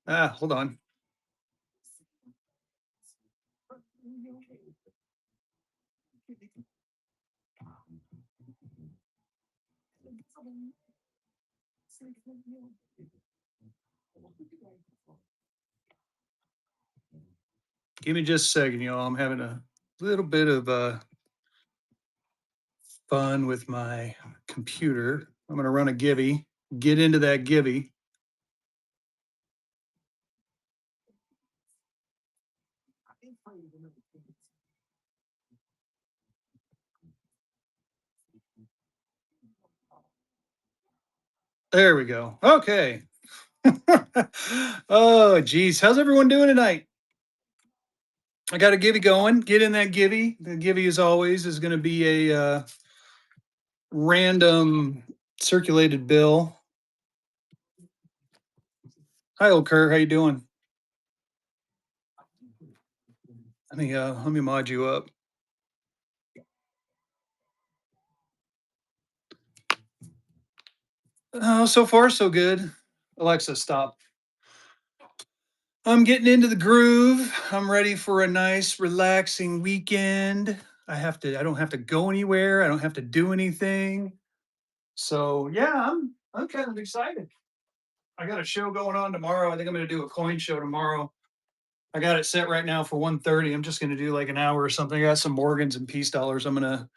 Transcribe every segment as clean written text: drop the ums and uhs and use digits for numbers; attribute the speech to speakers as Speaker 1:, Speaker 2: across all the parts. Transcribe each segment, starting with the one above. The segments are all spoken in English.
Speaker 1: Hold on. Give me just a second, y'all. I'm having a little bit of fun with my computer. I'm going to run a Gibby. Get into that Gibby. There we go. Okay. Oh, geez. How's everyone doing tonight? I got a Gibby going. Get in that Gibby. The Gibby, as always, is going to be a random circulated bill. Hi, old Kurt. How you doing? Let me mod you up. Oh, so far so good. Alexa, stop. I'm getting into the groove. I'm ready for a nice, relaxing weekend. I don't have to go anywhere. I don't have to do anything. So yeah, I'm kind of excited. I got a show going on tomorrow. I think I'm gonna do a coin show tomorrow. I got it set right now for 1:30. I'm just gonna do like an hour or something. I got some Morgans and peace dollars I'm gonna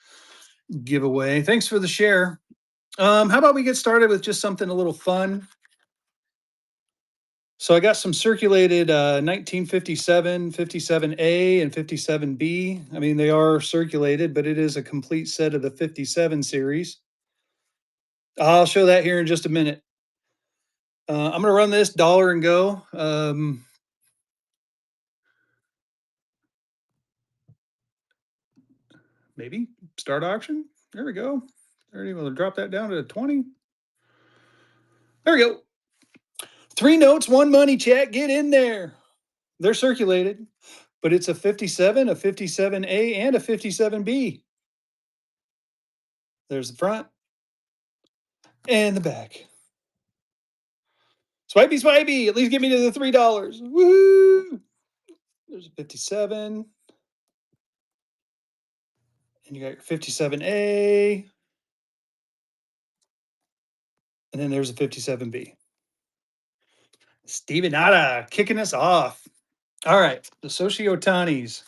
Speaker 1: give away. Thanks for the share. How about we get started with just something a little fun? So I got some circulated 1957, 57A, and 57B. I mean, they are circulated, but it is a complete set of the 57 series. I'll show that here in just a minute. I'm going to run this dollar and go. Maybe start auction. There we go. 30. We'll drop that down to 20. There we go. 3 notes, 1 money, chat. Get in there. They're circulated, but it's a 57, a 57A, and a 57B. There's the front and the back. Swipey, swipey. At least get me to the $3. Woo! There's a 57. And you got your 57A. And then there's a 57B. Steven Nada kicking us off. All right. The Sociotanis.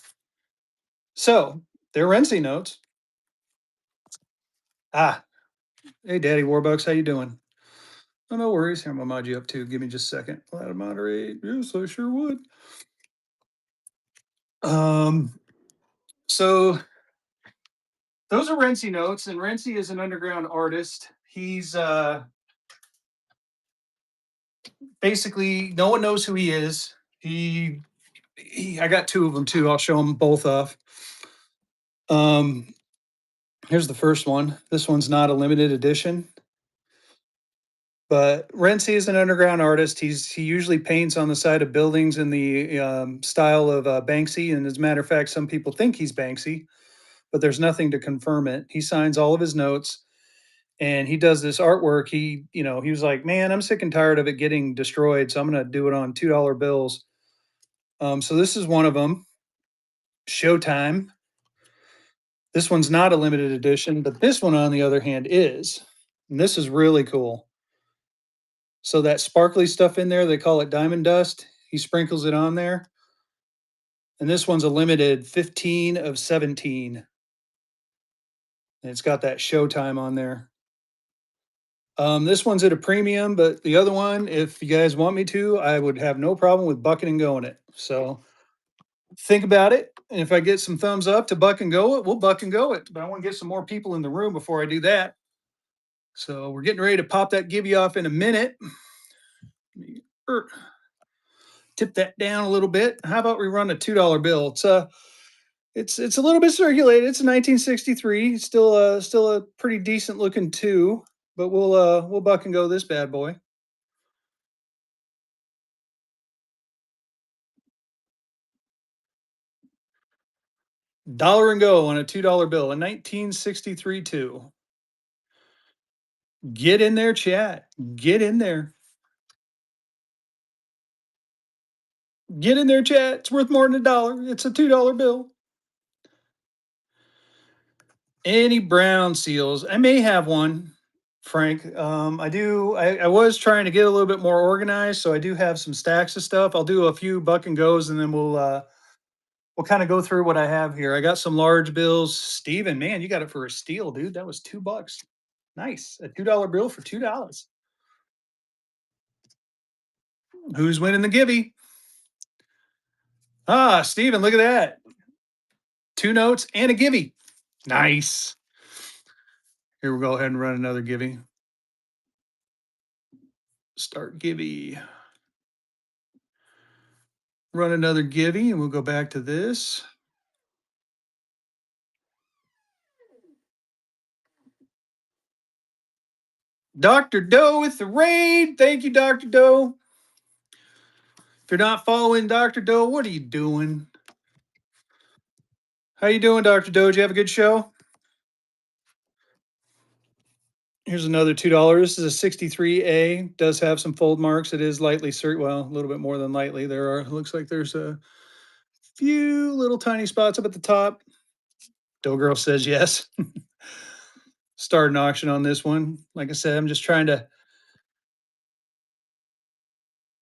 Speaker 1: So they're Renzi notes. Ah. Hey, Daddy Warbucks. How you doing? Oh, no worries. Here, I'm going to mod you up too. Give me just a second. I'll add a moderate. Yes, I sure would. So those are Renzi notes, and Renzi is an underground artist. He's basically no one knows who he is. I got two of them too. I'll show them both off. Um, Here's the first one. This one's not a limited edition, but Renzi is an underground artist. He usually paints on the side of buildings in the style of Banksy, and as a matter of fact, some people think he's Banksy, but there's nothing to confirm it. He signs all of his notes, and he does this artwork. He was like, "Man, I'm sick and tired of it getting destroyed, so I'm going to do it on $2 bills." So this is one of them. Showtime. This one's not a limited edition, but this one, on the other hand, is. And this is really cool. So that sparkly stuff in there, they call it diamond dust. He sprinkles it on there. And this one's a limited 15 of 17. And it's got that Showtime on there. This one's at a premium, but the other one, if you guys want me to, I would have no problem with bucking and going it. So think about it. And if I get some thumbs up to buck and go it, we'll buck and go it. But I want to get some more people in the room before I do that. So we're getting ready to pop that Gibby off in a minute. Tip that down a little bit. How about we run a $2 bill? It's a little bit circulated. It's a 1963. It's still a pretty decent looking two, but we'll buck and go this bad boy. Dollar and go on a $2 bill, a 1963 two. Get in there, chat. Get in there. Get in there, chat. It's worth more than a dollar. It's a $2 bill. Any brown seals? I may have one, Frank. I do. I was trying to get a little bit more organized, so I do have some stacks of stuff. I'll do a few buck and goes, and then we'll kind of go through what I have here. I got some large bills. Steven, man, you got it for a steal, dude. That was $2. Nice. A $2 bill for $2. Who's winning the givey? Ah, Steven, look at that. 2 notes and a givey. Nice. Here we'll go ahead and run another givey. Start givey. Run another givey, and we'll go back to this. Dr. Doe with the raid. Thank you, Dr. Doe. If you're not following Dr. Doe, what are you doing? How you doing, Dr. Doe? Did you have a good show? Here's another $2. This is a 63A. Does have some fold marks. It is lightly well, a little bit more than lightly. There are, looks like there's a few little tiny spots up at the top. Doe Girl says yes. Start an auction on this one. Like I said, I'm just trying to.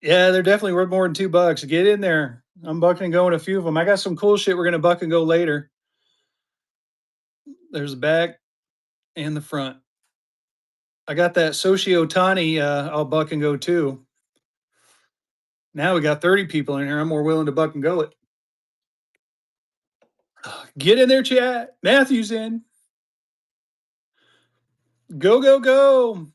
Speaker 1: Yeah, they're definitely worth more than $2. Get in there. I'm bucking and going a few of them. I got some cool shit we're gonna buck and go later. There's the back and the front. I got that Socio Tani. I'll buck and go too. Now we got 30 people in here. I'm more willing to buck and go it. Get in there, chat. Matthew's in. Go, go, go.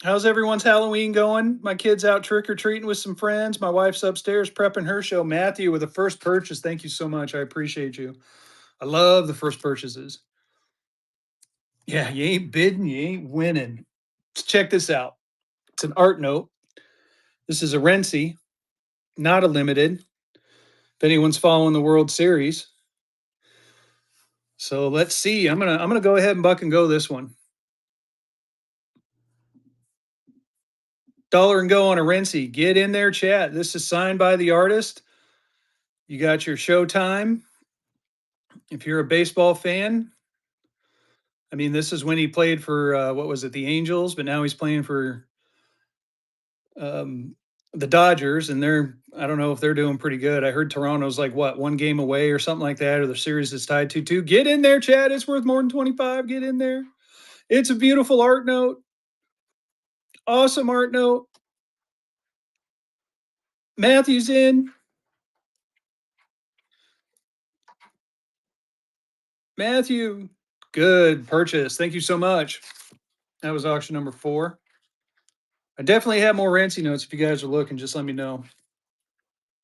Speaker 1: How's everyone's Halloween going? My kid's out trick or treating with some friends. My wife's upstairs prepping her show. Matthew with the first purchase. Thank you so much. I appreciate you. I love the first purchases. Yeah, you ain't bidding, you ain't winning. Let's check this out. It's an art note. This is a Renzi, not a limited. If anyone's following the World Series. So let's see. I'm gonna go ahead and buck and go this one. Dollar and go on a Renzi. Get in there, chat. This is signed by the artist. You got your showtime. If you're a baseball fan, I mean, this is when he played for what was it, the Angels, but now he's playing for um, the Dodgers, and I don't know if they're doing pretty good. I heard Toronto's like what, 1 game away or something like that, or the series is tied 2-2. Get in there, Chad. It's worth more than 25. Get in there. It's a beautiful art note. Awesome art note. Matthew's in. Matthew, good purchase. Thank you so much. That was auction number 4. I definitely have more Rancy notes. If you guys are looking, just let me know.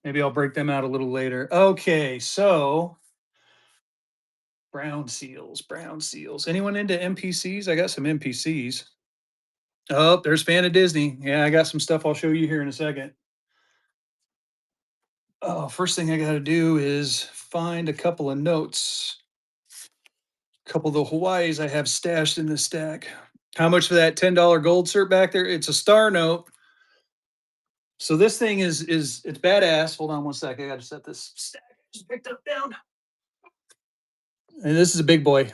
Speaker 1: Maybe I'll break them out a little later. Okay, so brown seals, brown seals. Anyone into NPCs? I got some NPCs. Oh, there's Fan of Disney. Yeah, I got some stuff I'll show you here in a second. Oh, first thing I got to do is find a couple of notes. A couple of the Hawaiis I have stashed in the stack. How much for that $10 gold cert back there? It's a star note. So this thing is it's badass. Hold on one sec. I got to set this stack. Just picked up down. And this is a big boy.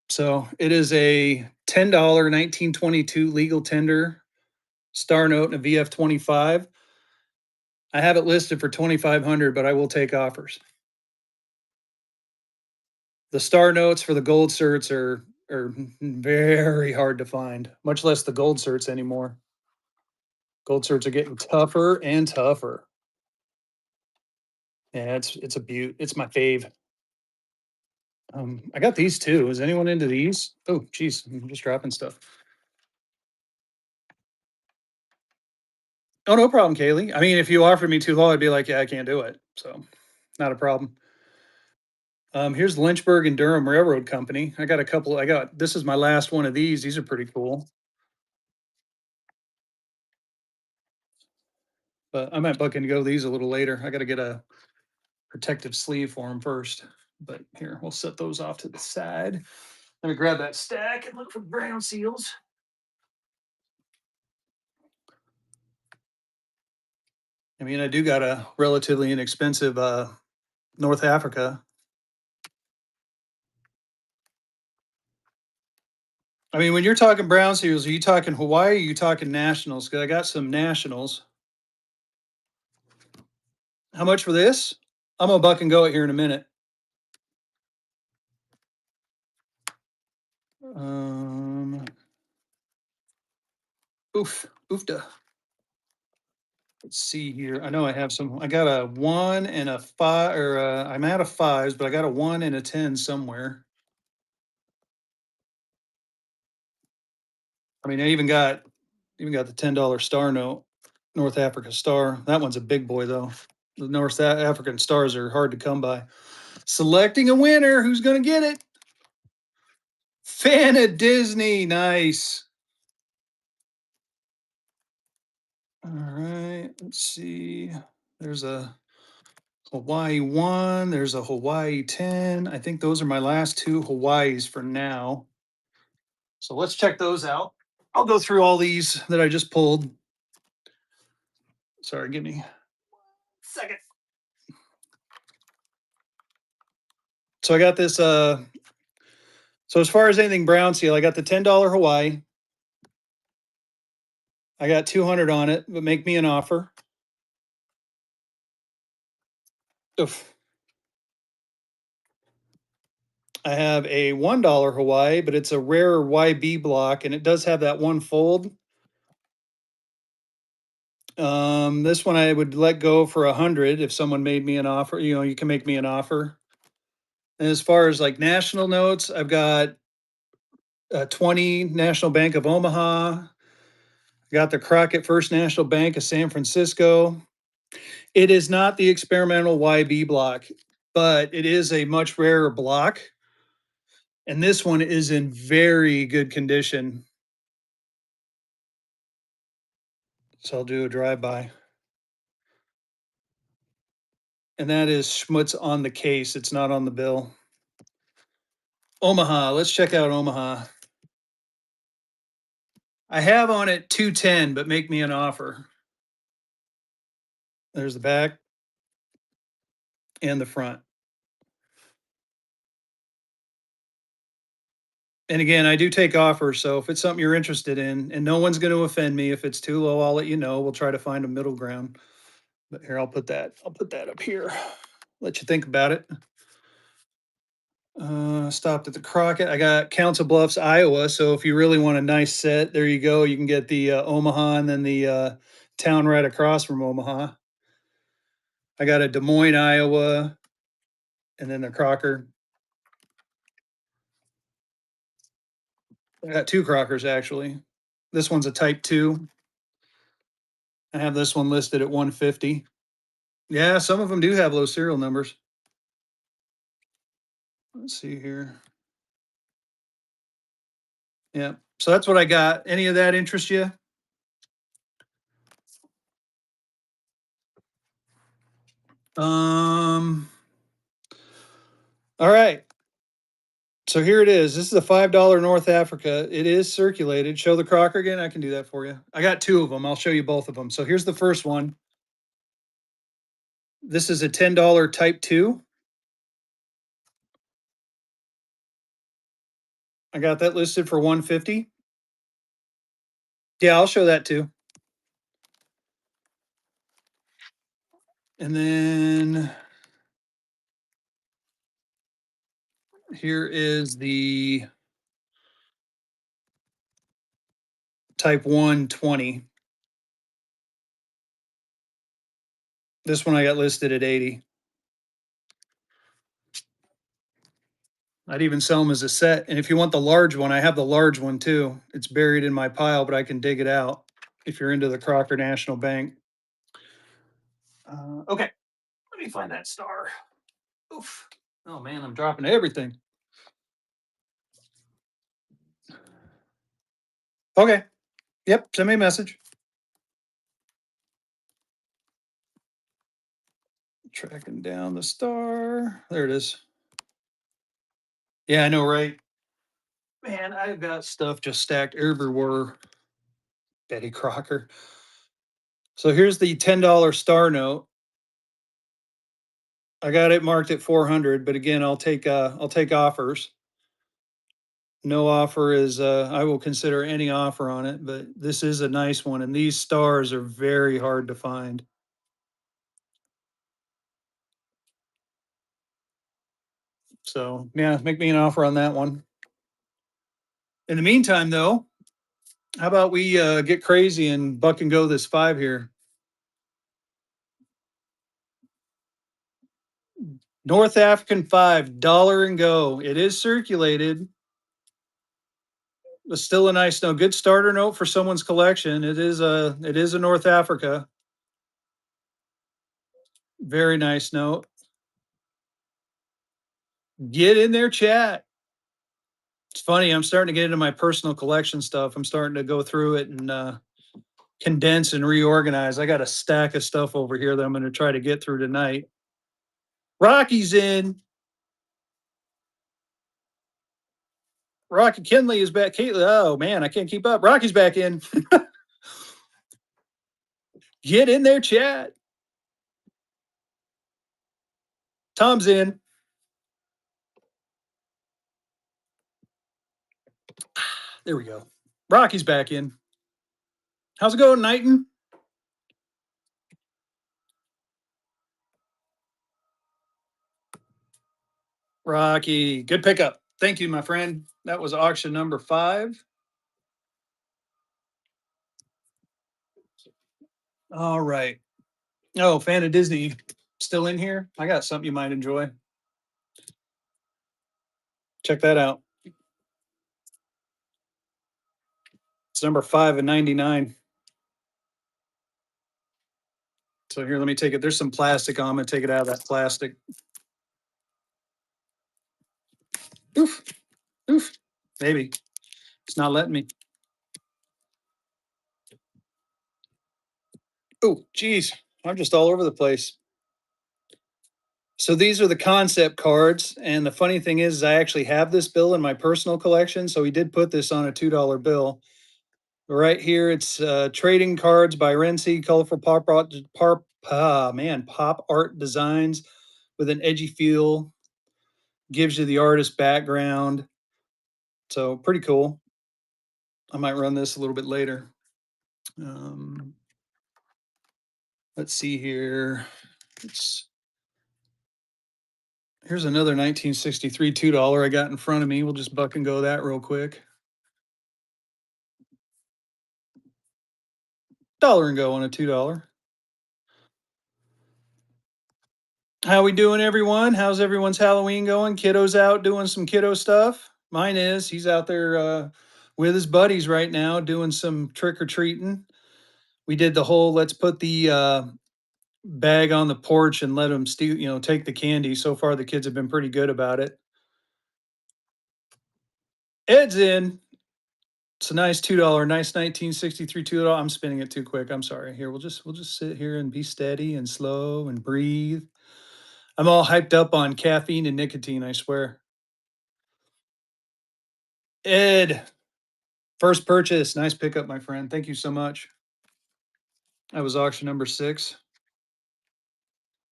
Speaker 1: So it is a $10 1922 legal tender star note and a VF 25. I have it listed for 2,500, but I will take offers. The star notes for the gold certs are very hard to find, much less the gold certs anymore. Gold certs are getting tougher and tougher. Yeah, it's a beaut. It's my fave. I got these too. Is anyone into these? Oh, geez, I'm just dropping stuff. Oh, no problem, Kaylee. I mean, if you offered me too low, I'd be like, yeah, I can't do it. So, not a problem. Here's Lynchburg and Durham Railroad Company. I got a couple. This is my last one of these. These are pretty cool. But I might buck and go these a little later. I got to get a protective sleeve for them first. But here, we'll set those off to the side. Let me grab that stack and look for brown seals. I mean, I do got a relatively inexpensive North Africa. I mean, when you're talking brown seals, are you talking Hawaii? Or are you talking nationals? Because I got some nationals. How much for this? I'm gonna buck and go it here in a minute. Um, oofda. Let's see here. I know I have some. I got a one and a five, or I'm out of fives, but I got a one and a 10 somewhere. I mean, I even got the $10 star note, North Africa star. That one's a big boy though. The North African stars are hard to come by. Selecting a winner. Who's gonna get it? Fan of Disney. Nice. All right. Let's see. There's a Hawaii 1. There's a Hawaii 10. I think those are my last two Hawaiis for now. So let's check those out. I'll go through all these that I just pulled. Sorry, give me a second. So I got this so as far as anything brown seal, I got the $10 Hawaii. I got 200 on it, but make me an offer. Oof. I have a $1 Hawaii, but it's a rare YB block and it does have that one fold. This one I would let go for 100 if someone made me an offer. You know, you can make me an offer. And as far as like national notes, I've got 20 National Bank of Omaha. I got the Crockett First National Bank of San Francisco. It is not the experimental YB block, but it is a much rarer block. And this one is in very good condition. So I'll do a drive by. And that is Schmutz on the case. It's not on the bill. Omaha. Let's check out Omaha. I have on it 210, but make me an offer. There's the back and the front. And again, I do take offers. So if it's something you're interested in, and no one's going to offend me, if it's too low, I'll let you know. We'll try to find a middle ground. But here, I'll put that up here. Let you think about it. Stopped at the Crockett. I got Council Bluffs, Iowa. So if you really want a nice set, there you go. You can get the Omaha and then the town right across from Omaha. I got a Des Moines, Iowa, and then the Crocker. I got two Crockers actually. This one's a Type 2. I have this one listed at 150. Yeah, some of them do have low serial numbers. Let's see here. Yeah. So that's what I got. Any of that interest you? Um, all right. So here it is. This is a $5 North Africa. It is circulated. Show the Crocker again. I can do that for you. I got two of them. I'll show you both of them. So here's the first one. This is a $10 Type 2. I got that listed for 150. Yeah, I'll show that too. And then here is the Type 120. This one I got listed at 80. I'd even sell them as a set. And if you want the large one, I have the large one too. It's buried in my pile, but I can dig it out if you're into the Crocker National Bank. Okay, let me find that star. Oof. Oh man, I'm dropping everything. Okay. Yep. Send me a message. Tracking down the star. There it is. Yeah, I know, right? Man, I've got stuff just stacked everywhere. Betty Crocker. So here's the $10 star note. I got it marked at 400, but again, I'll take offers. No offer is I will consider any offer on it, but this is a nice one, and these stars are very hard to find. So yeah, make me an offer on that one. In the meantime, though, how about we get crazy and buck and go this five here? North African five, dollar and go. It is circulated, but still a nice note. Good starter note for someone's collection. It is a North Africa. Very nice note. Get in there, chat. It's funny. I'm starting to get into my personal collection stuff. I'm starting to go through it and condense and reorganize. I got a stack of stuff over here that I'm going to try to get through tonight. Rocky's in. Rocky Kinley is back. Caitlin, oh man, I can't keep up. Rocky's back in. Get in there, chat. Tom's in. There we go. Rocky's back in. How's it going, Knighton? Rocky, good pickup. Thank you, my friend. That was auction number 5. All right. Oh, fan of Disney still in here? I got something you might enjoy. Check that out. It's number 5 and 99. So here, let me take it. There's some plastic on. I'm gonna take it out of that plastic. Oof, oof. Maybe it's not letting me. Oh, geez, I'm just all over the place. So these are the concept cards, and the funny thing is I actually have this bill in my personal collection. So he did put this on a $2 bill. Right here, it's trading cards by Renzi, colorful pop art designs with an edgy feel. Gives you the artist background. So pretty cool. I might run this a little bit later. Um, let's see here. It's Here's another 1963 $2 I got in front of me. We'll just buck and go that real quick. Dollar and go on a $2. How we doing, everyone? How's everyone's Halloween going? Kiddo's out doing some kiddo stuff. Mine is. He's out there with his buddies right now doing some trick or treating. We did the whole let's put the bag on the porch and let them steal, take the candy. So far, the kids have been pretty good about it. Ed's in. It's a nice $2, nice 1963 $2. I'm spinning it too quick. I'm sorry. Here, we'll just sit here and be steady and slow and breathe. I'm all hyped up on caffeine and nicotine, I swear. Ed, first purchase. Nice pickup, my friend. Thank you so much. That was auction number 6. Is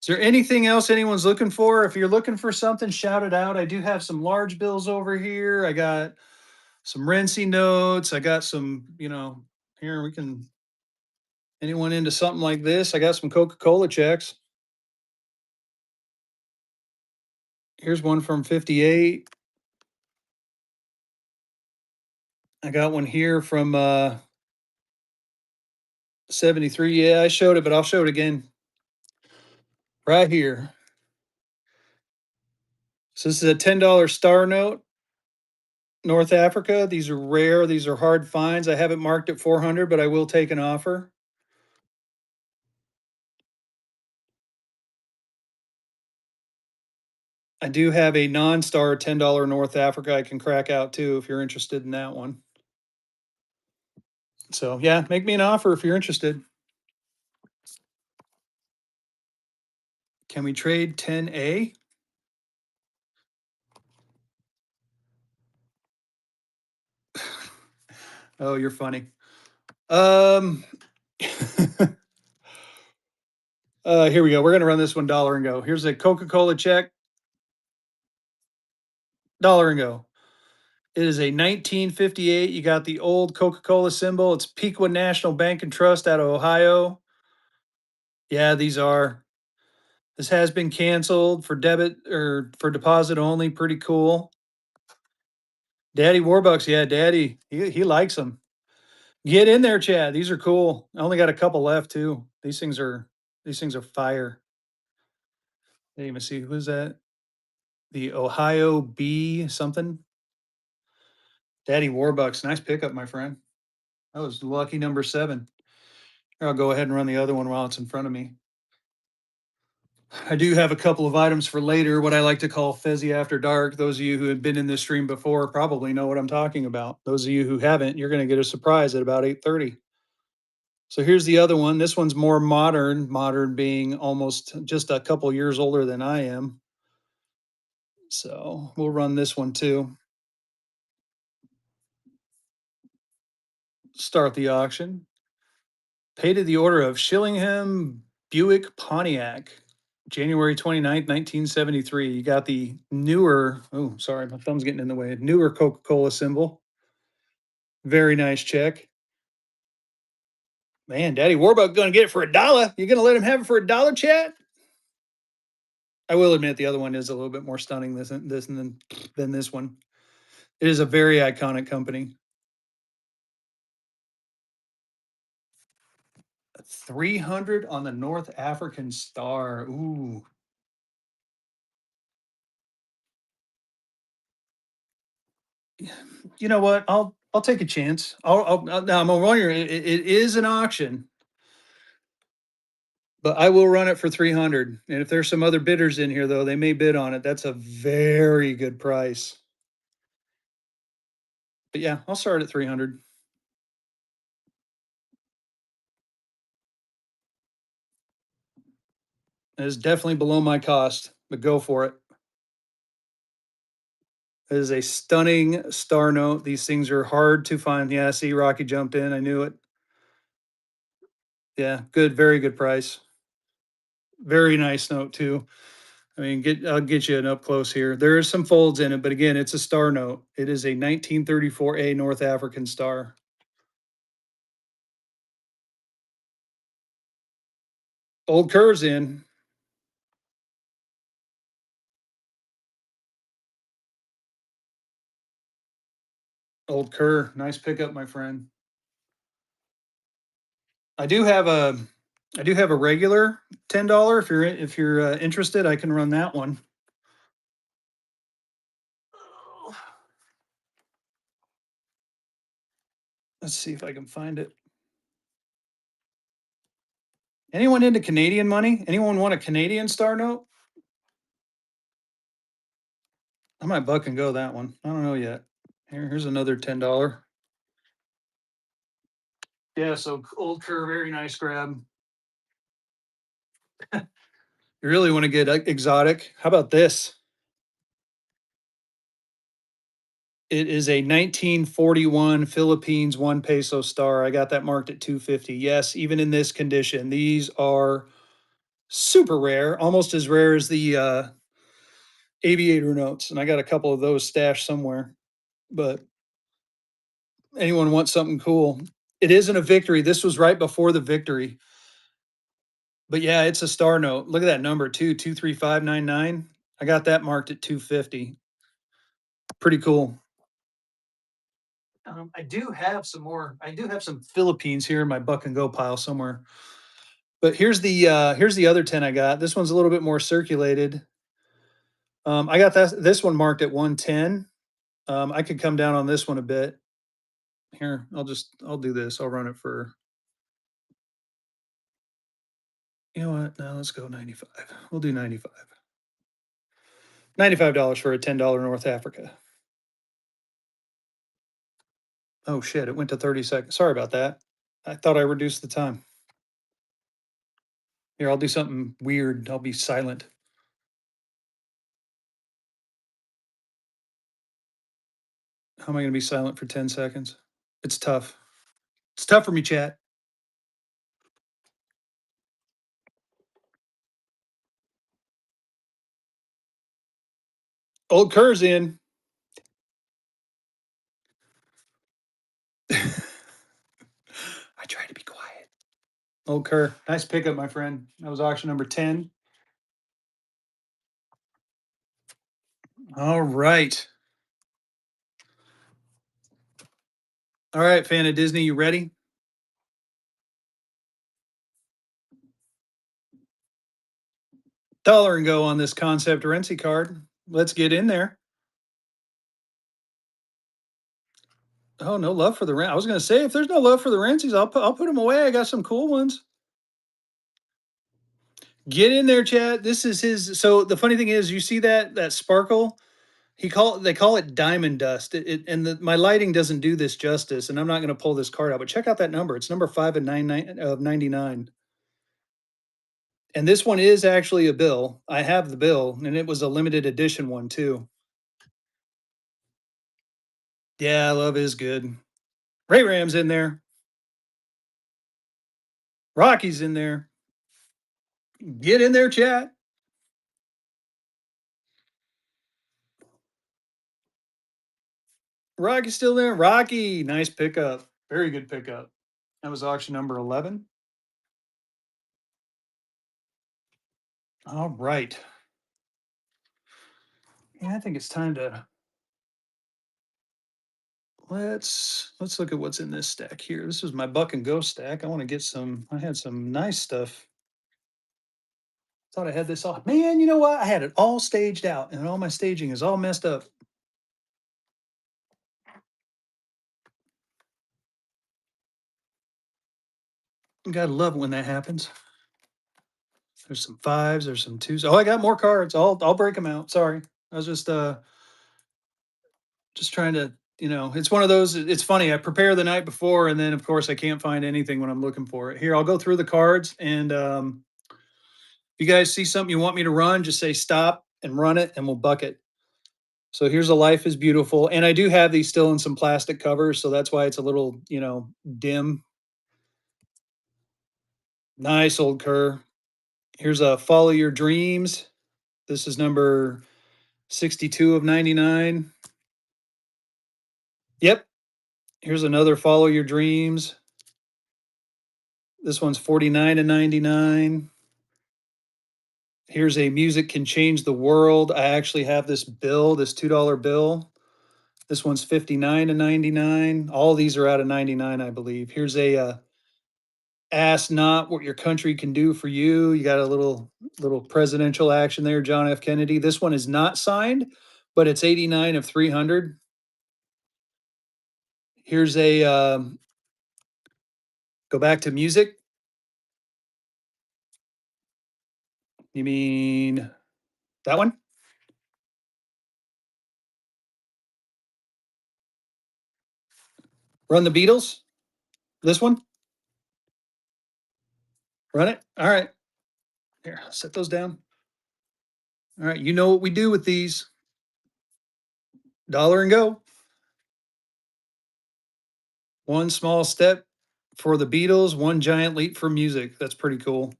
Speaker 1: there anything else anyone's looking for? If you're looking for something, shout it out. I do have some large bills over here. I got some Renzi notes. I got some, here we can, anyone into something like this? I got some Coca-Cola checks. Here's one from 58. I got one here from 73. Yeah, I showed it, but I'll show it again. Right here. So this is a $10 star note. North Africa. These are rare. These are hard finds. I have it marked at 400, but I will take an offer. I do have a non-star $10 North Africa I can crack out too if you're interested in that one. So yeah, make me an offer if you're interested. Can we trade 10A? Oh, you're funny. Here we go. We're gonna run this one dollar and go. Here's a Coca-Cola check, dollar and go. It is a 1958. You got the old Coca-Cola symbol. It's Pequot National Bank and Trust out of Ohio. Yeah, these are. This has been canceled for debit or for deposit only. Pretty cool. Daddy Warbucks, yeah, Daddy, he likes them. Get in there, Chad. These are cool. I only got a couple left too. These things are fire. Didn't even see who's that. The Ohio B something. Daddy Warbucks, nice pickup, my friend. That was lucky number 7. Here, I'll go ahead and run the other one while it's in front of me. I do have a couple of items for later, what I like to call Fezzy After Dark. Those of you who have been in this stream before probably know what I'm talking about. Those of you who haven't, you're going to get a surprise at about 8:30. So here's the other one. This one's more modern, modern being almost just a couple years older than I am. So we'll run this one too. Start the auction. Pay to the order of Shillingham Buick Pontiac, January 29th, 1973. You got the newer, oh, sorry, my thumb's getting in the way, newer Coca-Cola symbol. Very nice check. Man, Daddy Warbuck gonna get it for $1. You gonna let him have it for $1, chat? I will admit the other one is a little bit more stunning than this one. It is a very iconic company. 300 on the North African Star. Ooh. You know what? I'll take a chance. Now I'm wondering. It is an auction, but I will run it for 300. And if there's some other bidders in here, though, they may bid on it. That's a very good price. But yeah, I'll start at 300. It is definitely below my cost, but go for it. It is a stunning star note. These things are hard to find. Yeah, see, Rocky jumped in. I knew it. Yeah, good, very good price. Very nice note too. I mean, I'll get you an up close here. There is some folds in it, but again, it's a star note. It is a 1934A North African star. Old Kerr's in. Old Kerr, nice pickup, my friend. I do have a, I do have a regular $10. If you're interested, I can run that one. Let's see if I can find it. Anyone into Canadian money? Anyone want a Canadian star note? I might buck and go that one. I don't know yet. Here's another $10. Yeah, so Old Kerr, very nice grab. You really want to get exotic? How about this? It is a 1941 Philippines 1 peso star. I got that marked at 250. Yes, even in this condition, these are super rare, almost as rare as the aviator notes. And I got a couple of those stashed somewhere. But anyone wants something cool? It isn't a victory. This was right before the victory. But yeah, it's a star note. Look at that number too, 23599. I got that marked at 250. Pretty cool. I do have some more. I do have some Philippines here in my buck and go pile somewhere. But here's the other 10 I got. This one's a little bit more circulated. I got this one marked at 110. I could come down on this one a bit. Here, I'll do this. I'll run it for, you know what? Now let's go 95. We'll do 95. $95 for a $10 North Africa. Oh shit, it went to 30 seconds. Sorry about that. I thought I reduced the time. Here, I'll do something weird. I'll be silent. How am I going to be silent for 10 seconds? It's tough. It's tough for me, chat. Old Kerr's in. I try to be quiet. Old Kerr. Nice pickup, my friend. That was auction number 10. All right. All right, fan of Disney, you ready? Dollar and go on this concept Renzi card. Let's get in there. Oh, no love for the rent. I was going to say, if there's no love for the Renzis, I'll put them away. I got some cool ones. Get in there, Chad. This is his. So the funny thing is, you see that sparkle? They call it diamond dust. My lighting doesn't do this justice, and I'm not going to pull this card out. But check out that number. It's number 5 of 99. And this one is actually a bill. I have the bill, and it was a limited edition one too. Yeah, love is good. Ray Ram's in there. Rocky's in there. Get in there, chat. Rocky's still there. Rocky, nice pickup. Very good pickup. That was auction number 11. All right. Yeah, I think it's time to let's look at what's in this stack here. This was my buck and go stack. I want to get some. I had some nice stuff. Thought I had this all. Man, you know what? I had it all staged out, and all my staging is all messed up. You gotta love it when that happens. There's some fives. There's some twos. Oh, I got more cards. I'll break them out. Sorry, I was just trying to. It's one of those. It's funny. I prepare the night before, and then of course I can't find anything when I'm looking for it. Here, I'll go through the cards, and if you guys see something you want me to run, just say stop and run it, and we'll buck it. So here's a Life is Beautiful. And I do have these still in some plastic covers, so that's why it's a little, dim. Nice old Kerr. Here's a Follow Your Dreams. This is number 62 of 99. Yep. Here's another Follow Your Dreams. This one's 49 of 99. Here's a Music Can Change the World. I actually have this bill, this $2 bill. This one's 59 of 99. All these are out of 99, I believe. Here's a Ask Not What Your Country Can Do for You. You got a little presidential action there, John F. Kennedy. This one is not signed, but it's 89 of 300. Here's a go back to music. You mean that one? Run the Beatles. This one. Run it. All right. Here, set those down. All right. You know what we do with these. Dollar and go. One small step for the Beatles, one giant leap for music. That's pretty cool.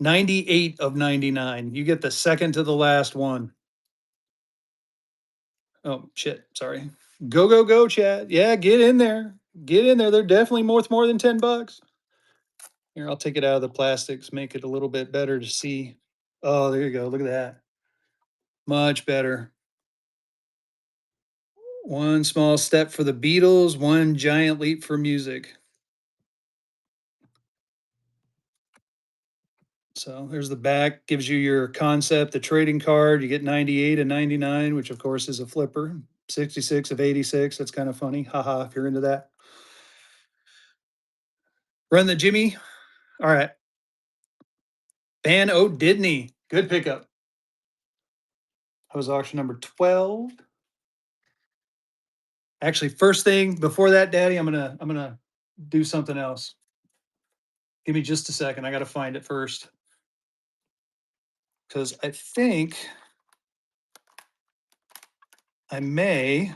Speaker 1: 98 of 99. You get the second to the last one. Oh shit, sorry. Go, go, go, chat. Yeah, get in there. Get in there. They're definitely worth more than $10. Here, I'll take it out of the plastics, make it a little bit better to see. Oh, there you go. Look at that. Much better. One small step for the Beatles, one giant leap for music. So there's the back, gives you your concept, the trading card. You get 98 and 99, which of course is a flipper. 66 of 86. That's kind of funny. Haha, if you're into that. Run the Jimmy. All right. Van O'Didney. Good pickup. That was auction number 12. Actually, first thing before that, Daddy, I'm gonna do something else. Give me just a second. I gotta find it first. Because I think I may,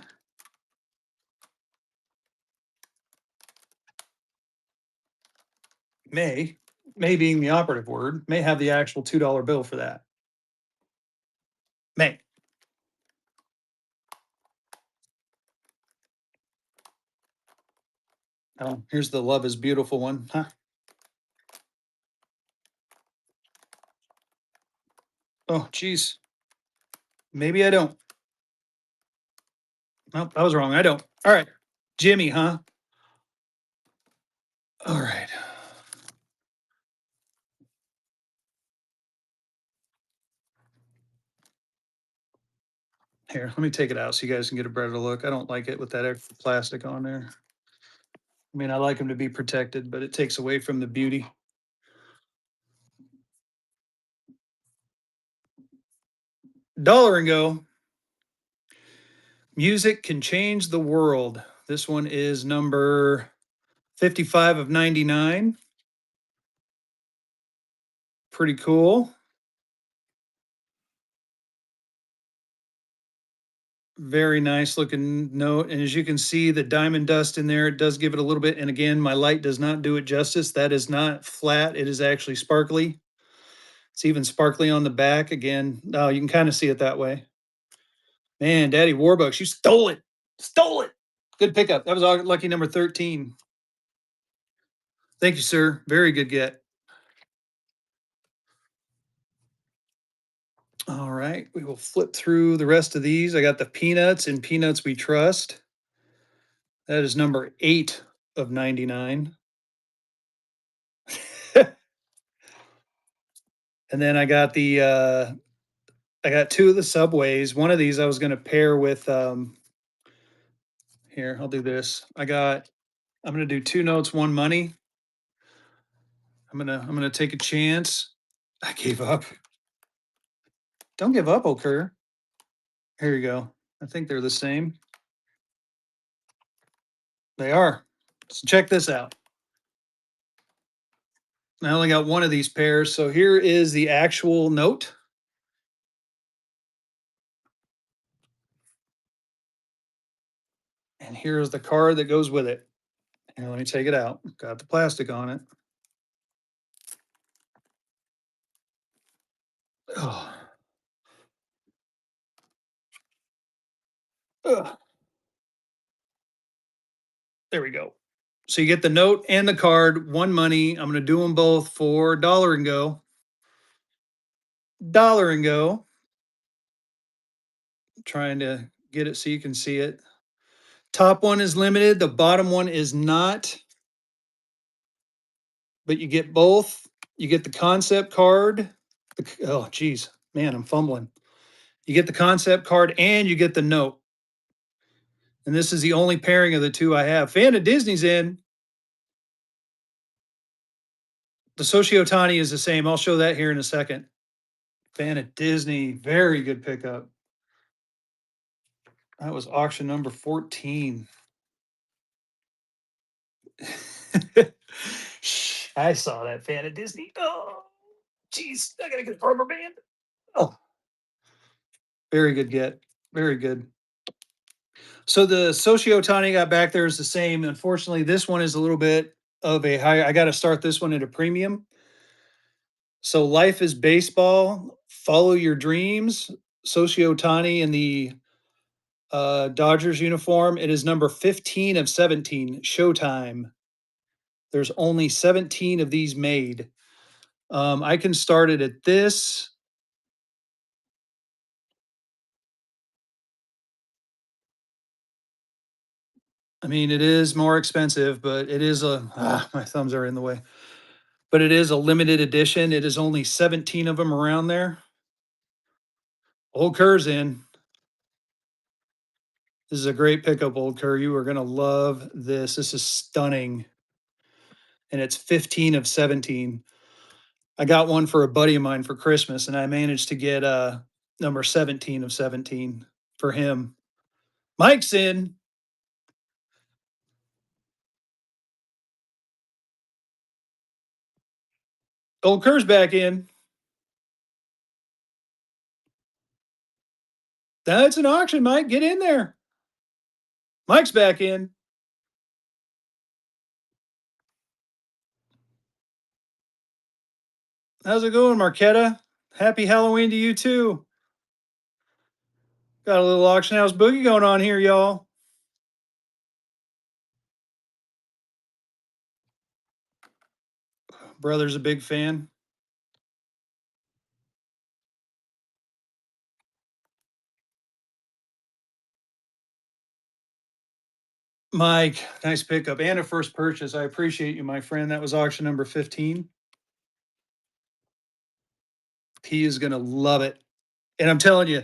Speaker 1: may being the operative word, may have the actual $2 bill for that. May. Oh, here's the Love is Beautiful one. Huh? Oh, geez. Maybe I don't. Nope, I was wrong. I don't. All right. Jimmy, huh? All right. Here, let me take it out so you guys can get a better look. I don't like it with that extra plastic on there. I mean, I like them to be protected, but it takes away from the beauty. Dollar and Go. Music can change the world. This one is number 55 of 99. Pretty cool. Very nice looking note. And as you can see, the diamond dust in there, it does give it a little bit. And again, my light does not do it justice. That is not flat. It is actually sparkly. It's even sparkly on the back. Again, oh, you can kind of see it that way. Man, Daddy Warbucks, you stole it. Stole it. Good pickup. That was lucky number 13. Thank you, sir. Very good get. All right. We will flip through the rest of these. I got the Peanuts and Peanuts We Trust. That is number 8 of 99. And then I got two of the Subways. One of these I was going to pair with here, I'll do this. I'm going to do 2 notes, one money. I'm going to take a chance. I gave up. Don't give up, Okur. Here you go. I think they're the same. They are. So check this out. I only got one of these pairs. So here is the actual note. And here's the card that goes with it. Here, let me take it out. Got the plastic on it. Oh. Ugh. There we go. So you get the note and the card, one money. I'm going to do them both for Dollar and Go. Dollar and Go. Trying to get it so you can see it. Top one is limited. The bottom one is not. But you get both. You get the concept card. Oh, geez. Man, I'm fumbling. You get the concept card and you get the note. And this is the only pairing of the two I have. Fan of Disney's in. The Sociotani is the same. I'll show that here in a second. Fan of Disney. Very good pickup. That was auction number 14. Shh, I saw that Fan of Disney. Oh, jeez. I got to get a rubber band. Oh, very good get. Very good. So the Sociotani got back there is the same. Unfortunately, this one is a little bit of a higher. I got to start this one at a premium. So Life is Baseball, Follow Your Dreams, Sociotani in the Dodgers uniform. It is number 15 of 17, Showtime. There's only 17 of these made. I can start it at this. I mean, it is more expensive, but it is my thumbs are in the way. But it is a limited edition. It is only 17 of them around there. Old Kerr's in. This is a great pickup, Old Kerr. You are going to love this. This is stunning. And it's 15 of 17. I got one for a buddy of mine for Christmas, and I managed to get number 17 of 17 for him. Mike's in. Old Kerr's back in. That's an auction, Mike. Get in there. Mike's back in. How's it going, Marquetta? Happy Halloween to you too. Got a little auction house boogie going on here, y'all. Brother's a big fan. Mike, nice pickup and a first purchase. I appreciate you, my friend. That was auction number 15. He is going to love it. And I'm telling you,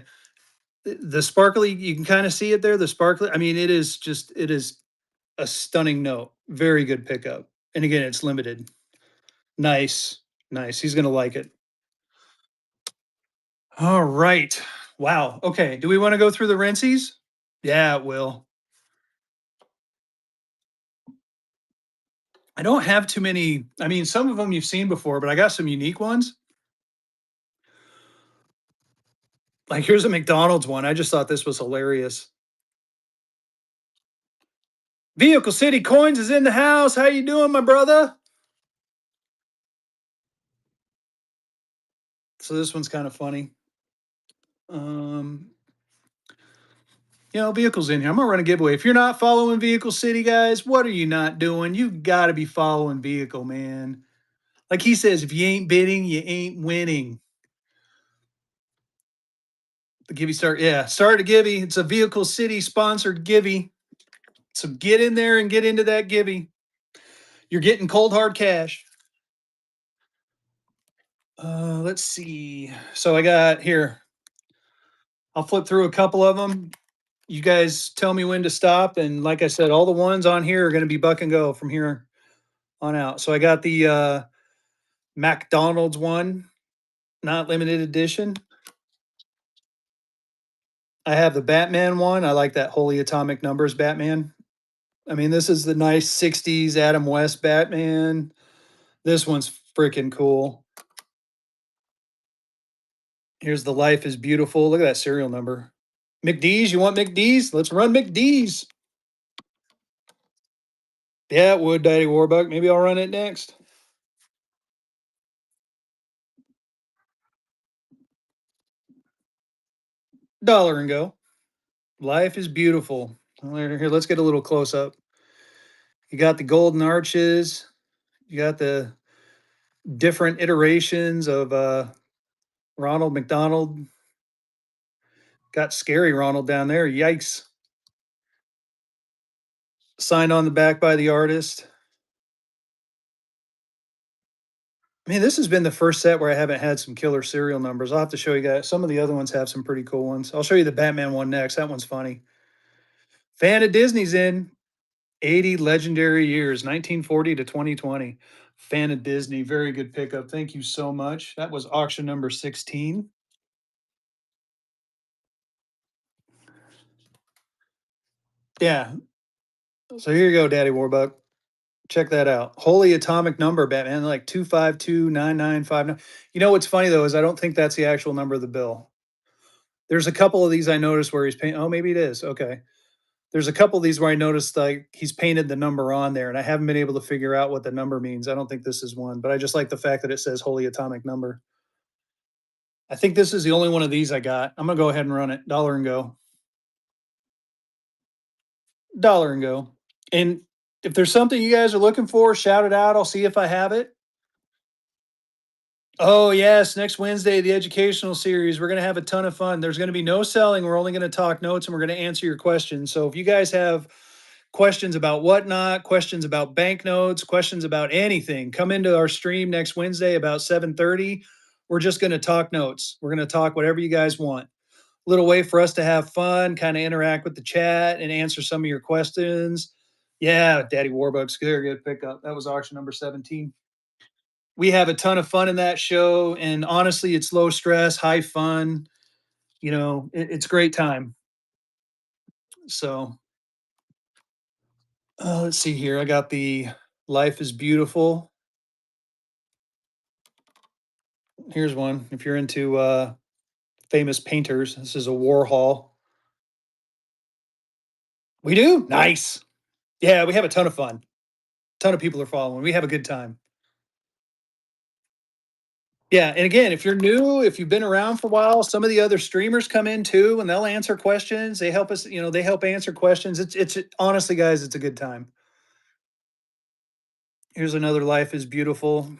Speaker 1: the sparkly, you can kind of see it there. The sparkly, I mean, it is a stunning note. Very good pickup. And again, it's limited. Nice. Nice. He's going to like it. All right. Wow. Okay. Do we want to go through the rinsies? Yeah, it will. I don't have too many. I mean, some of them you've seen before, but I got some unique ones. Like here's a McDonald's one. I just thought this was hilarious. Vehicle City Coins is in the house. How you doing, my brother? So this one's kind of funny. Um, vehicles in here. I'm gonna run a giveaway. If you're not following Vehicle City, guys, what are you not doing? You got to be following Vehicle, man. Like he says, if you ain't bidding, you ain't winning. The Givey start, yeah, start a Givey. It's a Vehicle City sponsored Givey. So get in there and get into that Givey. You're getting cold hard cash. Let's see. So I got here. I'll flip through a couple of them. You guys tell me when to stop. And like I said, all the ones on here are going to be buck and go from here on out. So I got the McDonald's one, not limited edition. I have the Batman one. I like that Holy Atomic Numbers Batman. I mean, this is the nice 60s Adam West Batman. This one's freaking cool. Here's the Life is Beautiful. Look at that serial number. McDee's, you want McDee's? Let's run McDee's. Yeah, it would, Daddy Warbuck. Maybe I'll run it next. Dollar and go. Life is beautiful. Here, let's get a little close up. You got the golden arches. You got the different iterations of Ronald McDonald. Got scary Ronald down there. Yikes. Signed on the back by the artist. I mean, this has been the first set where I haven't had some killer serial numbers. I'll have to show you guys. Some of the other ones have some pretty cool ones. I'll show you the Batman one next. That one's funny. Fan of Disney's in 80 legendary years, 1940 to 2020. Fan of Disney. Very good pickup. Thank you so much. That was auction number 16. Yeah. So here you go, Daddy Warbuck. Check that out. Holy atomic number, Batman, like 2529959. You know what's funny though is I don't think that's the actual number of the bill. There's a couple of these I noticed where he's painting. Oh, maybe it is. Okay. There's a couple of these where I noticed like he's painted the number on there, and I haven't been able to figure out what the number means. I don't think this is one, but I just like the fact that it says holy atomic number. I think this is the only one of these I got. I'm gonna go ahead and run it. Dollar and go. Dollar and go. And if there's something you guys are looking for, shout it out. I'll see if I have it. Oh, yes. Next Wednesday, the educational series. We're going to have a ton of fun. There's going to be no selling. We're only going to talk notes and we're going to answer your questions. So if you guys have questions about whatnot, questions about banknotes, questions about anything, come into our stream next Wednesday about 7:30. We're just going to talk notes. We're going to talk whatever you guys want. Little way for us to have fun, kind of interact with the chat and answer some of your questions. Yeah, Daddy Warbucks, good pickup. That was auction number 17. We have a ton of fun in that show, and honestly, it's low stress, high fun. It's great time. So let's see here. I got the Life is Beautiful. Here's one. If you're into famous painters, this is a Warhol. We do? Nice. Yeah, we have a ton of fun. A ton of people are following. We have a good time. Yeah, and again, if you're new, if you've been around for a while, some of the other streamers come in too, and they'll answer questions. They help us, they help answer questions. It's honestly, guys, it's a good time. Here's another Life is Beautiful.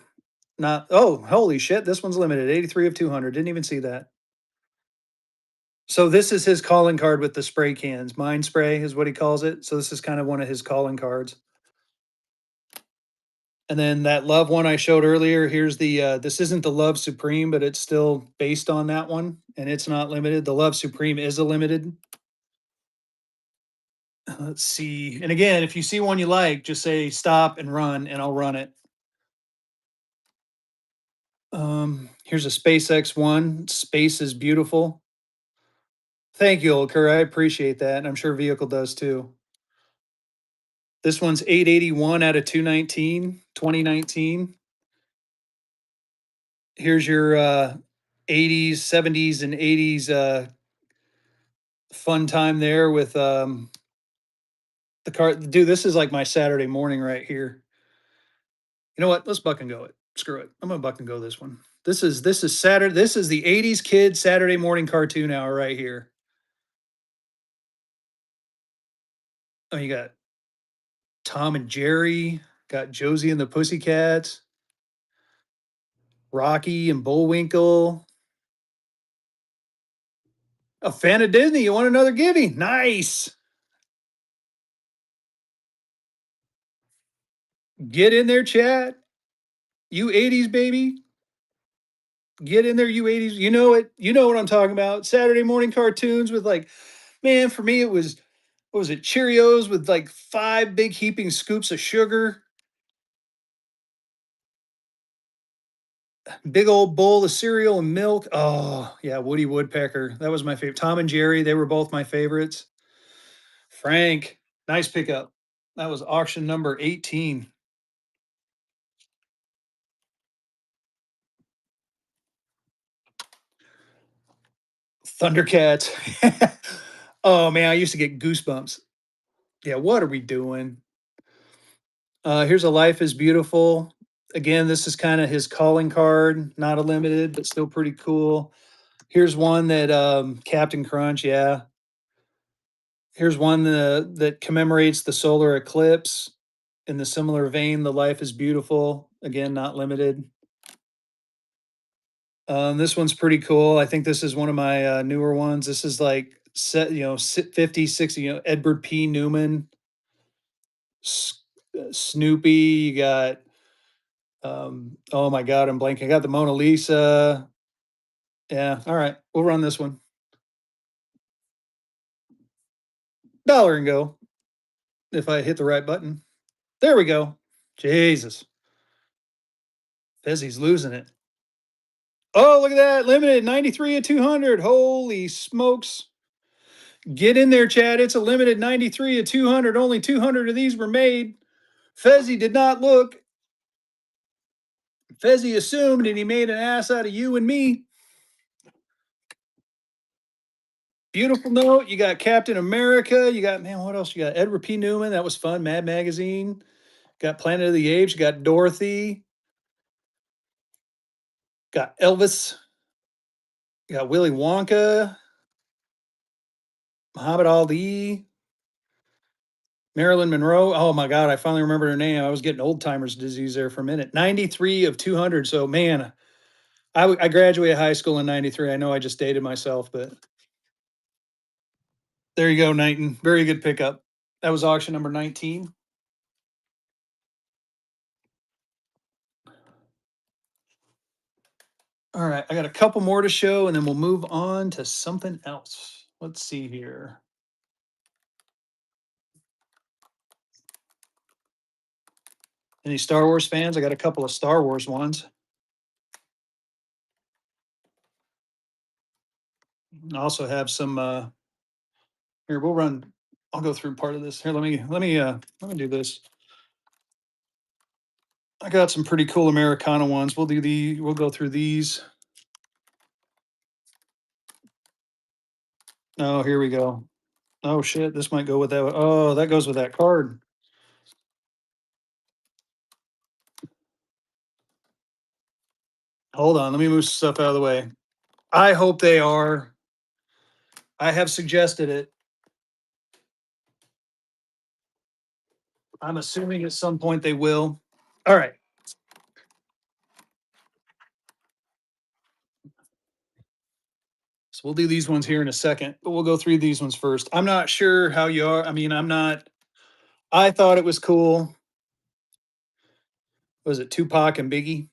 Speaker 1: Not, oh, holy shit, this one's limited, 83 of 200, didn't even see that. So this is his calling card with the spray cans. Mind spray is what he calls it. So this is kind of one of his calling cards. And then that love one I showed earlier, here's the this isn't the Love Supreme, but it's still based on that one and it's not limited. The Love Supreme is a limited. Let's see. And again, if you see one you like, just say stop and run and I'll run it. Here's a SpaceX one. Space is beautiful. Thank you, Olker. I appreciate that. And I'm sure Vehicle does too. This one's 881 out of 219, 2019. Here's your 80s, 70s, and 80s fun time there with the car. Dude, this is like my Saturday morning right here. You know what? Let's buck and go it. Screw it. I'm gonna buck and go this one. This is Saturday. This is the 80s kid Saturday morning cartoon hour right here. Oh, you got Tom and Jerry, got Josie and the Pussycats, Rocky and Bullwinkle. A fan of Disney. You want another Gibby? Nice. Get in there, chat. You 80s baby. Get in there, you 80s. You know it. You know what I'm talking about. Saturday morning cartoons with like, man, for me it was what was it? Cheerios with like 5 big heaping scoops of sugar, big old bowl of cereal and milk. Oh, yeah, Woody Woodpecker. That was my favorite. Tom and Jerry, they were both my favorites. Frank, nice pickup. That was auction number 18. Thundercats. Oh man, I used to get goosebumps. Yeah, what are we doing? Here's a Life is Beautiful. Again, this is kind of his calling card, not a limited, but still pretty cool. Here's one that Captain Crunch, yeah. Here's one that commemorates the solar eclipse. In the similar vein, The Life is Beautiful. Again, not limited. This one's pretty cool. I think this is one of my newer ones. This is like set, 50, 60, Edward P. Newman, Snoopy. You got, oh my God, I'm blanking. I got the Mona Lisa. Yeah. All right. We'll run this one. Dollar and go if I hit the right button. There we go. Jesus. Fezzy's losing it. Oh, look at that. Limited 93 of 200. Holy smokes. Get in there, Chad. It's a limited 93 of 200. Only 200 of these were made. Fezzy did not look. Fezzy assumed and he made an ass out of you and me. Beautiful note. You got Captain America. You got, man, what else? You got Edward P. Newman. That was fun. Mad Magazine. Got Planet of the Apes. You got Dorothy. Got Elvis. You got Willy Wonka. Muhammad Ali. Marilyn Monroe. Oh my God, I finally remembered her name. I was getting old timers disease there for a minute. 93 of 200. So, man, I graduated high school in 93. I know I just dated myself, but there you go, Knighton. Very good pickup. That was auction number 19. All right, I got a couple more to show and then we'll move on to something else. Let's see here. Any Star Wars fans? I got a couple of Star Wars ones. I also have some here we'll run I'll go through part of this. Here, let me do this. I got some pretty cool Americana ones. We'll go through these. Oh, here we go. Oh shit, this might go with that. Oh, that goes with that card. Hold on, let me move stuff out of the way. I hope they are. I have suggested it. I'm assuming at some point they will. All right. we'll do these ones here in a second, but we'll go through these ones first. I'm not sure how you are. I mean, I'm not. I thought it was cool. Was it Tupac and Biggie?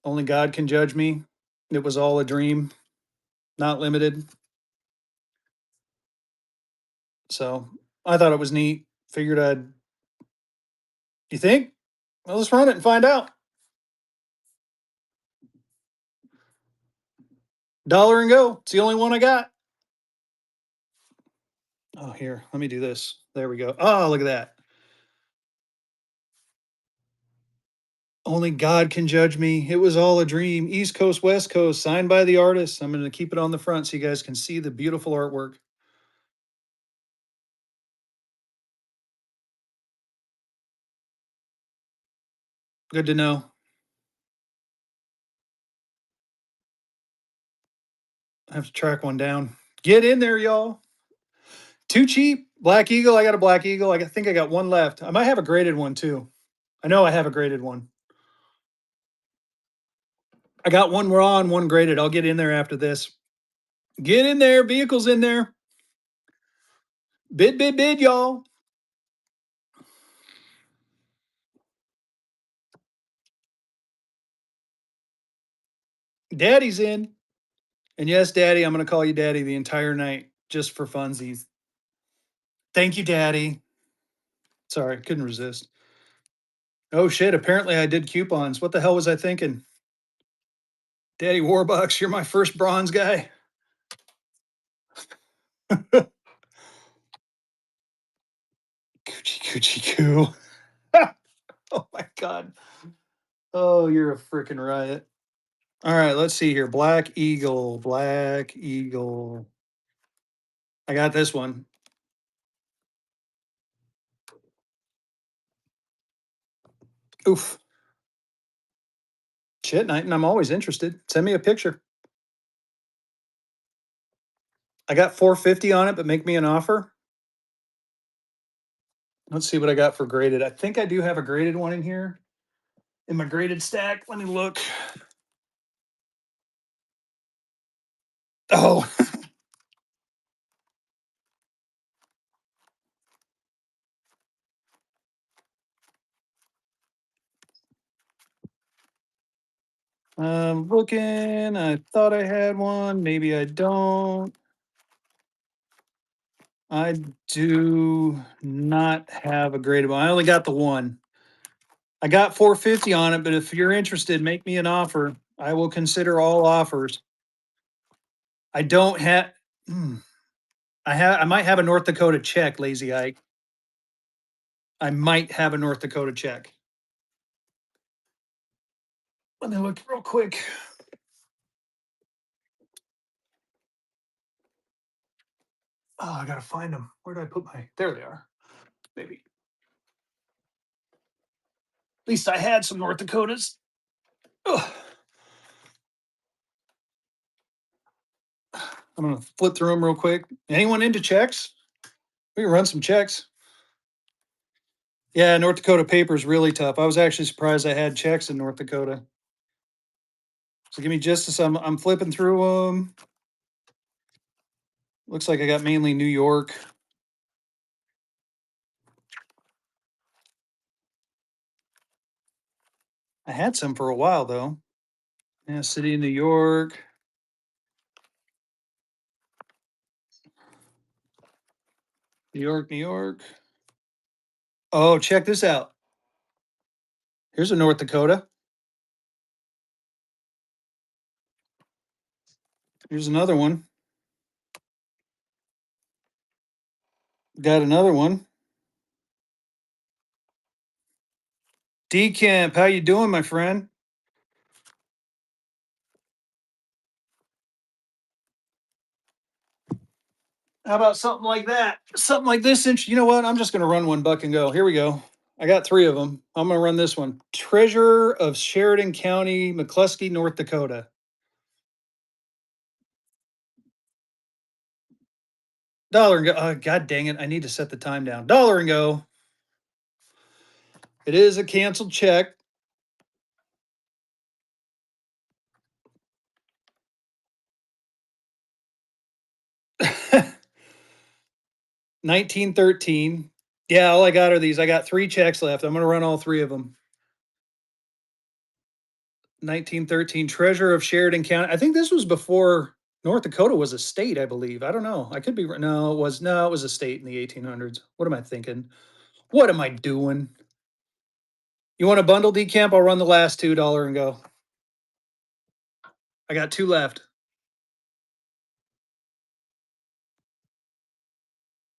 Speaker 1: Only God can judge me. It was all a dream, not limited. So I thought it was neat. Figured I'd. You think? Well, let's run it and find out. Dollar and go. It's the only one I got. Oh, here. Let me do this. There we go. Oh, look at that. Only God can judge me. It was all a dream. East Coast, West Coast, signed by the artist. I'm going to keep it on the front so you guys can see the beautiful artwork. Good to know. I have to track one down. Get in there, y'all. Too cheap. Black Eagle. I got a Black Eagle. think I got one left. I might have a graded one too. I know I have a graded one. I got one raw and one graded. I'll get in there after this. Get in there. Vehicles in there. Bid, bid, bid, y'all. Daddy's in. And yes, Daddy, I'm going to call you Daddy the entire night just for funsies. Thank you, Daddy. Sorry, couldn't resist. Oh shit, apparently I did coupons. What the hell was I thinking? Daddy Warbucks, you're my first bronze guy. Coochie coochie coo. Oh my god. Oh, you're a freaking riot. All right, let's see here. Black Eagle, Black Eagle. I got this one. Oof. Shit, and I'm always interested. Send me a picture. I got 450 on it, but make me an offer. Let's see what I got for graded. I think I do have a graded one in here in my graded stack. Let me look. Oh, I'm looking. I thought I had one. Maybe I don't. I do not have a graded one. I only got the one. I got 450 on it, but if you're interested, make me an offer. I will consider all offers. I don't have. I might have a North Dakota check, Lazy Ike. I might have a North Dakota check. Let me look real quick. Oh, I gotta find them. Where did I put my? There they are. Maybe. At least I had some North Dakotas. Ugh. I'm gonna flip through them real quick. Anyone into checks? We can run some checks. Yeah, North Dakota paper is really tough. I was actually surprised I had checks in North Dakota. So give me just a some. I'm flipping through them. Looks like I got mainly New York. I had some for a while though. Yeah, city of New York. New York, New York. Oh, check this out. Here's a North Dakota. Here's another one. Got another one. Decamp, how you doing, my friend? How about something like that? Something like this inch. You know what? I'm just going to run one buck and go. Here we go. I got three of them. I'm going to run this one. Treasurer of Sheridan County, McCluskey, North Dakota. Dollar and go. Oh, God dang it. I need to set the time down. Dollar and go. It is a canceled check. 1913. Yeah, all I got are these. I got 3 checks left. I'm gonna run all 3 of them. 1913, treasurer of Sheridan County. I think this was before North Dakota was a state, I believe. I don't know. I could be no, it was a state in the 1800s. What am I thinking? What am I doing? You want a bundle decamp? I'll run the last $2 and go. I got 2 left.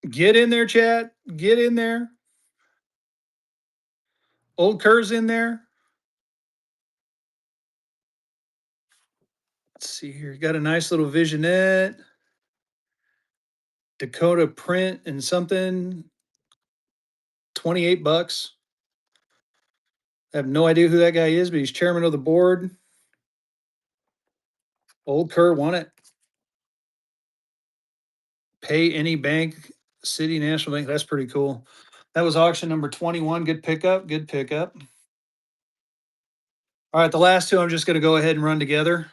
Speaker 1: Get in there, chat. Get in there. Old Kerr's in there. Let's see here. Got a nice little visionette. Dakota print and something. 28 bucks. I have no idea who that guy is, but he's chairman of the board. Old Kerr won it. Pay any bank, city, national bank. That's pretty cool. That was auction number 21. Good pickup. Good pickup. All right, the last 2 I'm just going to go ahead and run together.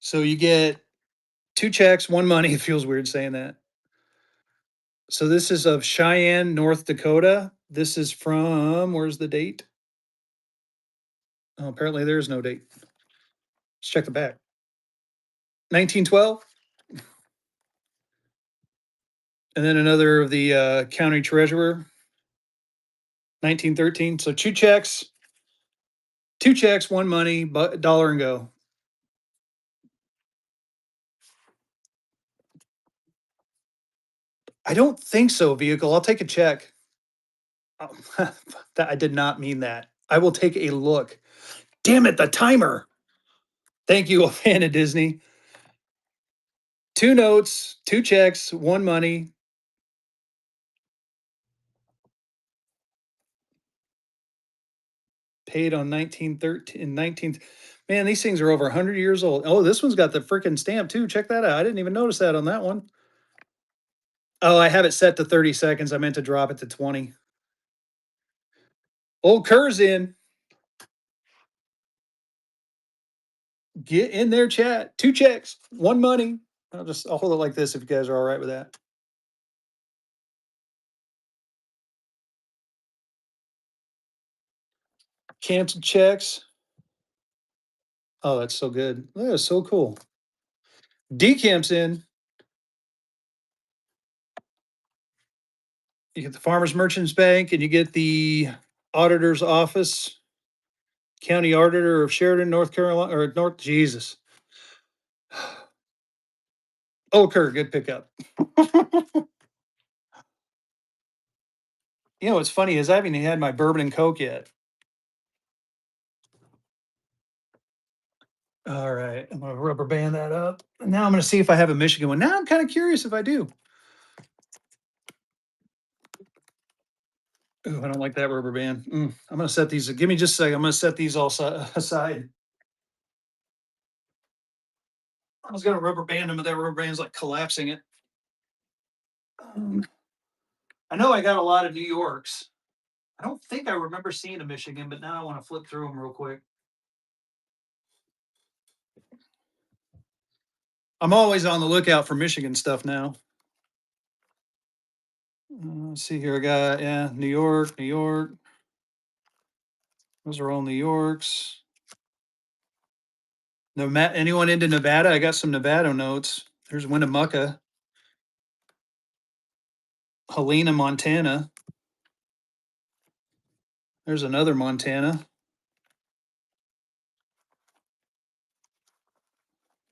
Speaker 1: So you get 2 checks, 1 money. It feels weird saying that. So this is of Cheyenne, North Dakota. This is from, where's the date? Oh, apparently there is no date. Let's check the back. 1912. And then another of the county treasurer, 1913. So 2 checks, 1 money, dollar and go. I don't think so, vehicle. I'll take a check. Oh, I did not mean that. I will take a look. Damn it, the timer. Thank you, a fan of Disney. 2 notes, 2 checks, 1 money. Paid on 1913, 19th. Man, these things are over 100 years old. Oh, this one's got the freaking stamp too. Check that out. I didn't even notice that on that one. Oh, I have it set to 30 seconds. I meant to drop it to 20. Old Kerr's in. Get in there, chat. 2 checks, 1 money. I'll hold it like this if you guys are all right with that. Canceled checks. Oh, that's so good. That is so cool. Decamp's in. You get the Farmers Merchants Bank and you get the auditor's office, county auditor of Sheridan, North Carolina, or North, Jesus. Oh, Kurt, good pickup. You know what's funny is I haven't even had my bourbon and Coke yet. All right, I'm gonna rubber band that up. Now I'm gonna see if I have a Michigan one. Now I'm kind of curious if I do. Ooh, I don't like that rubber band. I'm gonna set these. Give me just a second. I'm gonna set these all aside. I was gonna rubber band them, but that rubber band's like collapsing it. I know I got a lot of New Yorks. I don't think I remember seeing a Michigan, but now I want to flip through them real quick. I'm always on the lookout for Michigan stuff now. Let's see here. I got, yeah, New York, New York. Those are all New Yorks. Anyone into Nevada? I got some Nevada notes. There's Winnemucca, Helena, Montana. There's another Montana.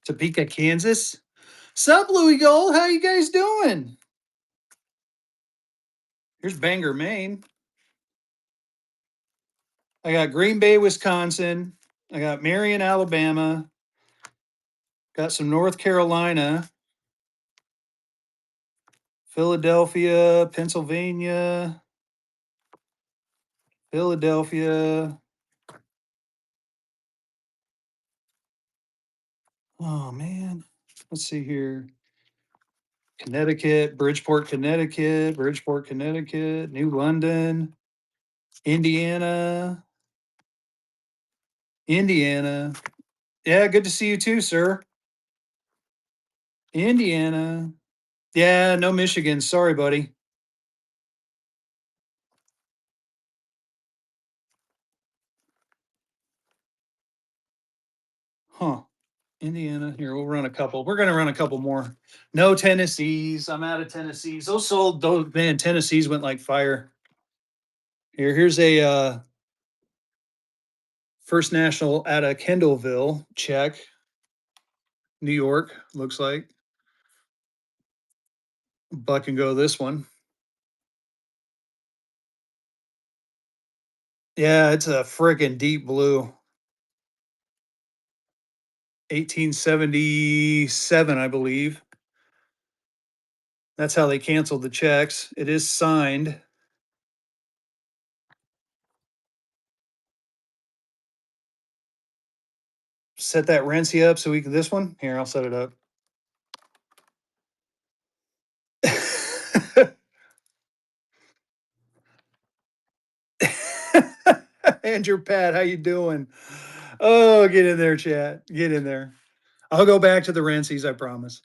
Speaker 1: Topeka, Kansas. Sup, Louis Gold? How you guys doing? Here's Bangor, Maine. I got Green Bay, Wisconsin. I got Marion, Alabama. Got some North Carolina. Philadelphia, Pennsylvania. Philadelphia. Oh, man. Let's see here. Connecticut, Bridgeport, Connecticut, New London, Indiana, Indiana. Yeah, good to see you too, sir. Indiana. Yeah, no Michigan. Sorry, buddy. Huh. Indiana. Here, we'll run a couple. We're gonna run a couple more. No Tennessees. I'm out of Tennessees. Those sold those man, Tennessees went like fire. Here's a First National out of Kendallville. Check. New York, looks like. Buck and go this one. Yeah, it's a freaking deep blue. 1877, I believe. That's how they canceled the checks. It is signed. Set that Renzi up so we can this one. Here, I'll set it up. Andrew Pat, how you doing? Oh, get in there, chat. Get in there. I'll go back to the Renzies, I promise.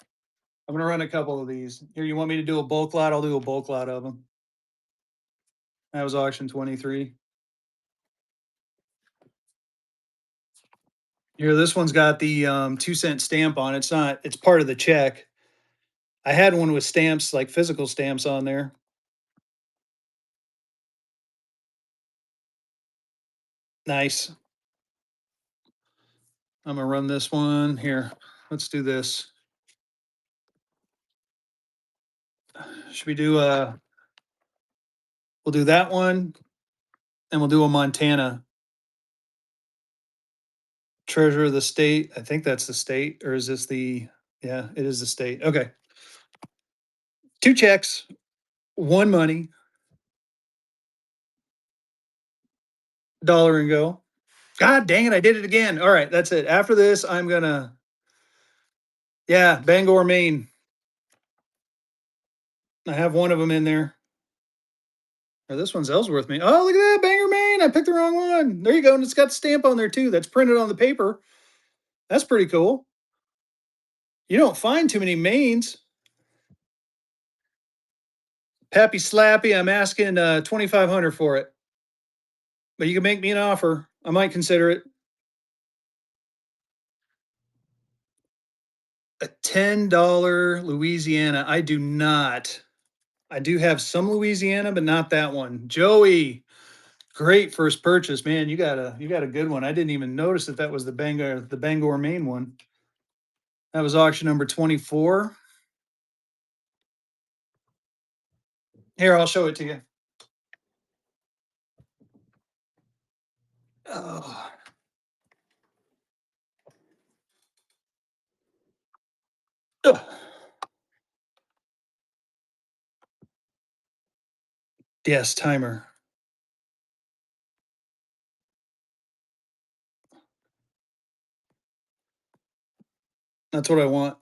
Speaker 1: I'm gonna run a couple of these. Here, you want me to do a bulk lot? I'll do a bulk lot of them. That was auction 23. Here, this one's got the 2 cent stamp on it. It's not, it's part of the check. I had one with stamps, like physical stamps on there. Nice. I'm gonna run this one here. Let's do this. Should we do we'll do that one and we'll do a Montana treasure of the state. I think that's the state, or is this the, yeah, it is the state. Okay. Two checks, one money, dollar and go. God dang it, I did it again. All right, that's it. After this, I'm gonna, yeah, Bangor, Maine. I have one of them in there. Oh, this one's Ellsworth, Maine. Oh, look at that, Bangor, Maine. I picked the wrong one. There you go. And it's got the stamp on there too. That's printed on the paper. That's pretty cool. You don't find too many Maines. Pappy Slappy, I'm asking 2,500 for it. But you can make me an offer. I might consider it. A $10 Louisiana. I do not. I do have some Louisiana, but not that one. Joey, great first purchase, man. You got a good one. I didn't even notice that that was the Bangor, Maine one. That was auction number 24. Here, I'll show it to you. Oh, ugh. Yes, timer. That's what I want.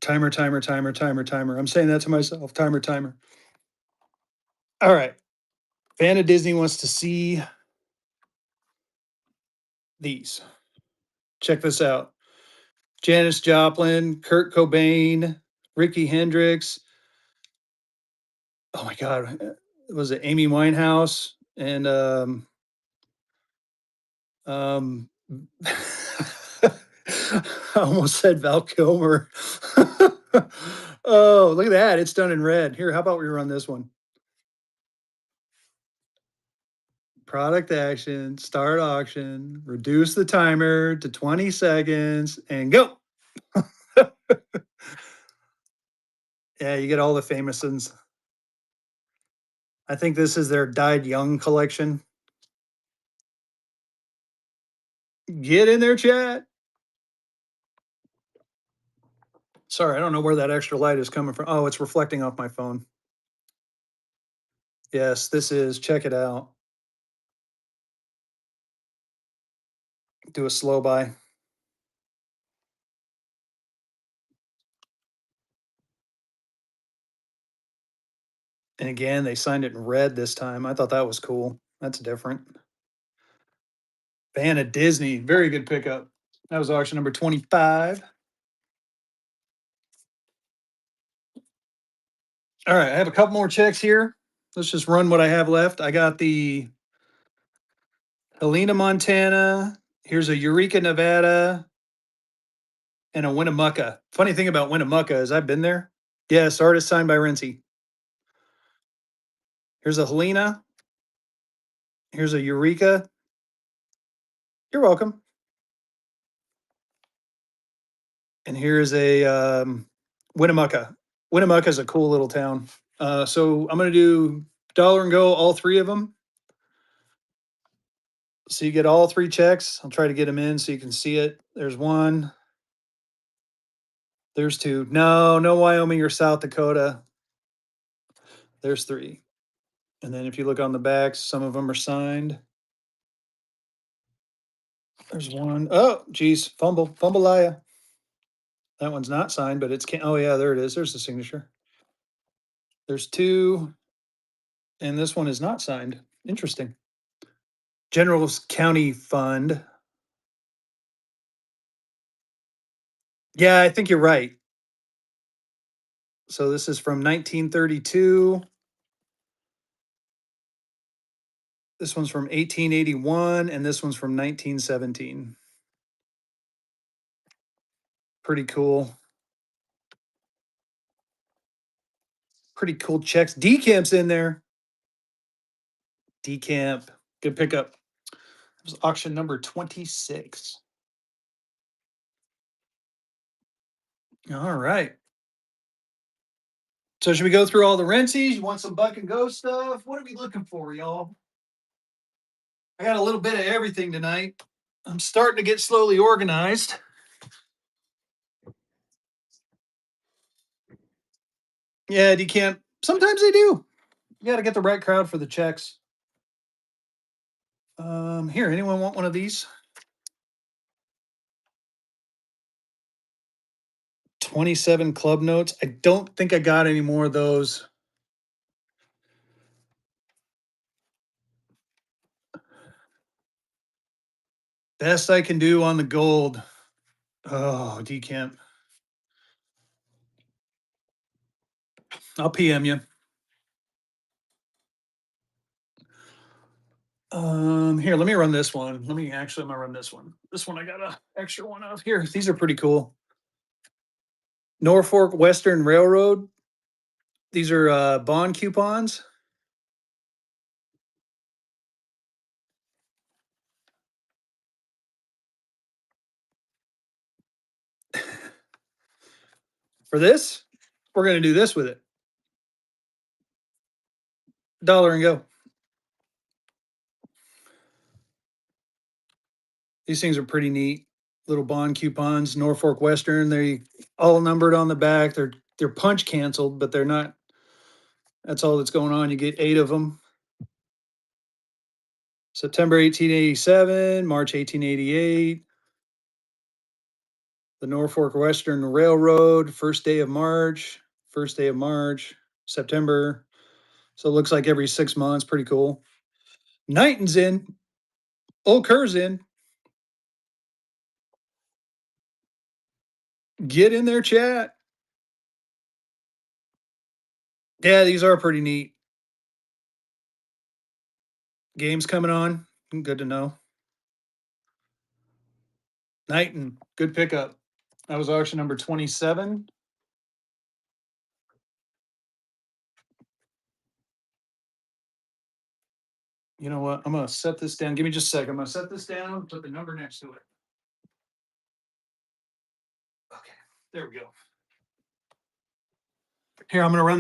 Speaker 1: Timer, timer, timer, timer, timer. I'm saying that to myself. Timer, timer. All right. Fan of Disney wants to see these. Check this out. Janis Joplin, Kurt Cobain, Ricky Hendricks. Oh my God. Was it Amy Winehouse? And um I almost said Val Kilmer. Oh, look at that. It's done in red. Here, how about we run this one? Product action, start auction, reduce the timer to 20 seconds, and go. Yeah, you get all the famous ones. I think this is their Died Young collection. Get in there, chat. Sorry, I don't know where that extra light is coming from. Oh, it's reflecting off my phone. Yes, this is. Check it out. Do a slow buy. And again, they signed it in red this time. I thought that was cool. That's different. Fan of Disney. Very good pickup. That was auction number 25. All right, I have a couple more checks here. Let's just run what I have left. I got the Helena, Montana. Here's a Eureka, Nevada, and a Winnemucca. Funny thing about Winnemucca is I've been there. Yes, artist signed by Renzi. Here's a Helena. Here's a Eureka. You're welcome. And here's a Winnemucca. Winnemucca is a cool little town. So I'm going to do dollar and go, all three of them. So you get all three checks. I'll try to get them in so you can see it. There's one. There's two. No, no Wyoming or South Dakota. There's three. And then if you look on the backs, some of them are signed. There's one. Oh, geez. Fumbleia. That one's not signed, but it's oh yeah, there it is. There's the signature. There's two. And this one is not signed. Interesting. General County Fund. Yeah, I think you're right. So this is from 1932. This one's from 1881, and this one's from 1917. Pretty cool. Pretty cool checks. Decamp's in there. Decamp. Good pickup. It was auction number 26. All right. So should we go through all the Rentsies? You want some Buck and Go stuff? What are we looking for, y'all? I got a little bit of everything tonight. I'm starting to get slowly organized. Yeah, decamp. Sometimes they do. You got to get the right crowd for the checks. Here, anyone want one of these? 27 club notes. I don't think I got any more of those. Best I can do on the gold. Oh, decamp. I'll PM you. Here, let me run this one. I'm gonna run this one. This one I got a extra one of. Here, these are pretty cool. Norfolk Western Railroad. These are bond coupons. For this, we're gonna do this with it. Dollar and go. These things are pretty neat. Little bond coupons, Norfolk Western. They all numbered on the back. They're punch canceled, but they're not. That's all that's going on. You get 8 of them. September 1887, March 1888. The Norfolk Western Railroad, first day of March, September. So it looks like every 6 months. Pretty cool. Knighton's in. Old Kerr's in. Get in there, chat. Yeah, these are pretty neat. Games coming on. Good to know. Knighton, good pickup. That was auction number 27. You know what? I'm going to set this down. Give me just a second. I'm going to set this down, put the number next to it. Okay, there we go. Here, I'm going to run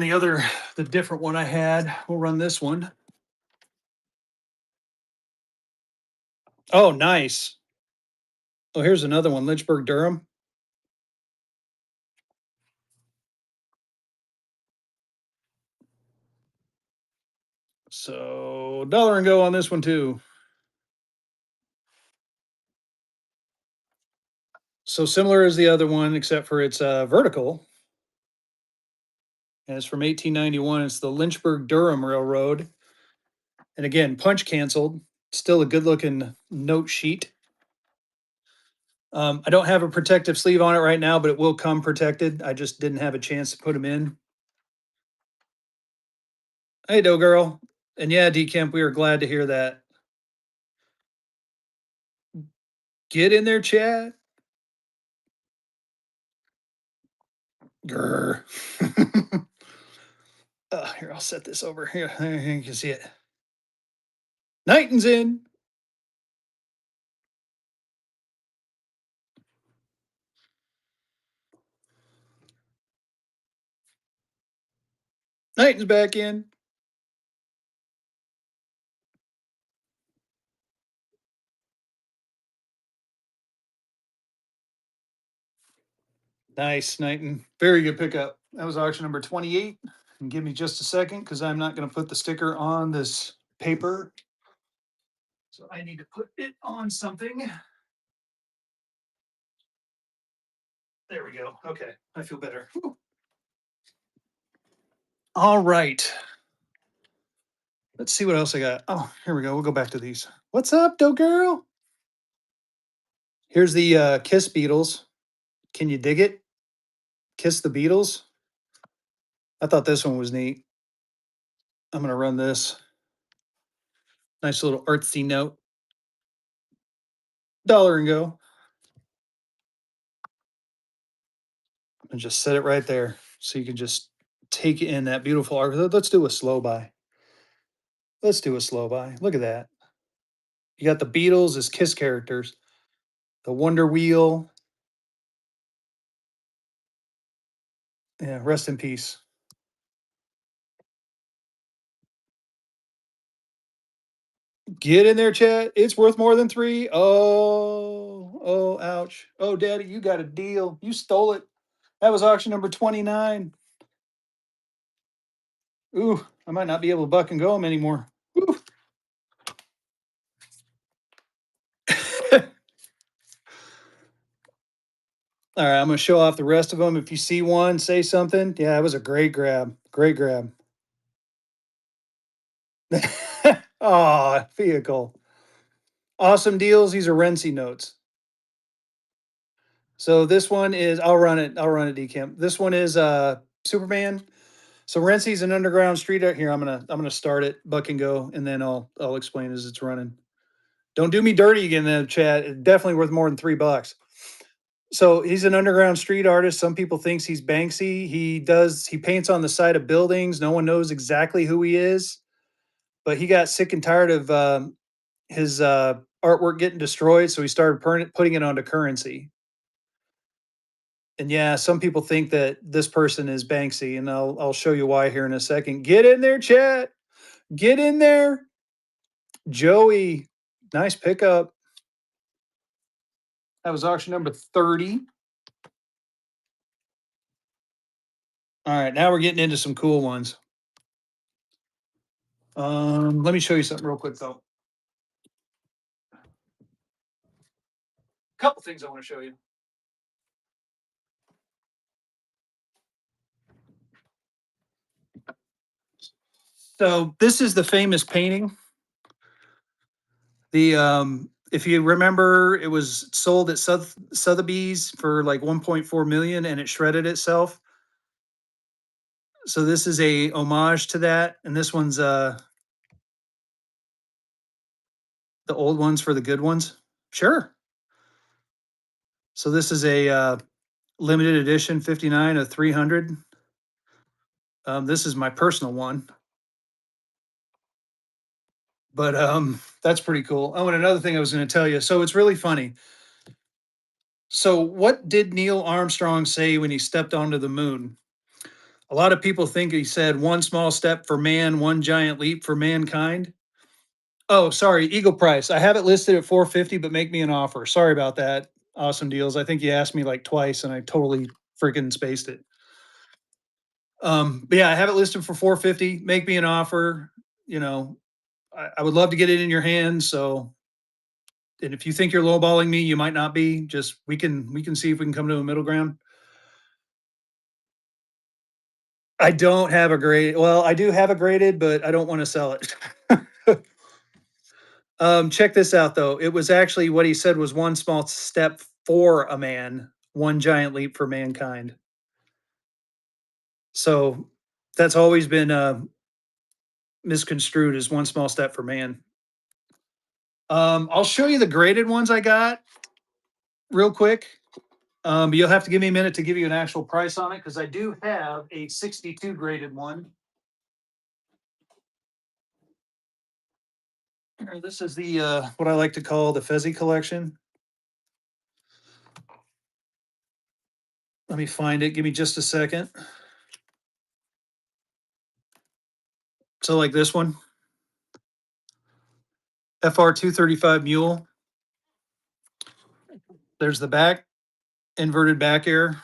Speaker 1: the different one I had. We'll run this one. Oh, nice. Oh, here's another one, Lynchburg, Durham. So dollar and go on this one too. So similar as the other one, except for it's vertical. And it's from 1891. It's the Lynchburg Durham Railroad. And again, punch canceled. Still a good looking note sheet. I don't have a protective sleeve on it right now, but it will come protected. I just didn't have a chance to put them in. Hey, Doe girl. And yeah, Decamp, we are glad to hear that. Get in there, chat. Grr. Here, I'll set this over here. There you can see it. Knighton's in. Knighton's back in. Nice, Knighton. Very good pickup. That was auction number 28. And give me just a second because I'm not going to put the sticker on this paper. So I need to put it on something. There we go. Okay, I feel better. Whew. All right. Let's see what else I got. Oh, here we go. We'll go back to these. What's up, Doe girl? Here's the Kiss Beatles. Can you dig it? Kiss the Beatles. I thought this one was neat. I'm going to run this. Nice little artsy note. Dollar and go. And just set it right there so you can just take in that beautiful art. Let's do a slow buy. Let's do a slow buy. Look at that. You got the Beatles as Kiss characters, the Wonder Wheel. Yeah, rest in peace. Get in there, chat. It's worth more than three. Oh, ouch. Oh, daddy, you got a deal. You stole it. That was auction number 29. Ooh, I might not be able to buck and go them anymore. Ooh. All right, I'm going to show off the rest of them. If you see one, say something. Yeah, it was a great grab. Great grab. Oh, vehicle. Awesome deals. These are Renzi notes. So this one is, I'll run it, Decamp. This one is Superman. So Renzi's an underground street out here. I'm gonna start it, buck and go, and then I'll explain as it's running. Don't do me dirty again in the chat. It's definitely worth more than $3. So he's an underground street artist. Some people thinks he's Banksy. He paints on the side of buildings. No one knows exactly who he is, but he got sick and tired of his artwork getting destroyed, so he started putting it onto currency. And yeah, some people think that this person is Banksy, and I'll show you why here in a second. Get in there, chat. Get in there, Joey. Nice pickup. That was auction number 30. All right, now we're getting into some cool ones. Let me show you something real quick though. Couple things I want to show you. So this is the famous painting. The if you remember, it was sold at Sotheby's for like 1.4 million, and it shredded itself. So this is a homage to that, and this one's the old ones for the good ones. Sure. So this is a limited edition 59 of 300. This is my personal one, but that's pretty cool. Oh, and another thing I was going to tell you. So it's really funny. So what did Neil Armstrong say when he stepped onto the moon? A lot of people think he said one small step for man, one giant leap for mankind. Oh, sorry, Eagle price. I have it listed at 450, but make me an offer. Sorry about that. Awesome deals. I think you asked me like twice and I totally freaking spaced it. But yeah, I have it listed for 450. Make me an offer. You know, I would love to get it in your hands. So, and if you think you're lowballing me, you might not be. Just we can see if we can come to a middle ground. I don't have a grade. Well, I do have a graded, but I don't want to sell it. Check this out though. It was actually what he said was one small step for a man, one giant leap for mankind. So that's always been misconstrued as one small step for man. I'll show you the graded ones I got real quick. But you'll have to give me a minute to give you an actual price on it because I do have a 62 graded one. This is the what I like to call the Fezzy collection. Let me find it. Give me just a second. So like this one, FR 235 Mule. There's the back, inverted back air,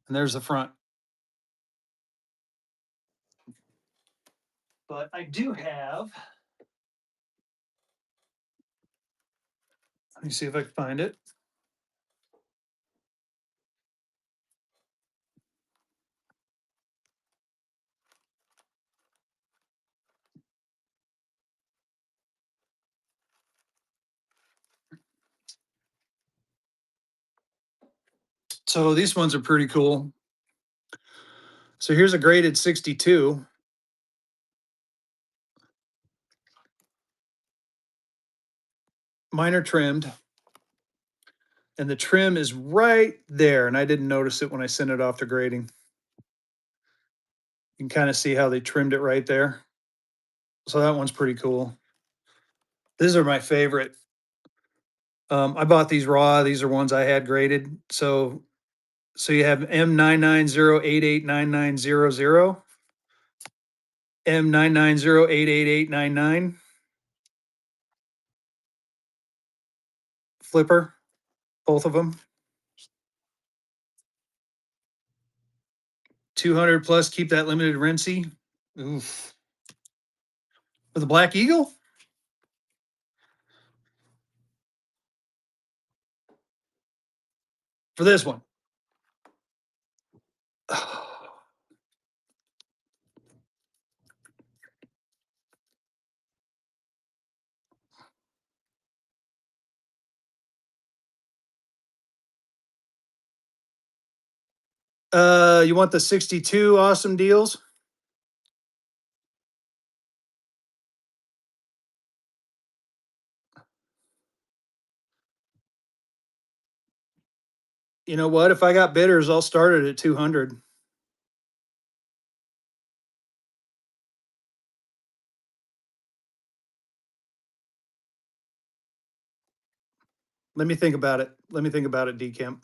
Speaker 1: and there's the front. But I do have, let me see if I can find it. So these ones are pretty cool. So here's a graded 62. Mine are trimmed. And the trim is right there. And I didn't notice it when I sent it off to grading. You can kind of see how they trimmed it right there. So that one's pretty cool. These are my favorite. I bought these raw. These are ones I had graded. So you have M990889900, M990888899, flipper, both of them. 200 plus, keep that limited rinsey. Oof. For the Black Eagle? For this one. You want the 62 awesome deals? You know what? If I got bidders, I'll start it at 200. Let me think about it. Let me think about it, Decamp.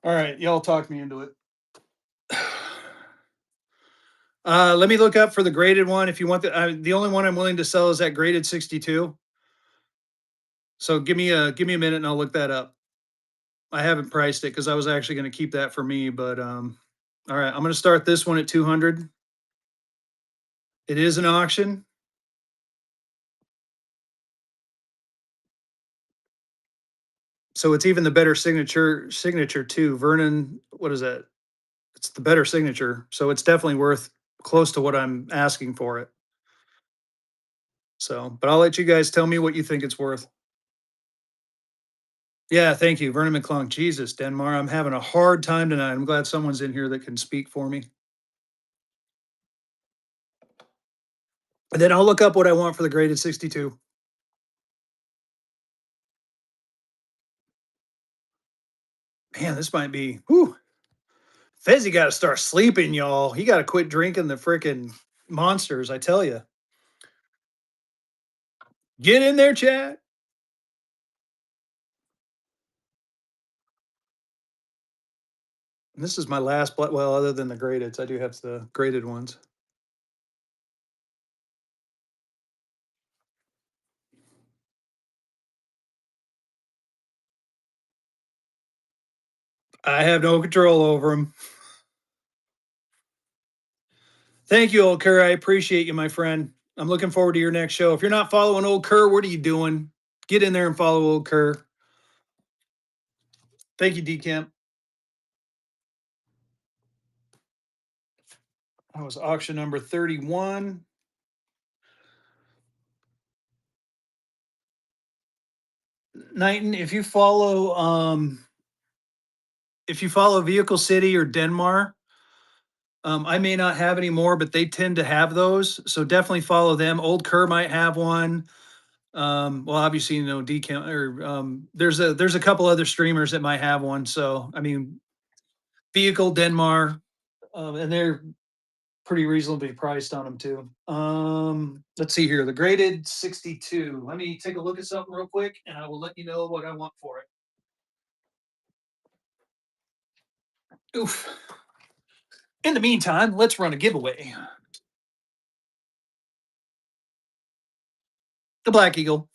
Speaker 1: All right, y'all talk me into it. Let me look up for the graded one. If you want the only one I'm willing to sell is that graded 62. So give me a minute and I'll look that up. I haven't priced it because I was actually going to keep that for me, but all right, I'm going to start this one at 200. It is an auction. So it's even the better signature too. Vernon, what is that? It's the better signature. So it's definitely worth close to what I'm asking for it. So, but I'll let you guys tell me what you think it's worth. Yeah, thank you. Vernon McClung. Jesus, Denmar, I'm having a hard time tonight. I'm glad someone's in here that can speak for me. And then I'll look up what I want for the graded 62. Man, this might be, whew. Fezzy got to start sleeping, y'all. He got to quit drinking the freaking monsters, I tell you. Get in there, chat. And this is my last, well, other than the graded, I do have the graded ones. I have no control over them. Thank you, old Kerr. I appreciate you, my friend. I'm looking forward to your next show. If you're not following old Kerr, what are you doing? Get in there and follow old Kerr. Thank you, Decamp. That was auction number 31. Knighton, if you follow Vehicle City or Denmark, I may not have any more, but they tend to have those. So definitely follow them. Old Kerr might have one. Well, obviously, Decam or there's a couple other streamers that might have one. So I mean, Vehicle Denmark, and they're pretty reasonably priced on them too. Let's see here, the graded 62. Let me take a look at something real quick, and I will let you know what I want for it. Oof. In the meantime, let's run a giveaway. The Black Eagle.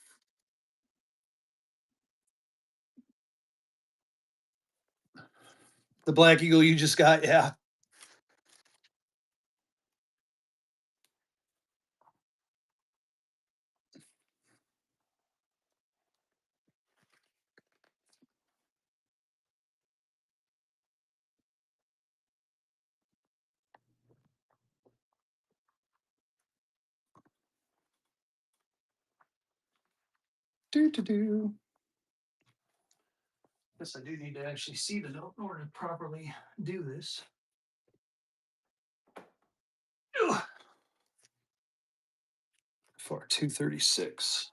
Speaker 1: The Black Eagle you just got, yeah. Do do do. Guess I do need to actually see the note in order to properly do this. Ugh. For 236.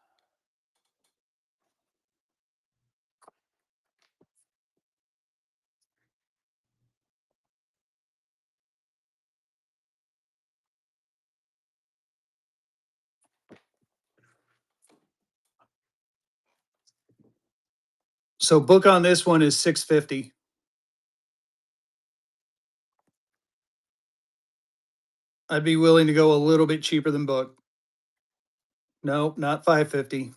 Speaker 1: So book on this one is 650. I'd be willing to go a little bit cheaper than book. No, not 550.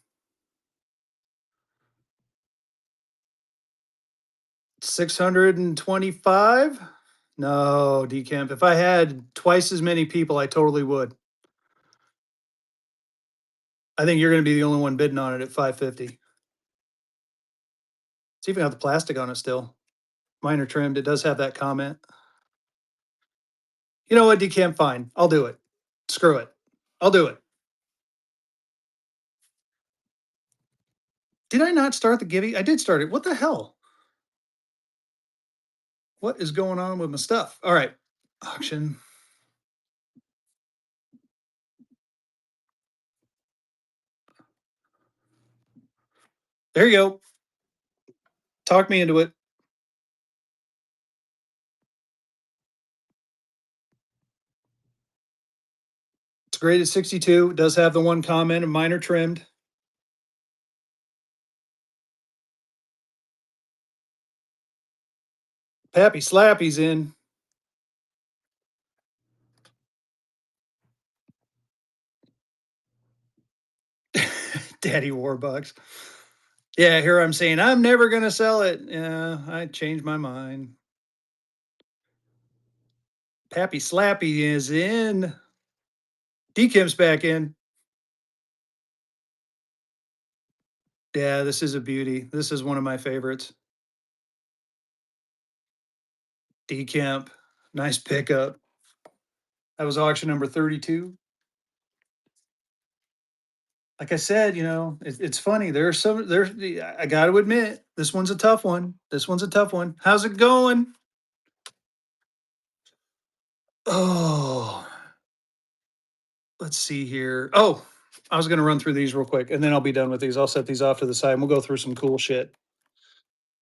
Speaker 1: 625? No, Decamp. If I had twice as many people, I totally would. I think you're going to be the only one bidding on it at 550. It's even got the plastic on it still. Minor trimmed. It does have that comment. You know what, Decamp? Fine. I'll do it. Screw it. I'll do it. Did I not start the Gibby? I did start it. What the hell? What is going on with my stuff? All right. Auction. There you go. Talk me into it. It's graded 62. It does have the one comment of minor trimmed. Pappy Slappy's in. Daddy Warbucks. Yeah, here I'm saying I'm never gonna sell it. Yeah, I changed my mind. Pappy Slappy is in. Dekimp's back in. Yeah, this is a beauty. This is one of my favorites. Decamp. Nice pickup. That was auction number 32. Like I said, it's funny. I got to admit, this one's a tough one. This one's a tough one. How's it going? Oh, let's see here. Oh, I was going to run through these real quick and then I'll be done with these. I'll set these off to the side and we'll go through some cool shit.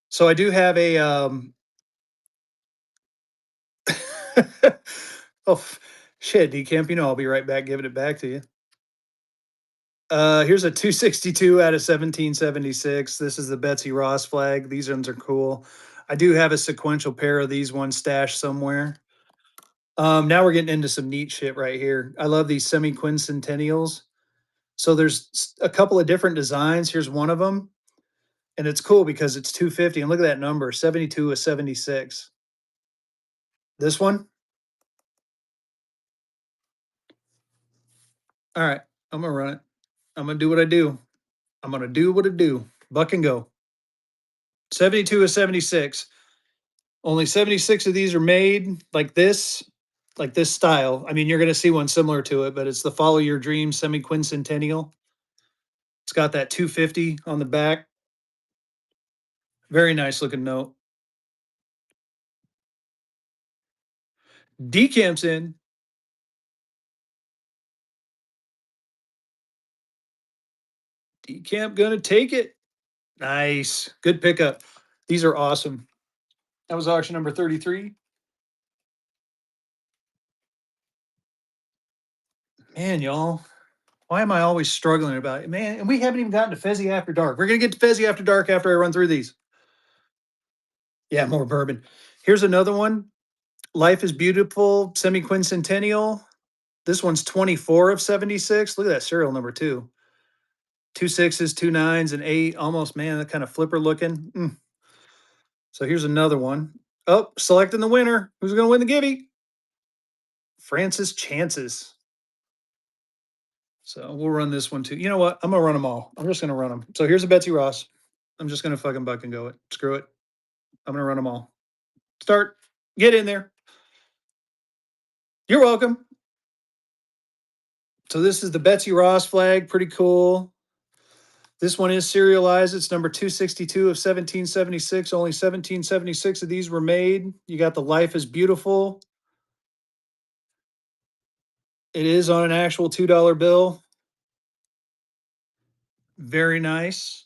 Speaker 1: So I do have a, oh, shit, Decamp, I'll be right back giving it back to you. Here's a 262 out of 1776. This is the Betsy Ross flag. These ones are cool. I do have a sequential pair of these ones stashed somewhere. Now we're getting into some neat shit right here. I love these semi-quincentennials. So there's a couple of different designs. Here's one of them. And it's cool because it's 250. And look at that number, 72 is 76. This one. All right. I'm gonna run it. I'm gonna do what I do. I'm gonna do what I do. Buck and go. 72 is 76. Only 76 of these are made like this style. I mean, you're gonna see one similar to it, but it's the Follow Your Dream semi-quincentennial. It's got that 250 on the back. Very nice looking note. Decamp's in. Decamp gonna take it. Nice. Good pickup. These are awesome. That was auction number 33. Man, y'all. Why am I always struggling about it? Man, and we haven't even gotten to Fezzy After Dark. We're gonna get to Fezzy After Dark after I run through these. Yeah, more bourbon. Here's another one. Life is Beautiful, semi-quincentennial. This one's 24 of 76. Look at that serial number too. Two sixes, two nines, and eight. Almost, man, that kind of flipper looking. So here's another one. Oh, selecting the winner. Who's going to win the Gibby? Francis Chances. So we'll run this one too. You know what? I'm going to run them all. I'm just going to run them. So here's a Betsy Ross. I'm just going to fucking buck and go it. Screw it. I'm going to run them all. Start. Get in there. You're welcome. So this is the Betsy Ross flag. Pretty cool. This one is serialized. It's number 262 of 1776. Only 1776 of these were made. You got the Life is Beautiful. It is on an actual $2 bill. Very nice.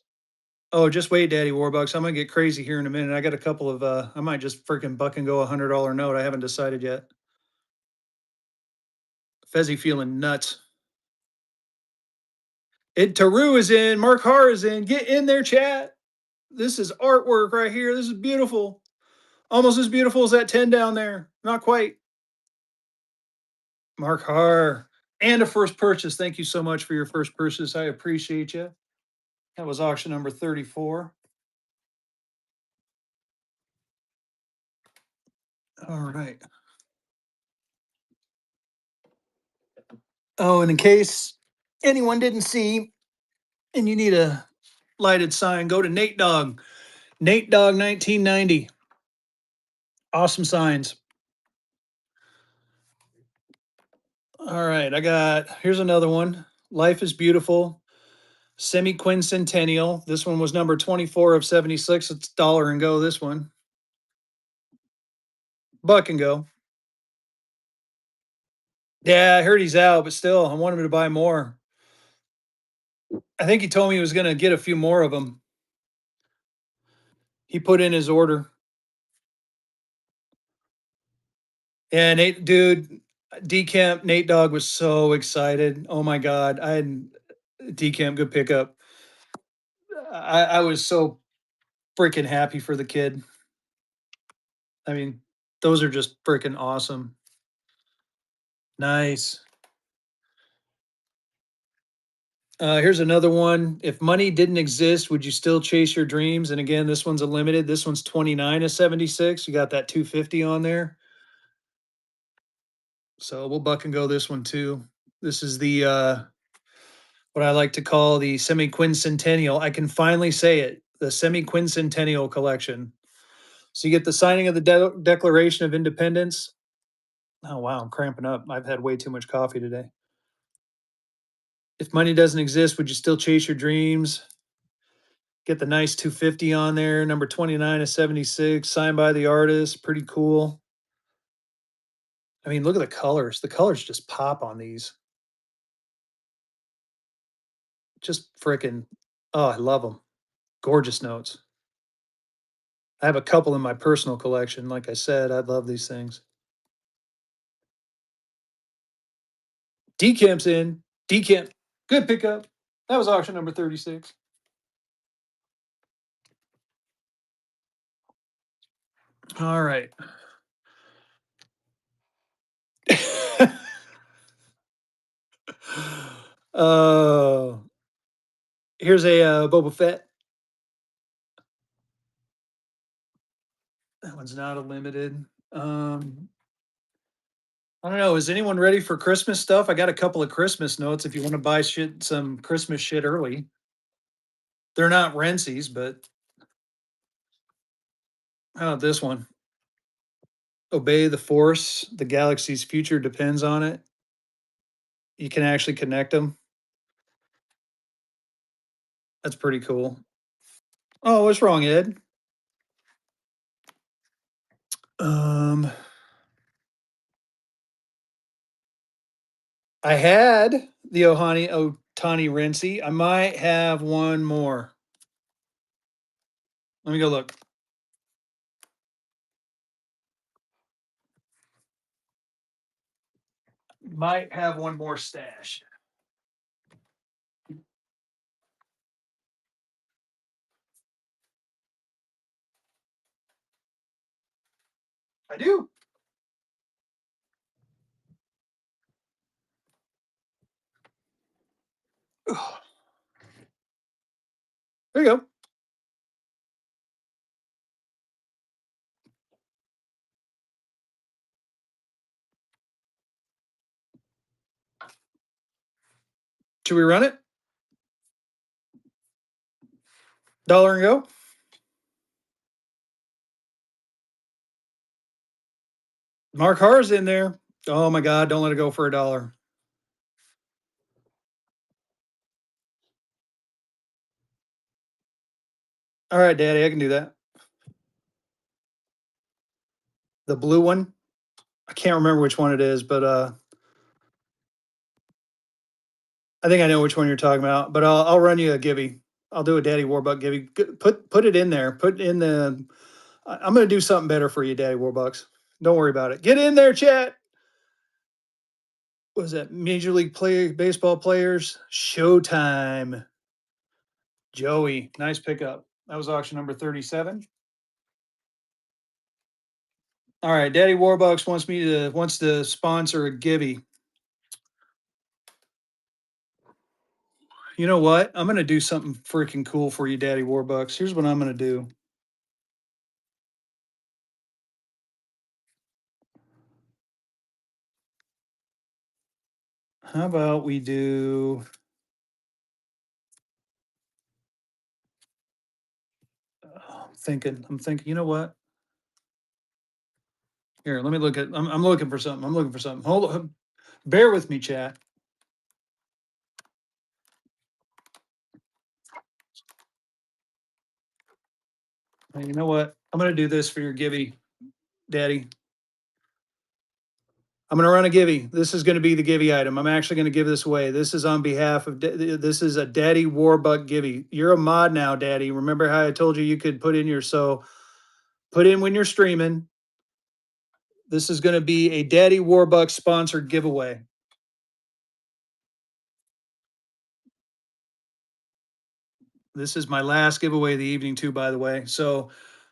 Speaker 1: Oh, just wait, Daddy Warbucks. I'm gonna get crazy here in a minute. I got a couple of I might just freaking buck and go $100 note. I haven't decided yet. Fezzy feeling nuts. It Taru is in, Mark Har is in. Get in there, chat. This is artwork right here. This is beautiful. Almost as beautiful as that 10 down there. Not quite. Mark Har. And a first purchase. Thank you so much for your first purchase. I appreciate you. That was auction number 34. All right. Oh, and in case anyone didn't see and you need a lighted sign, go to Nate Dogg. Nate Dogg 1990. Awesome signs. All right. Here's another one. Life is Beautiful. Semi quincentennial. This one was number 24 of 76. It's dollar and go. This one. Buck and go. Yeah, I heard he's out, but still, I want him to buy more. I think he told me he was going to get a few more of them. He put in his order. Yeah, Nate, dude, Decamp, Nate Dogg was so excited. Oh my God. I had Decamp, good pickup. I was so freaking happy for the kid. I mean, those are just freaking awesome. Nice. Here's another one. If money didn't exist, would you still chase your dreams? And again, this one's a limited. This one's 29 of 76. You got that 250 on there. So we'll buck and go this one too. This is the what I like to call the semi-quincentennial. I can finally say it, the semi-quincentennial collection. So you get the signing of the Declaration of Independence. Oh wow, I'm cramping up. I've had way too much coffee today. If money doesn't exist, would you still chase your dreams? Get the nice 250 on there, number 29 of 76, signed by the artist. Pretty cool. I mean, look at the colors. The colors just pop on these. Just freaking, oh, I love them. Gorgeous notes. I have a couple in my personal collection. Like I said, I love these things. Decamp's in. Decamp. Good pickup. That was auction number 36. All right. uh, here's a Boba Fett. That one's not a limited. I don't know. Is anyone ready for Christmas stuff? I got a couple of Christmas notes if you want to buy some Christmas shit early. They're not Rensies, but how about this one? Obey the Force. The galaxy's future depends on it. You can actually connect them. That's pretty cool. Oh, what's wrong, Ed? Um, I had the Ohani Otani Rincy. I might have one more. Let me go look. Might have one more stash. I do. There you go. Should we run it? Dollar and go. Mark Harr's in there. Oh my God! Don't let it go for a dollar. All right, Daddy, I can do that. The blue one. I can't remember which one it is, but I think I know which one you're talking about. But I'll run you a Gibby. I'll do a Daddy Warbuck Gibby. Put it in there. Put in the. I'm going to do something better for you, Daddy Warbucks. Don't worry about it. Get in there, chat. What was that? Major League Baseball players. Showtime. Joey, nice pickup. That was auction number 37. All right, Daddy Warbucks wants to sponsor a Gibby. You know what? I'm gonna do something freaking cool for you, Daddy Warbucks. Here's what I'm gonna do. How about we do? I'm thinking. I'm thinking. You know what? Here, let me look at. I'm looking for something. I'm looking for something. Hold on. Bear with me, chat. Hey, you know what? I'm gonna do this for your Gibby, Daddy. I'm going to run a Givey. This is going to be the Givey item. I'm actually going to give this away. This is on behalf of, this is a Daddy Warbuck Givey. You're a mod now, Daddy. Remember how I told you could put in put in when you're streaming. This is going to be a Daddy Warbuck sponsored giveaway. This is my last giveaway of the evening too, by the way. So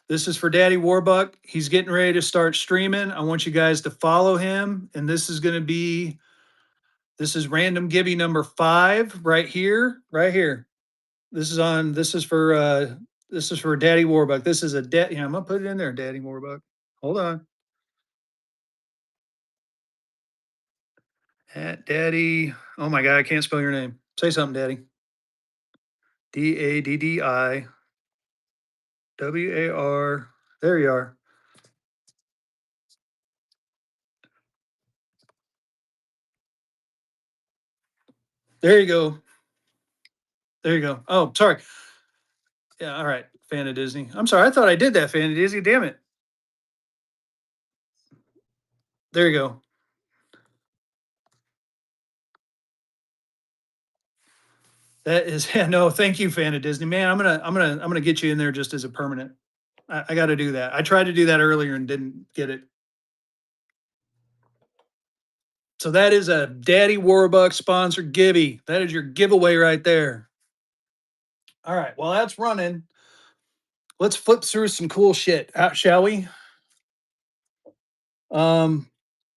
Speaker 1: this is for Daddy Warbuck. He's getting ready to start streaming. I want you guys to follow him. And this is going to be, this is random Gibby number 5 right here, right here. This is for Daddy Warbuck. This is a yeah, I'm gonna put it in there, Daddy Warbuck. Hold on. At Daddy. Oh my god, I can't spell your name. Say something, Daddy. DADDIWAR. There you are. There you go. There you go. Oh, sorry. Yeah, all right. Fan of Disney. I'm sorry. I thought I did that, Fan of Disney. Damn it. There you go. That is yeah, no, thank you, Fan of Disney. Man, I'm gonna get you in there just as a permanent. I got to do that. I tried to do that earlier and didn't get it. So that is a Daddy Warbuck sponsored Gibby. That is your giveaway right there. All right. Well, that's running. Let's flip through some cool shit, shall we? Um,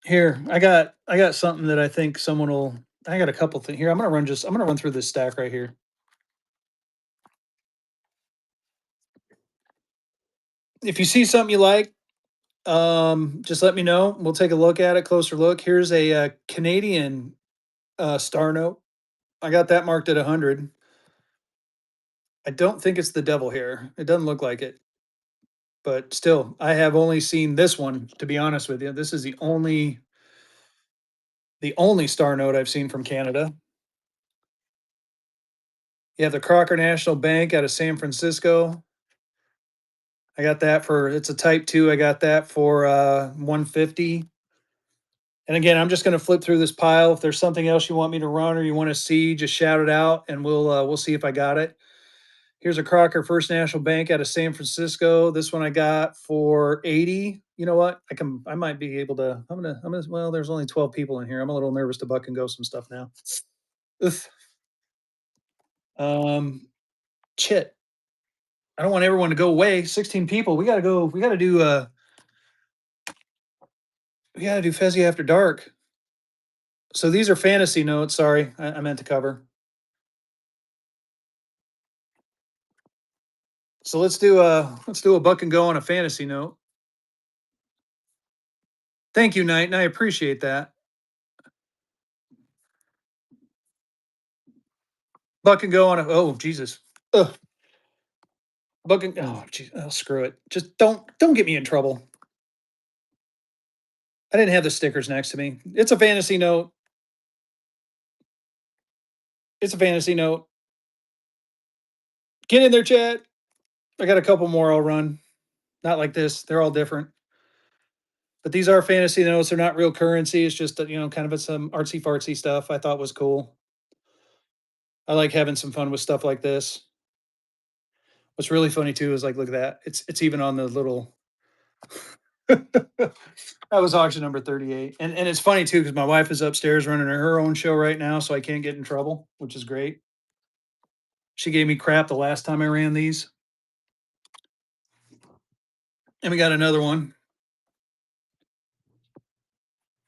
Speaker 1: Here I got something that I think someone will. I got a couple things here. I'm gonna run through this stack right here. If you see something you like, just let me know. We'll take a look at it, closer look. Here's a Canadian star note. I got that marked at 100. I don't think it's the devil hair. It doesn't look like it. But still, I have only seen this one, to be honest with you. This is the only star note I've seen from Canada. You have the Crocker National Bank out of San Francisco. I got that for it's a Type 2. I got that for 150. And again, I'm just going to flip through this pile. If there's something else you want me to run or you want to see, just shout it out and we'll see if I got it. Here's a Crocker First National Bank out of San Francisco. This one I got for 80. You know what? I might be able to well, there's only 12 people in here. I'm a little nervous to buck and go some stuff now. Ugh. Um Chit. I don't want everyone to go away. 16 people. We gotta go. We gotta do Fezzy after dark. So these are fantasy notes. Sorry, I meant to cover. So let's do a buck and go on a fantasy note. Thank you, Knight, and I appreciate that. Buck and go on a oh Jesus. Ugh. Buck and oh geez, oh screw it. Just don't get me in trouble. I didn't have the stickers next to me. It's a fantasy note. It's a fantasy note. Get in there, chat. I got a couple more I'll run. Not like this. They're all different. But these are fantasy notes. They're not real currency. It's just kind of some artsy fartsy stuff I thought was cool. I like having some fun with stuff like this. What's really funny too is like, look at that. It's even on the little. That was auction number 38, and it's funny too because my wife is upstairs running her own show right now, so I can't get in trouble, which is great. She gave me crap the last time I ran these, and we got another one.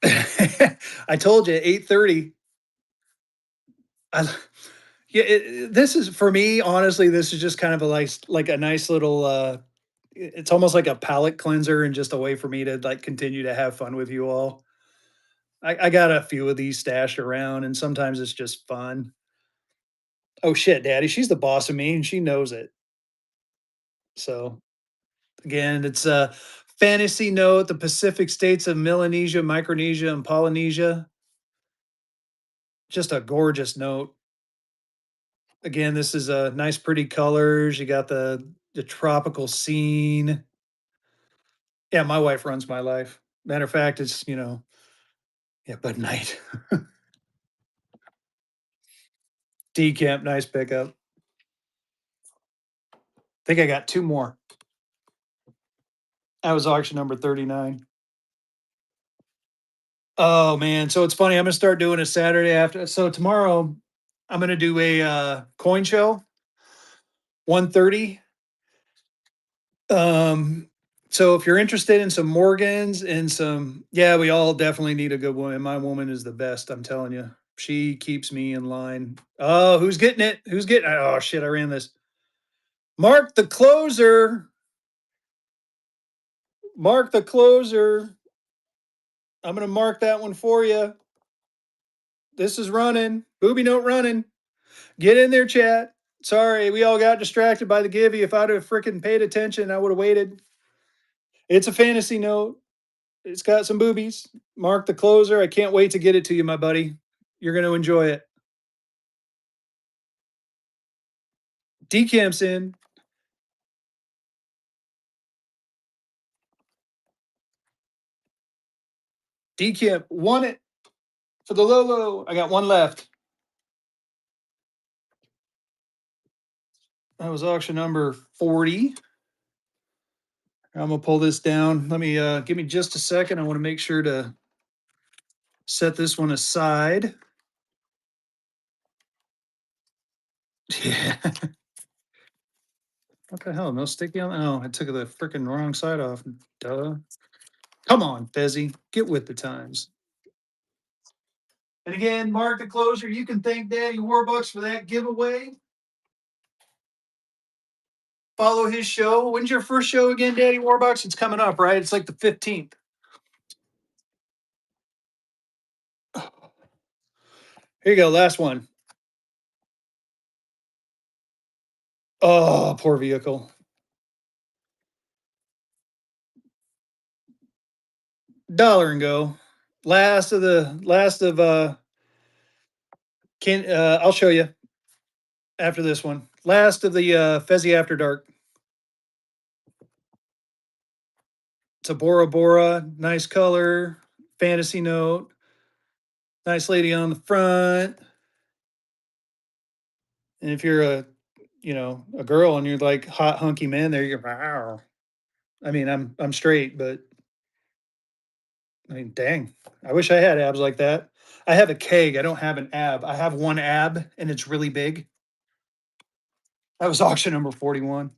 Speaker 1: I told you 8:30. I, yeah, this is for me. Honestly, this is just kind of a like a nice little. It's almost like a palate cleanser and just a way for me to like continue to have fun with you all. I got a few of these stashed around, and sometimes it's just fun. Oh shit, Daddy, she's the boss of me, and she knows it. So again, it's a fantasy note. The Pacific states of Melanesia, Micronesia, and Polynesia. Just a gorgeous note. Again, this is a nice, pretty colors. You got the tropical scene. Yeah, my wife runs my life. Matter of fact, it's yeah, Bud Knight. Decamp, nice pickup. Think I got two more. That was auction number 39. Oh man, so it's funny. I'm gonna start doing a Saturday after. So tomorrow, I'm gonna do a coin show, 1:30. Um, so if you're interested in some Morgans and yeah, we all definitely need a good woman. My woman is the best. I'm telling you, she keeps me in line. Oh, who's getting it? Who's getting? Oh shit, I ran this. Mark the closer. Mark the closer. I'm gonna mark that one for you. This is running. Booby note running. Get in there, chat. Sorry, we all got distracted by the givey. If I'd have freaking paid attention, I would have waited. It's a fantasy note. It's got some boobies. Mark the closer. I can't wait to get it to you, my buddy. You're going to enjoy it. Decamp's in. Decamp won it for the Lolo. I got one left. That was auction number 40. I'm gonna pull this down. Let me give me just a second. I want to make sure to set this one aside. Yeah. What the hell? No sticky on. Oh, I took the freaking wrong side off. Duh. Come on, Fezzy. Get with the times. And again, Mark the closer. You can thank Daddy Warbucks for that giveaway. Follow his show. When's your first show again, Daddy Warbucks? It's coming up, right? It's like the 15th. Here you go. Last one. Oh, poor vehicle. Dollar and go. Last of can I'll show you after this one. Last of the Fezzy After Dark. It's a Bora Bora, nice color, fantasy note, nice lady on the front. And if you're a girl and you're like hot hunky man, there you're. Wow. I mean, I'm straight, but I mean, dang, I wish I had abs like that. I have a keg. I don't have an ab. I have one ab, and it's really big. That was auction number 41.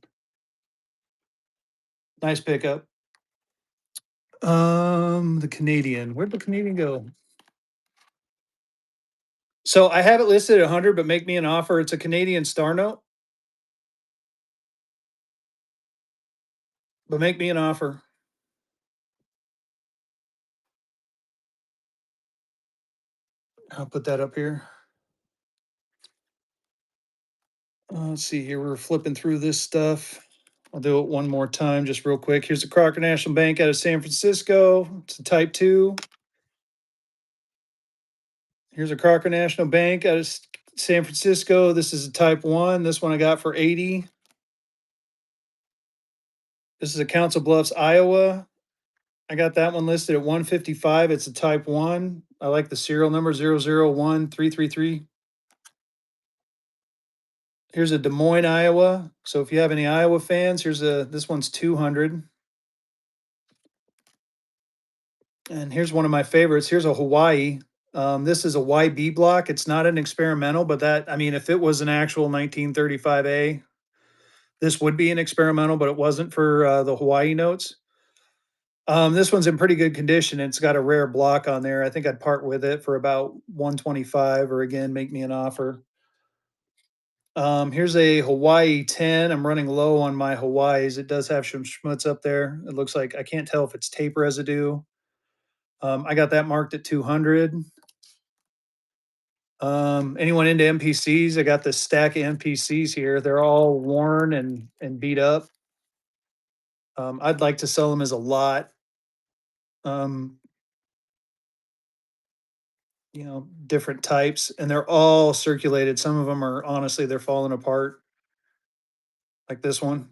Speaker 1: Nice pickup. The Canadian. Where'd the Canadian go? So I have it listed at 100, but make me an offer. It's a Canadian Star Note, but make me an offer. I'll put that up here. Let's see here. We're flipping through this stuff. I'll do it one more time, just real quick. Here's the Crocker National Bank out of San Francisco. It's a Type 2. Here's a Crocker National Bank out of San Francisco. This is a Type 1. This one I got for 80. This is a Council Bluffs, Iowa. I got that one listed at 155. It's a Type 1. I like the serial number 001333. Here's a Des Moines, Iowa. So if you have any Iowa fans, this one's 200. And here's one of my favorites. Here's a Hawaii. This is a YB block. It's not an experimental, but I mean, if it was an actual 1935A, this would be an experimental, but it wasn't for the Hawaii notes. This one's in pretty good condition. It's got a rare block on there. I think I'd part with it for about 125, or again, make me an offer. Here's a Hawaii 10. I'm running low on my Hawaiis. It does have some schmutz up there. It looks like I can't tell if it's tape residue. I got that marked at 200. Anyone into MPCs? I got this stack of MPCs here. They're all worn and beat up. I'd like to sell them as a lot. Um, different types, and they're all circulated. Some of them are honestly they're falling apart, like this one.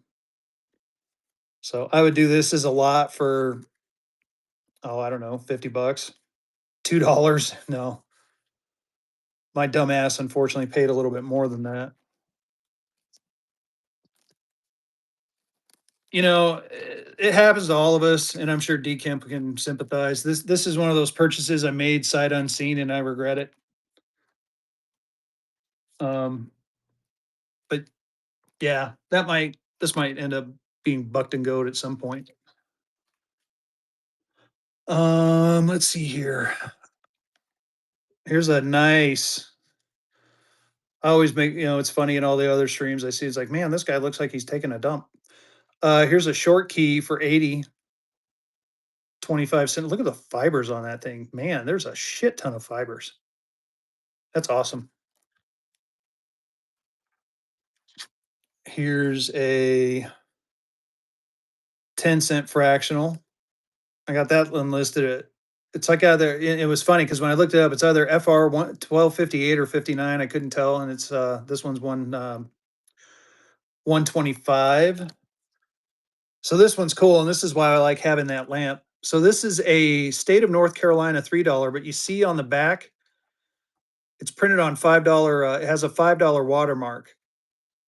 Speaker 1: So I would do this as a lot for, oh, I don't know, $50, $2. No, my dumb ass unfortunately paid a little bit more than that. It happens to all of us, and I'm sure D Kemp can sympathize. This is one of those purchases I made sight unseen, and I regret it. Um, but yeah, this might end up being bucked and goat at some point. Let's see here. Here's a nice. I always make, it's funny in all the other streams I see. It's like, man, this guy looks like he's taking a dump. Here's a short key for 80, 25 cents. Look at the fibers on that thing. Man, there's a shit ton of fibers. That's awesome. Here's a 10-cent fractional. I got that one listed at, it's like either, it was funny because when I looked it up, it's either FR 1258 or 59. I couldn't tell. And it's, this one's 125. So this one's cool. And this is why I like having that lamp. So this is a state of North Carolina $3, but you see on the back, it's printed on $5. It has a $5 watermark.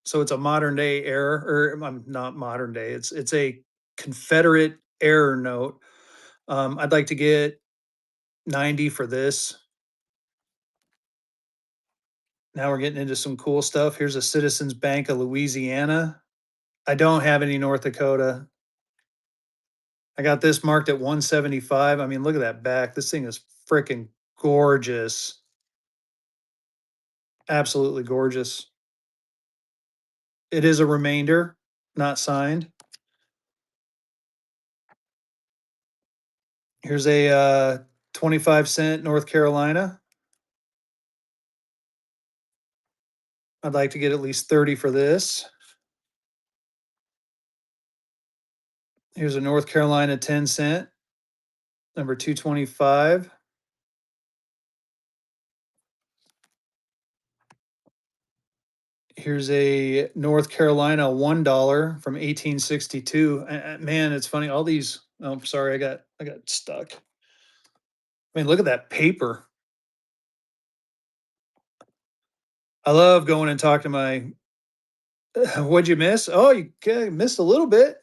Speaker 1: So it's a modern day error, or not modern day. It's a Confederate error note. I'd like to get 90 for this. Now we're getting into some cool stuff. Here's a Citizens Bank of Louisiana. I don't have any North Dakota. I got this marked at 175. I mean, look at that back. This thing is freaking gorgeous. Absolutely gorgeous. It is a remainder, not signed. Here's a 25-cent North Carolina. I'd like to get at least 30 for this. Here's a North Carolina 10-cent, number 225. Here's a North Carolina $1 from 1862. Man, it's funny. All these Oh, sorry, I got stuck. I mean, look at that paper. I love going and talking to my what'd you miss? Oh, you okay, missed a little bit.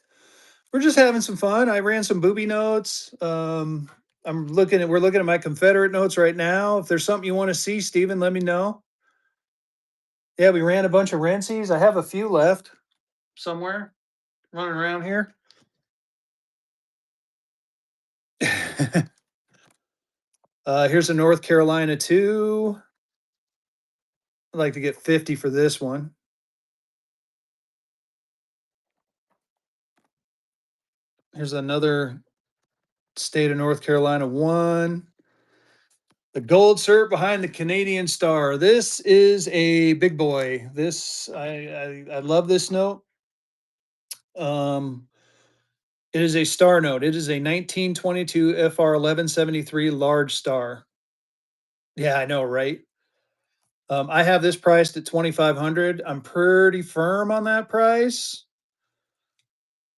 Speaker 1: We're just having some fun. I ran some booby notes. We're looking at my Confederate notes right now. If there's something you want to see, Steven, let me know. Yeah, we ran a bunch of Rensies. I have a few left somewhere running around here. Here's a North Carolina 2. I'd like to get 50 for this one. Here's another state of North Carolina 1. The gold cert behind the Canadian star. This is a big boy. I love this note. Um, it is a star note. It is a 1922 FR 1173 large star. Yeah, I know, right? I have this priced at 2,500. I'm pretty firm on that price.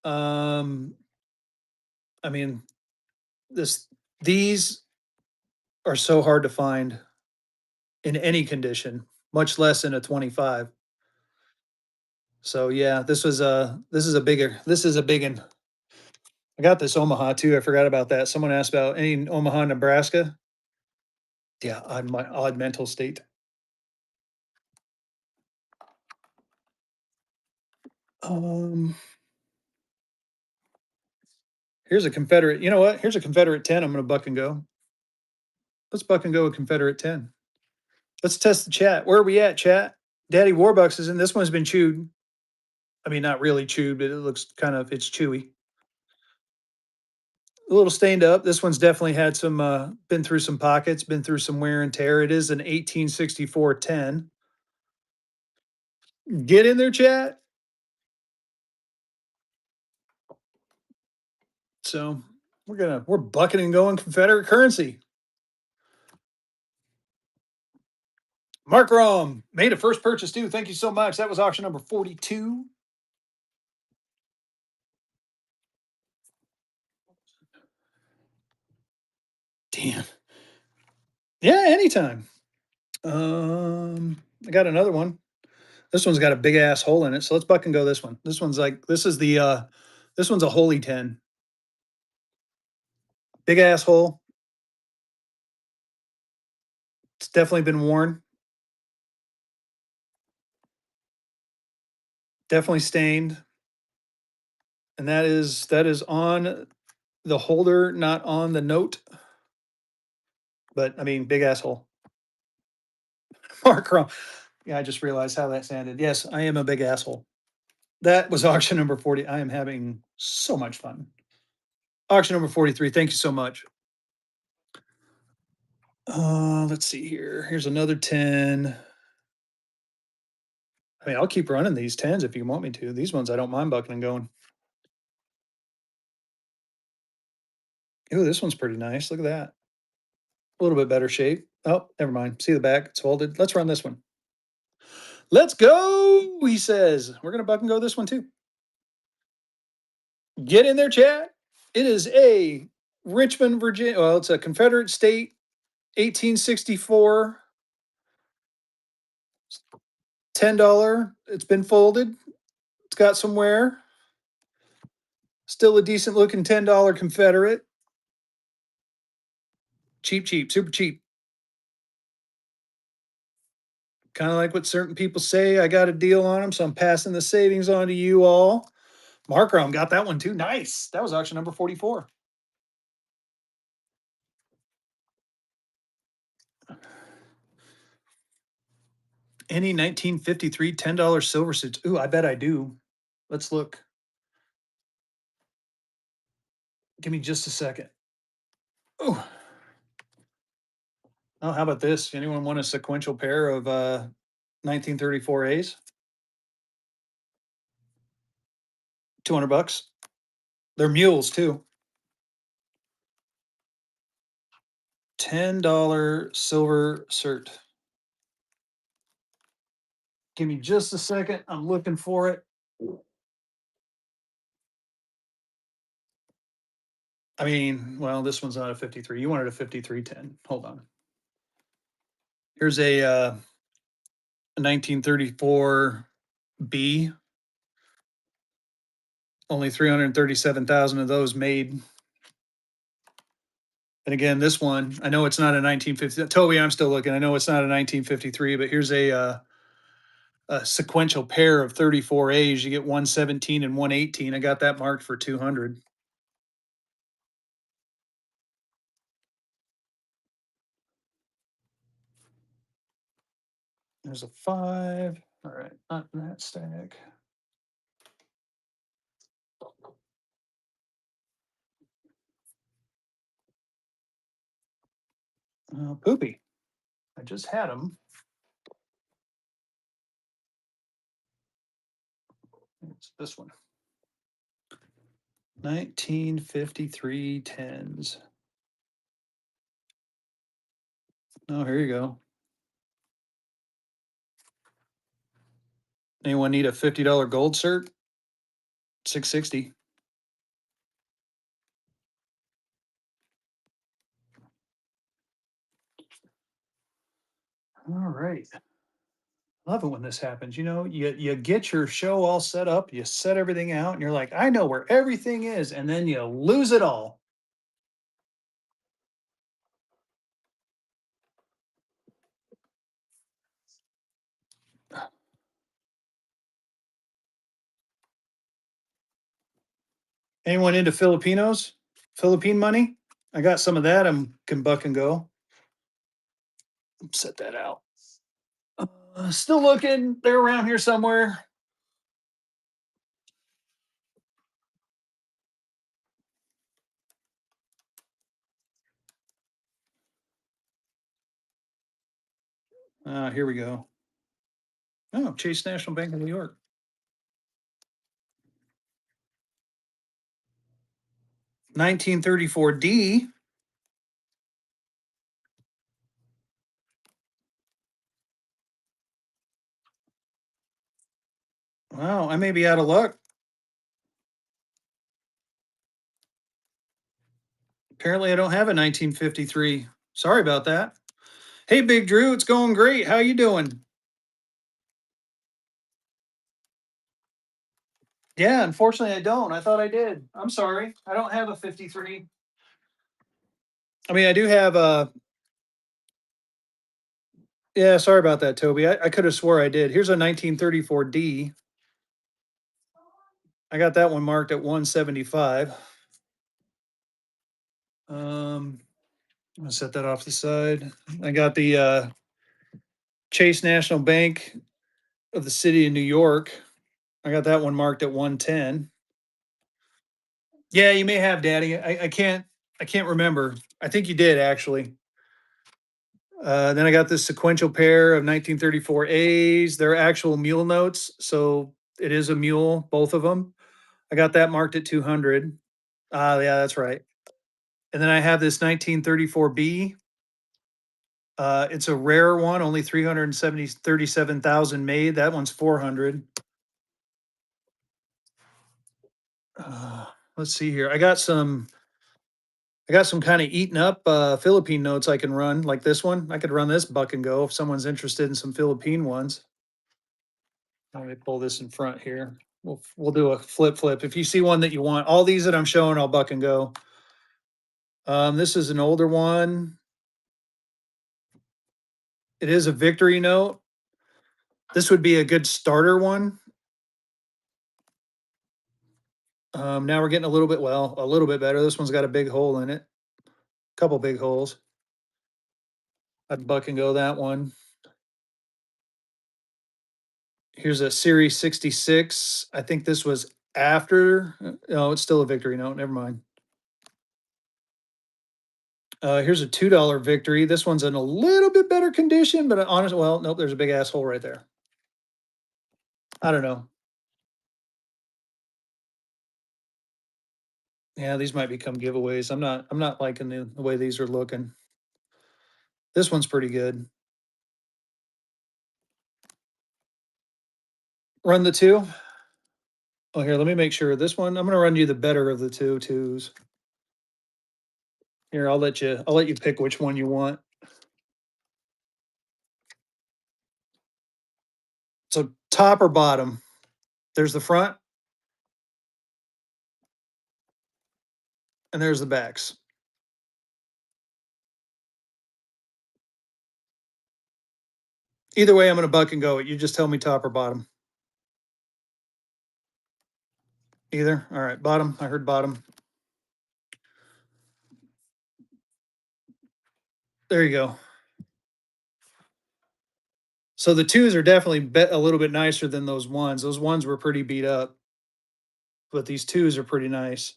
Speaker 1: Um, I mean, these are so hard to find in any condition, much less in a 25. So yeah, this is a big one. I got this Omaha too. I forgot about that. Someone asked about any Omaha, Nebraska. Yeah, on my odd mental state. Um, here's a Confederate. You know what? Here's a Confederate 10. I'm gonna buck and go. Let's buck and go with Confederate 10. Let's test the chat. Where are we at, chat? Daddy Warbucks is in. This one's been chewed. I mean, not really chewed, but it looks it's chewy. A little stained up. This one's definitely had some been through some pockets, been through some wear and tear. It is an 1864 10. Get in there, chat. So we're bucking and going Confederate currency. Mark Rom made a first purchase too. Thank you so much. That was auction number 42. Damn. Yeah, anytime. I got another one. This one's got a big ass hole in it. So let's buck and go this one. This one's like this one's a holy 10. Big ass hole. It's definitely been worn. Definitely stained. And that is on the holder, not on the note. But I mean, big asshole. Mark Rom. Yeah, I just realized how that sounded. Yes, I am a big asshole. That was auction number 40. I am having so much fun. Auction number 43. Thank you so much. Let's see here. Here's another 10. I mean, I'll keep running these 10s if you want me to. These ones I don't mind bucking and going. Ooh, this one's pretty nice. Look at that. A little bit better shape. Oh, never mind. See the back? It's folded. Let's run this one. Let's go, he says. We're going to buck and go this one too. Get in there, chat. It is a Richmond, Virginia. Well, it's a Confederate state, 1864, $10. It's been folded. It's got some wear. Still a decent looking $10 Confederate. Cheap, cheap, super cheap. Kind of like what certain people say. I got a deal on them, so I'm passing the savings on to you all. Markram got that one too. Nice. That was auction number 44. Any 1953 $10 silver suits. Ooh, I bet I do. Let's look. Give me just a second. Ooh. Oh, how about this? Anyone want a sequential pair of 1934 A's? 200 bucks. They're mules too. $10 silver cert. Give me just a second. I'm looking for it. I mean, well, this one's not a 53. You wanted a 5310. Hold on. Here's a 1934 B. Only 337,000 of those made. And again, this one, I know it's not a 1950. Toby, I'm still looking. I know it's not a 1953, but here's a sequential pair of 34 A's. You get 117 and 118. I got that marked for 200. There's a 5. All right, not in that stack. Poopy. I just had them. It's this one. 1953 tens. Oh, here you go. Anyone need a $50 gold cert? 660. All right. Love it when this happens. You get your show all set up, you set everything out, and you're like, I know where everything is, and then you lose it all. Anyone into Filipinos? Philippine money? I got some of that. Can buck and go. Set that out. Still looking. They're around here somewhere. Here we go. Oh, Chase National Bank of New York. 1934 D. Wow, I may be out of luck. Apparently, I don't have a 1953. Sorry about that. Hey, Big Drew, it's going great. How you doing? Yeah, unfortunately, I don't. I thought I did. I'm sorry. I don't have a 53. I mean, I do have a. Yeah, sorry about that, Toby. I could have swore I did. Here's a 1934 D. I got that one marked at 175. I'm gonna set that off the side. I got the Chase National Bank of the City of New York. I got that one marked at 110. Yeah, you may have, Daddy. I can't remember. I think you did actually. Then I got this sequential pair of 1934 A's. They're actual mule notes, so it is a mule, both of them. I got that marked at 200. Yeah, that's right. And then I have this 1934 B. It's a rare one, only 337,000 made. That one's 400. Uh, let's see here. I got some kind of eaten up Philippine notes I can run, like this one. I could run this buck and go if someone's interested in some Philippine ones. Let me pull this in front here. We'll do a flip. If you see one that you want, all these that I'm showing, I'll buck and go. This is an older one. It is a victory note. This would be a good starter one. Now we're getting a little bit better. This one's got a big hole in it. Couple big holes. I'd buck and go that one. Here's a Series 66. I think this was after. No, it's still a victory note. Never mind. Here's a $2 victory. This one's in a little bit better condition, but honestly, well, nope, there's a big asshole right there. I don't know. Yeah, these might become giveaways. I'm not liking the way these are looking. This one's pretty good. Run the two. Oh, here, let me make sure. This one, I'm going to run you the better of the two twos. Here, I'll let you pick which one you want. So top or bottom? There's the front and there's the backs. Either way, I'm gonna buck and go it. You just tell me top or bottom. Either. All right, bottom. I heard bottom. There you go. So the twos are definitely a little bit nicer than those ones. Those ones were pretty beat up, but these twos are pretty nice.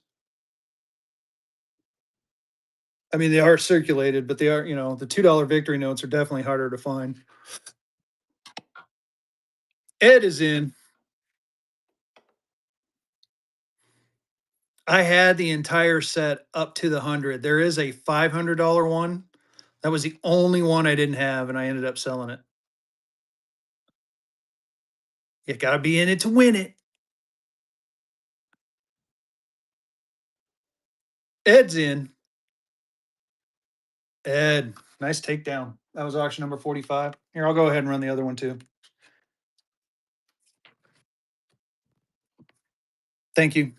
Speaker 1: I mean, they are circulated, but they are, the $2 victory notes are definitely harder to find. Ed is in. I had the entire set up to the 100. There is a $500 one. That was the only one I didn't have, and I ended up selling it. You got to be in it to win it. Ed's in. Ed, nice takedown. That was auction number 45. Here, I'll go ahead and run the other one too. Thank you.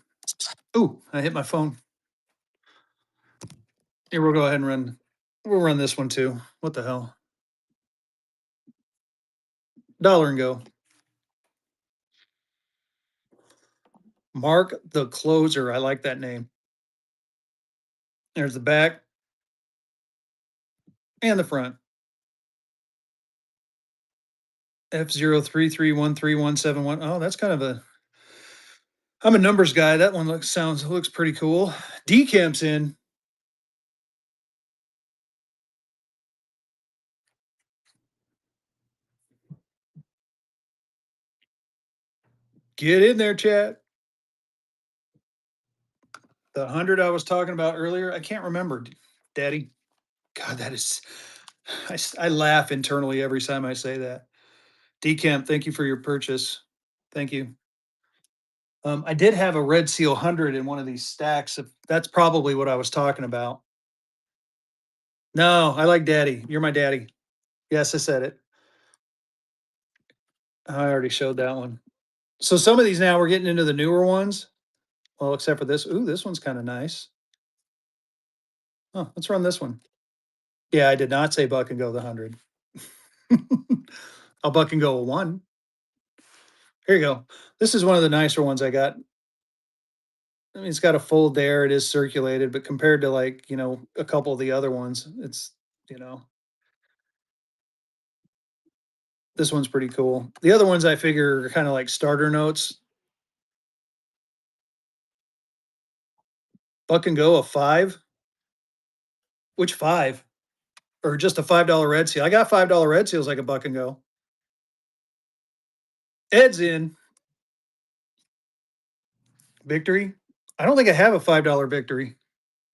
Speaker 1: Ooh, I hit my phone. Here, we'll go ahead and we'll run this one too. What the hell? Dollar and go. Mark the Closer. I like that name. There's the back and the front. F03313171. Oh, that's kind of a. I'm a numbers guy. That one looks pretty cool. Decamp's in. Get in there, chat. The 100 I was talking about earlier. I can't remember, Daddy. God, that is. I laugh internally every time I say that. Decamp, thank you for your purchase. Thank you. I did have a Red Seal 100 in one of these stacks. That's probably what I was talking about. No, I like Daddy. You're my daddy. Yes, I said it. I already showed that one. So some of these now we're getting into the newer ones. Well, except for this. Ooh, this one's kind of nice. Oh, let's run this one. Yeah, I did not say buck and go the 100. I'll buck and go a one. Here you go. This is one of the nicer ones I got. I mean, it's got a fold there. It is circulated, but compared to like, a couple of the other ones, you know, this one's pretty cool. The other ones I figure are kind of like starter notes. Buck and go a five. Which five? Or just a $5 red seal? I got $5 red seals like a buck and go. Ed's in. Victory. I don't think I have a $5 victory.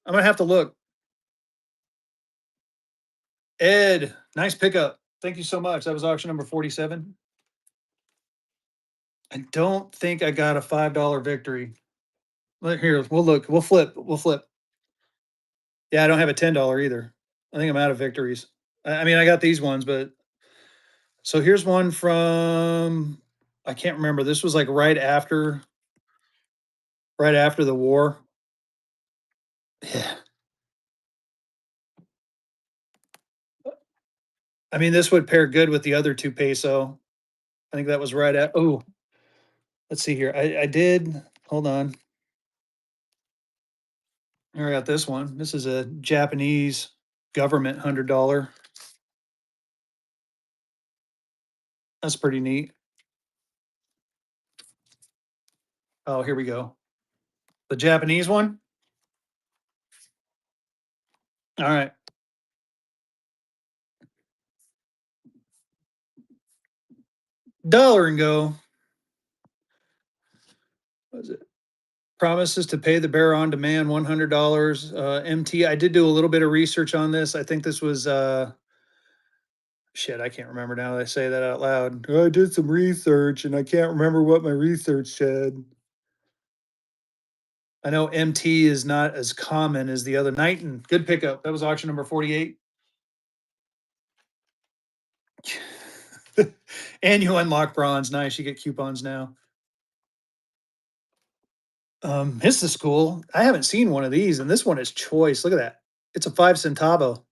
Speaker 1: I'm gonna have to look. Ed, nice pickup. Thank you so much. That was auction number 47. I don't think I got a $5 victory. Here, we'll look. We'll flip. We'll flip. Yeah, I don't have a $10 either. I think I'm out of victories. I mean, I got these ones, but so here's one from I can't remember. This was like right after the war. Yeah. I mean, this would pair good with the other two peso. I think that was right at. Oh, let's see here. I did. Hold on. I got this one. This is a Japanese government $100. That's pretty neat. Oh, here we go. The Japanese one. All right. Dollar and go. What is it? Promises to pay the bearer on demand $100. MT. I did do a little bit of research on this. I think this was shit. I can't remember now that I say that out loud. I did some research and I can't remember what my research said. I know MT is not as common as the other Knighton. Good pickup. That was auction number 48. And you unlock bronze. Nice. You get coupons now. This is cool. I haven't seen one of these, and this one is choice. Look at that. It's a 5 centavo.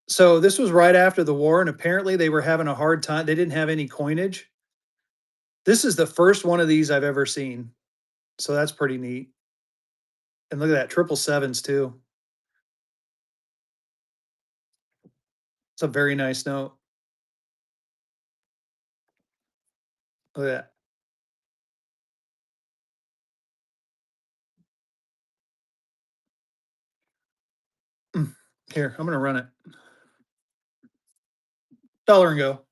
Speaker 1: So this was right after the war, and apparently they were having a hard time. They didn't have any coinage. This is the first one of these I've ever seen. So that's pretty neat. And look at that, triple sevens too. It's a very nice note. Look at that. Mm. Here, I'm gonna run it. Dollar and go.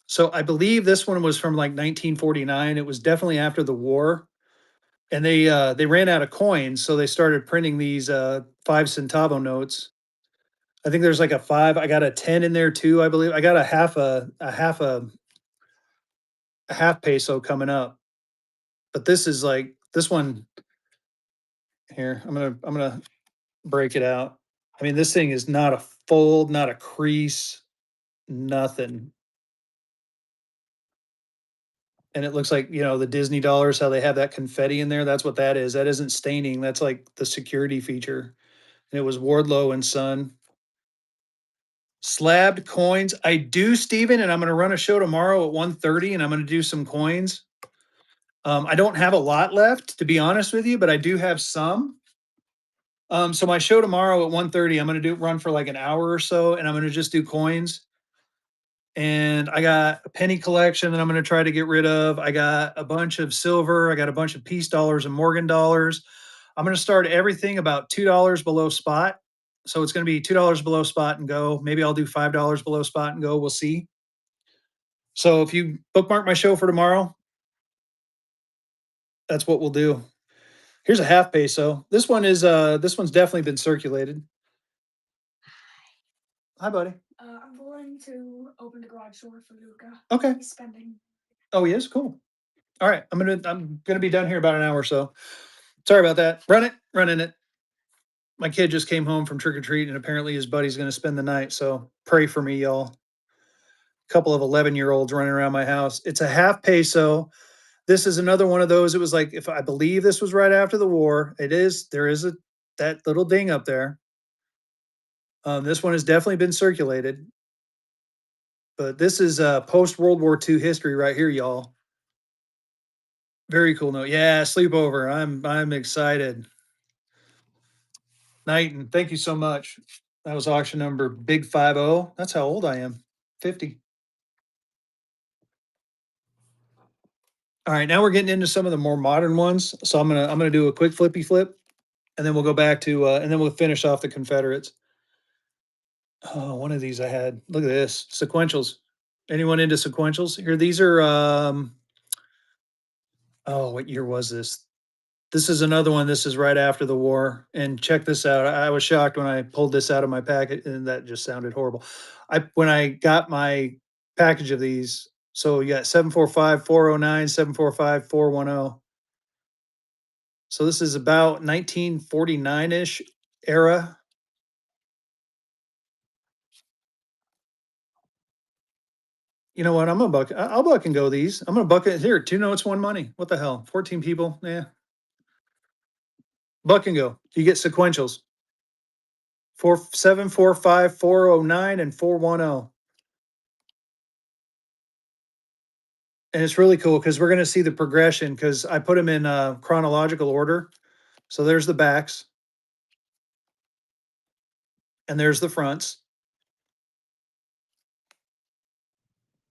Speaker 1: So I believe this one was from like 1949. It was definitely after the war. And they ran out of coins, so they started printing these 5 centavo notes. I think there's like a five. I got a 10 in there too, I believe. I got a half peso coming up. But this is like this one here. I'm gonna break it out. I mean, this thing is not a fold, not a crease, nothing. And it looks like, the Disney dollars, how they have that confetti in there. That's what that is. That isn't staining. That's like the security feature. And it was Wardlow and Son. Slabbed coins. I do, Steven, and I'm going to run a show tomorrow at 1:30, and I'm going to do some coins. I don't have a lot left, to be honest with you, but I do have some. So my show tomorrow at 1:30, I'm going to do run for like an hour or so, and I'm going to just do coins. And I got a penny collection that I'm going to try to get rid of. I got a bunch of silver. I got a bunch of peace dollars and Morgan dollars. I'm going to start everything about $2 below spot. So it's going to be $2 below spot and go. Maybe I'll do $5 below spot and go. We'll see. So if you bookmark my show for tomorrow, that's what we'll do. Here's a half peso. This one's definitely been circulated. Hi, buddy. I'm going to open the garage door for Luca. Okay. He's spending. Oh, he is? Cool. All right. I'm gonna be done here about an hour or so. Sorry about that. Running it. My kid just came home from trick or treat, and apparently his buddy's gonna spend the night. So pray for me, y'all. Couple of 11-year-olds running around my house. It's a half peso. This is another one of those. It was like, if I believe this was right after the war. It is. There is that little ding up there. This one has definitely been circulated, but this is post World War II history right here, y'all. Very cool note. Yeah, sleepover. I'm excited. Knighton, thank you so much. That was auction number Big 50. That's how old I am. 50. All right, now we're getting into some of the more modern ones. So I'm gonna do a quick flippy flip, and then we'll go back to and then we'll finish off the Confederates. Oh, one of these I had. Look at this. Sequentials. Anyone into sequentials? Here, these are oh, what year was this? This is another one. This is right after the war. And check this out. I was shocked when I pulled this out of my packet, and that just sounded horrible. When I got my package of these, so you got 745 409 745 410. So this is about 1949-ish era. You know what? I'm gonna buck. I'll buck and go these. I'm gonna buck it here. 2 notes, one money. What the hell? 14 people. Yeah. Buck and go. You get sequentials. 4745 409 and 410. And it's really cool because we're going to see the progression because I put them in chronological order. So there's the backs, and there's the fronts.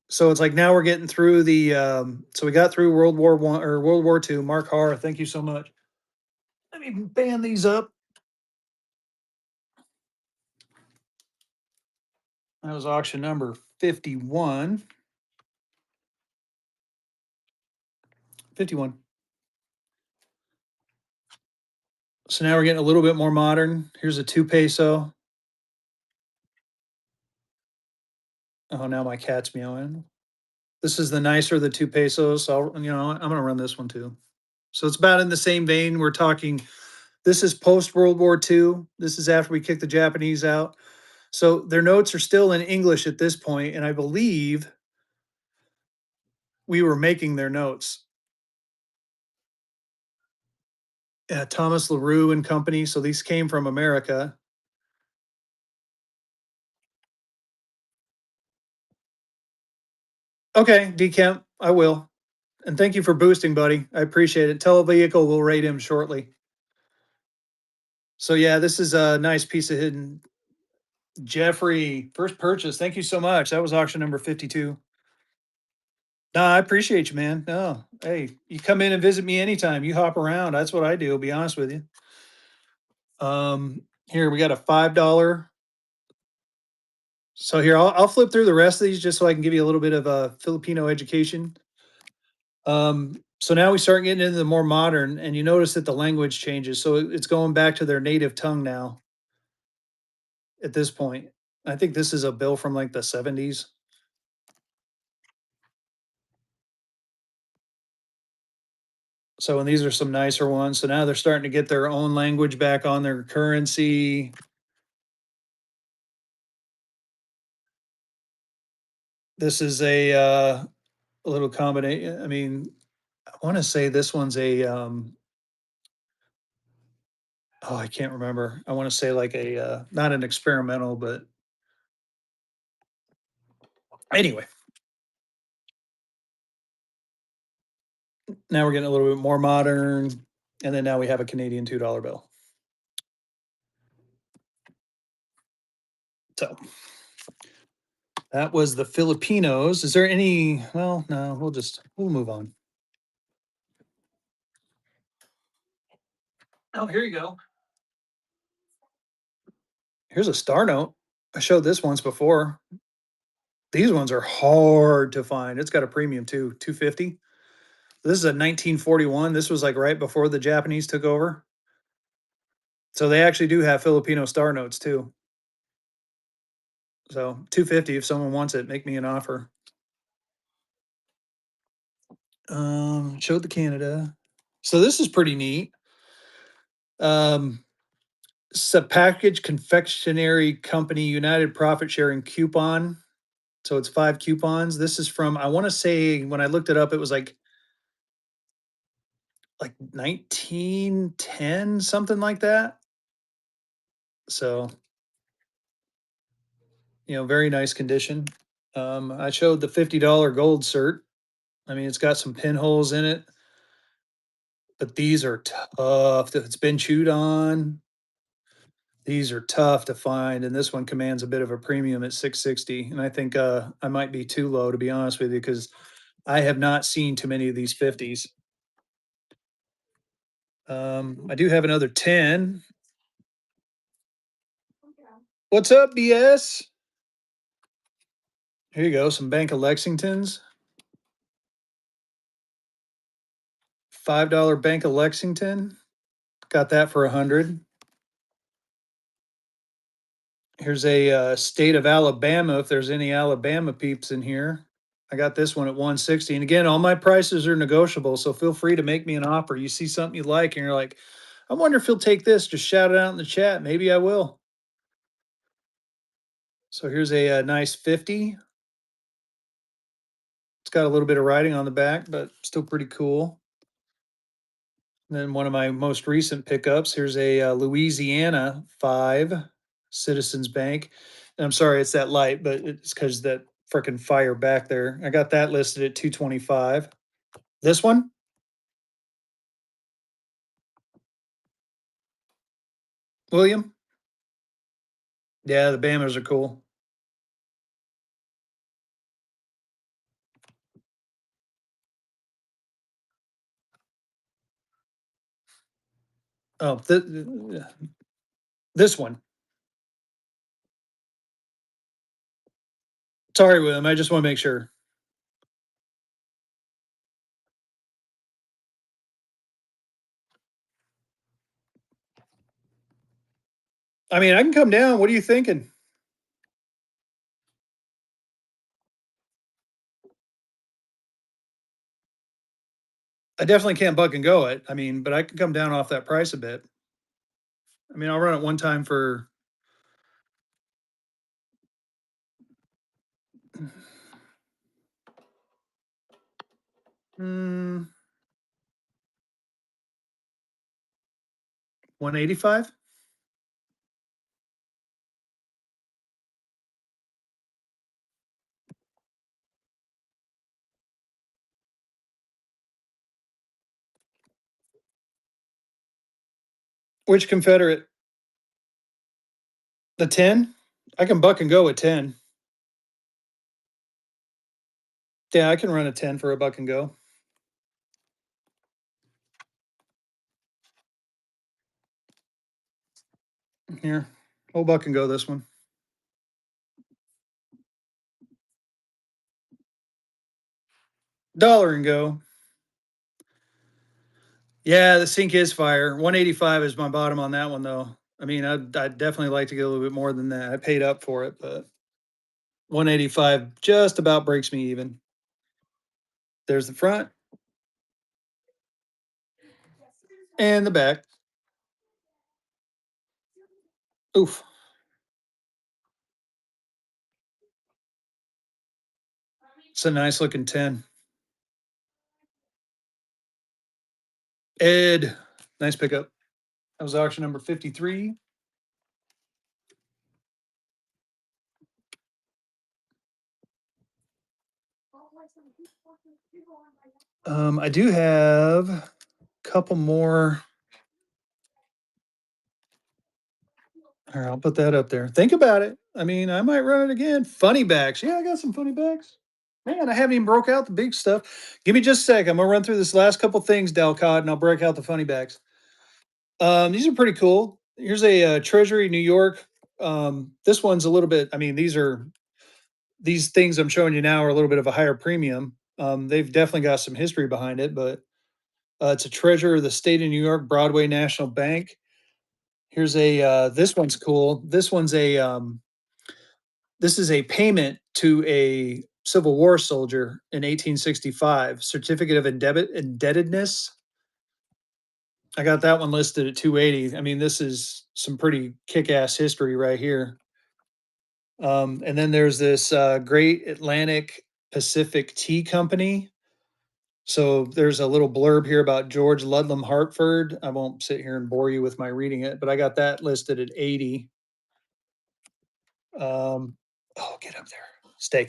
Speaker 1: So it's like now we're getting through the. So we got through World War One or World War II. Mark Har, thank you so much. Let me band these up. That was auction number 51. 51. So now we're getting a little bit more modern. Here's a 2 peso. Oh, now my cat's meowing. This is the nicer of the 2 pesos. So, I'm gonna run this one too. So it's about in the same vein. We're talking this is post World War II. This is after we kicked the Japanese out. So their notes are still in English at this point, and I believe we were making their notes. Thomas LaRue and Company. So these came from America. Okay, decamp, I will. And thank you for boosting, buddy. I appreciate it. Tell a vehicle we'll rate him shortly. So yeah, this is a nice piece of hidden Jeffrey, first purchase. Thank you so much. That was auction number 52. No, I appreciate you, man. No, hey, you come in and visit me anytime. You hop around. That's what I do. I'll be honest with you. Here we got a $5. So here, I'll flip through the rest of these just so I can give you a little bit of a Filipino education. So now we start getting into the more modern, and you notice that the language changes. So it's going back to their native tongue now at this point. I think this is a bill from like the 70s. So, and these are some nicer ones. So now they're starting to get their own language back on their currency. This is a little combination. I mean, I want to say this one's a oh, I can't remember. I want to say like a not an experimental, but anyway, now we're getting a little bit more modern. And then now we have a Canadian $2 bill. So that was the Filipinos. Is there any? Well, no, we'll move on. Oh, here you go. Here's a star note. I showed this once before. These ones are hard to find. It's got a premium too, 250. This is a 1941. This was like right before the Japanese took over. So they actually do have Filipino star notes too. So 250 if someone wants it, make me an offer. Showed the Canada. So this is pretty neat. Um, it's a package confectionery company United Profit Sharing coupon. So it's 5 coupons. This is from I want to say when I looked it up, it was like 1910, something like that. So, very nice condition. I showed the $50 gold cert. I mean, it's got some pinholes in it, but these are tough. If it's been chewed on, these are tough to find. And this one commands a bit of a premium at 660. And I think I might be too low to be honest with you, because I have not seen too many of these 50s. I do have another 10. What's up, BS? Here you go. Some Bank of Lexingtons. $5 Bank of Lexington. Got that for 100. Here's a state of Alabama. If there's any Alabama peeps in here, I got this one at 160. And again, all my prices are negotiable, so feel free to make me an offer. You see something you like, and you're like, I wonder if he'll take this. Just shout it out in the chat. Maybe I will. So here's a nice 50. It's got a little bit of writing on the back, but still pretty cool. And then one of my most recent pickups. Here's a Louisiana 5 Citizens Bank. And I'm sorry, it's that light, but it's because that freaking fire back there. I got that listed at 225. This one, William. Yeah, the Bamas are cool. Oh, this one. Sorry, William. I just want to make sure. I mean, I can come down. What are you thinking? I definitely can't buck and go it. I mean, but I can come down off that price a bit. I mean, I'll run it one time for mm, 185. Which Confederate? The 10? I can buck and go at 10. Yeah, I can run a 10 for a buck and go. Here, we'll buck and go this one. Dollar and go. Yeah, the sink is fire. 185 is my bottom on that one, though. I mean, I'd definitely like to get a little bit more than that. I paid up for it, but 185 just about breaks me even. There's the front and the back. Oof, it's a nice looking 10. Ed, nice pickup. That was auction number 53. I do have a couple more. All right, I'll put that up there. Think about it. I mean, I might run it again. Funny backs. Yeah, I got some funny backs. Man, I haven't even broke out the big stuff. Give me just a sec. I'm gonna run through this last couple things, Dalcott, and I'll break out the funny backs. These are pretty cool. Here's a Treasury New York. This one's a little bit. I mean, these things I'm showing you now are a little bit of a higher premium. They've definitely got some history behind it, but it's a Treasurer of the State of New York, Broadway National Bank. Here's a this one's cool. This is a payment to a Civil War soldier in 1865, certificate of indebtedness. I got that one listed at 280. I mean, this is some pretty kick-ass history right here. And then there's this Great Atlantic Pacific Tea Company. So there's a little blurb here about George Ludlam Hartford. I won't sit here and bore you with my reading it, but I got that listed at 80. Oh, get up there. Stay.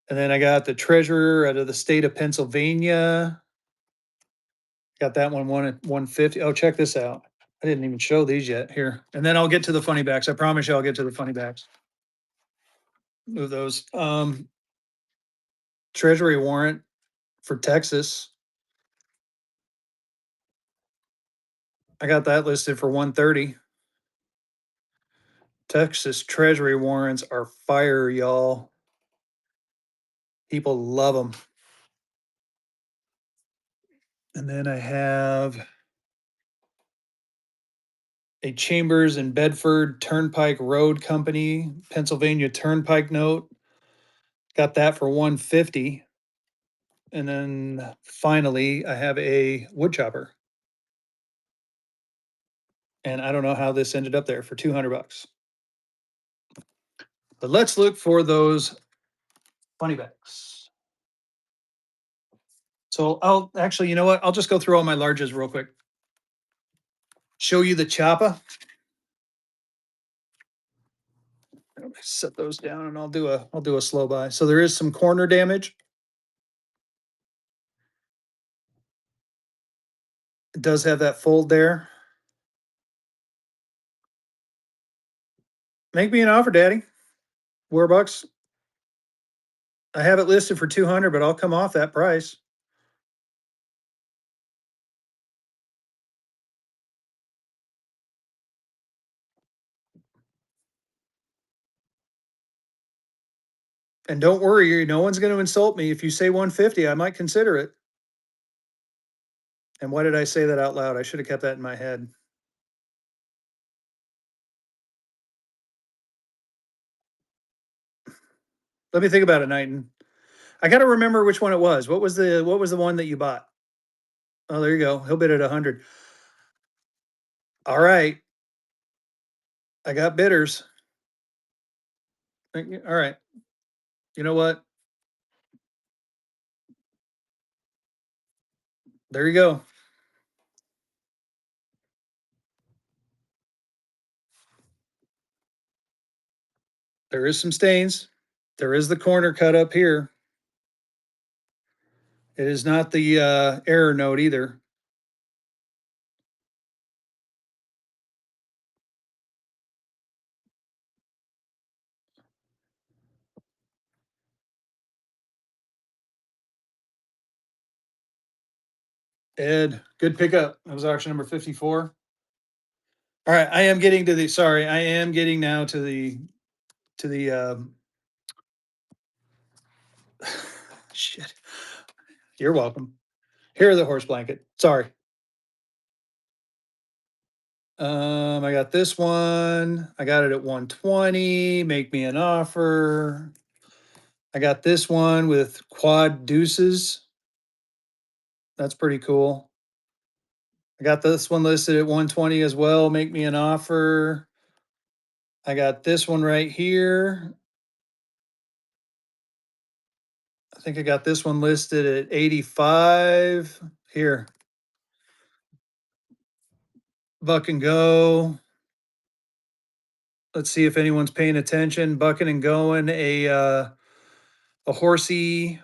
Speaker 1: And then I got the treasurer out of the state of Pennsylvania. Got that one at 150. Oh, check this out. I didn't even show these yet. Here. And then I'll get to the funny backs. I promise you I'll get to the funny backs. Move those. Treasury warrant for Texas. I got that listed for 130. Texas Treasury warrants are fire, y'all. People love them. And then I have a Chambers and Bedford Turnpike Road Company, Pennsylvania Turnpike note. Got that for 150. And then finally, I have a wood chopper. And I don't know how this ended up there for 200 bucks. But let's look for those funny backs. So I'll actually, you know what? I'll just go through all my larges real quick. Show you the choppa. Set those down and I'll do a slow buy. So there is some corner damage. It does have that fold there. Make me an offer, Daddy. Warbucks. I have it listed for 200, but I'll come off that price. And don't worry, no one's going to insult me. If you say 150, I might consider it. And why did I say that out loud? I should have kept that in my head. Let me think about it, Knighton. I got to remember which one it was. What was the one that you bought? Oh, there you go. He'll bid at 100. All right. I got bidders. All right. You know what? There you go. There is some stains. There is the corner cut up here. It is not the error note either. Ed, good pickup. That was auction number 54. All right, I am getting to the sorry, I am getting now to the shit. You're welcome. Here are the horse blanket. Sorry. I got this one. I got it at 120. Make me an offer. I got this one with quad deuces. That's pretty cool. I got this one listed at 120 as well. Make me an offer. I got this one right here. I think I got this one listed at 85. Here, buck and go. Let's see if anyone's paying attention. Bucking and going. A horsey,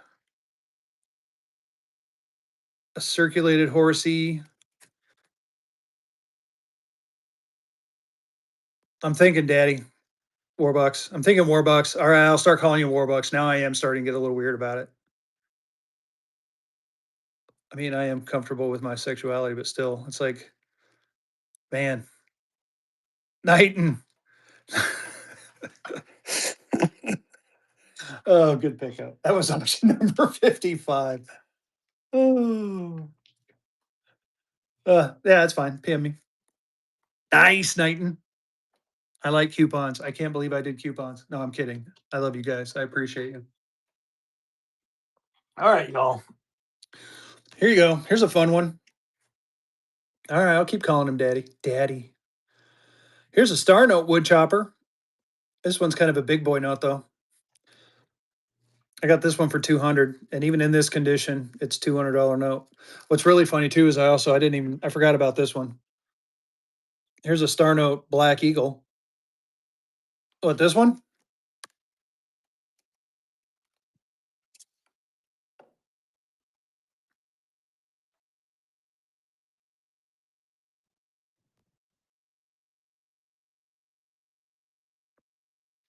Speaker 1: a circulated horsey. I'm thinking, Daddy, Warbucks. I'm thinking Warbucks. All right, I'll start calling you Warbucks. Now I am starting to get a little weird about it. I mean, I am comfortable with my sexuality, but still, it's like, man, Knighton. Oh, good pickup. That was option number 55. Oh, yeah, that's fine. PM me. Nice, Knighton. I like coupons. I can't believe I did coupons. No, I'm kidding. I love you guys. I appreciate you. All right, y'all. Here you go. Here's a fun one. All right, I'll keep calling him Daddy. Daddy. Here's a star note wood chopper. This one's kind of a big boy note, though. I got this one for 200, and even in this condition, it's $200 note. What's really funny too is I forgot about this one. Here's a star note black eagle. What, this one?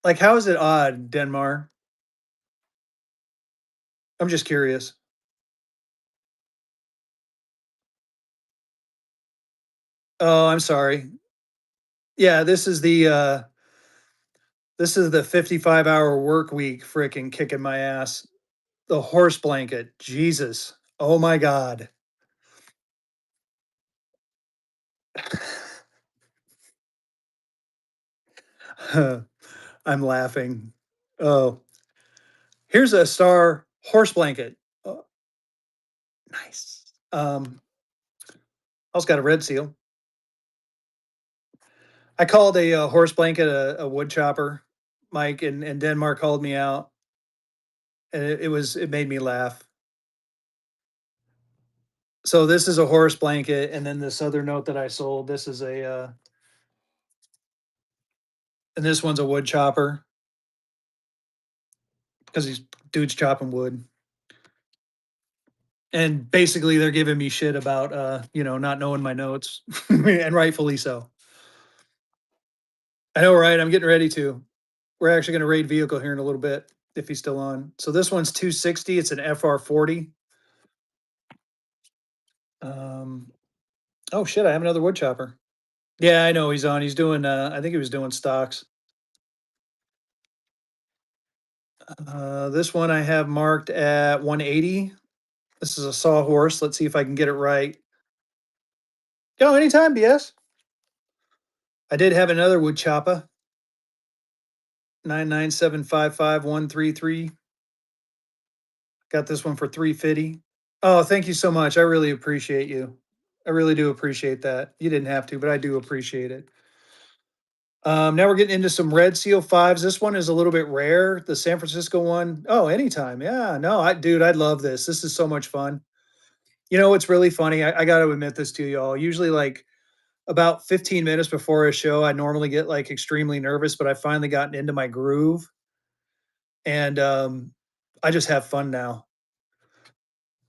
Speaker 1: Like, how is it odd, Denmark? I'm just curious. Oh, I'm sorry. Yeah, this is the 55-hour work week freaking kicking my ass. The horse blanket. Jesus. Oh my God. I'm laughing. Oh, here's a star horse blanket. Oh, nice. Also got a red seal. I called a, horse blanket a wood chopper, Mike, and Denmark called me out, and it made me laugh. So this is a horse blanket, and then this other note that I sold. This is and this one's a wood chopper because these dudes chopping wood. And basically, they're giving me shit about not knowing my notes, and rightfully so. I know, right? I'm getting ready to. We're actually going to raid vehicle here in a little bit if he's still on. So this one's 260. It's an FR40. Um, oh shit! I have another wood chopper. Yeah, I know he's on. He's doing. I think he was doing stocks. This one I have marked at 180. This is a sawhorse. Let's see if I can get it right. Go anytime, BS. I did have another wood chopper. 99755 133. Got this one for 350. Oh, thank you so much. I really appreciate you. I really do appreciate that. You didn't have to, but I do appreciate it. Now we're getting into some Red Seal fives. This one is a little bit rare. The San Francisco one. Oh, anytime. Yeah, no, dude, I love this. This is so much fun. You know, what's really funny. I got to admit this to y'all. Usually, like about 15 minutes before a show, I normally get like extremely nervous, but I finally gotten into my groove, and I just have fun now.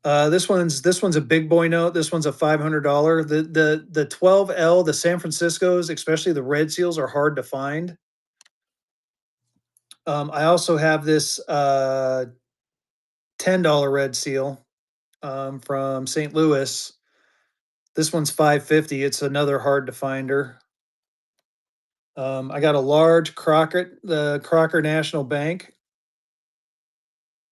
Speaker 1: This one's a big boy note. This one's a $500. The 12L, the San Franciscos, especially the red seals, are hard to find. I also have this $10 red seal from St. Louis. This one's 550. It's another hard to finder. I got a large Crocker, the Crocker National Bank.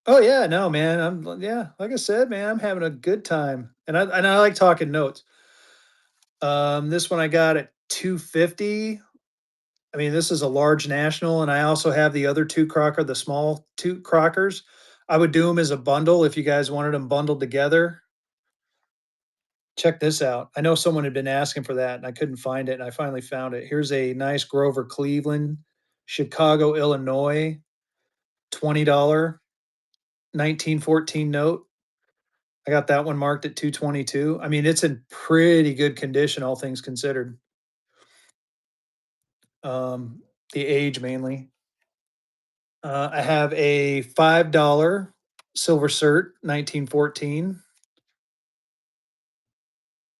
Speaker 1: Oh yeah, no man, yeah, like I said, man, I'm having a good time, and I like talking notes. This one I got at 250. I mean, this is a large national, and I also have the other two Crocker, the small two Crockers. I would do them as a bundle if you guys wanted them bundled together. Check this out. I know someone had been asking for that, and I couldn't find it, and I finally found it. Here's a nice Grover Cleveland, Chicago, Illinois, $20, 1914 note. I got that one marked at 222. I mean, it's in pretty good condition, all things considered. Um, the age mainly. I have a $5 Silver Cert 1914.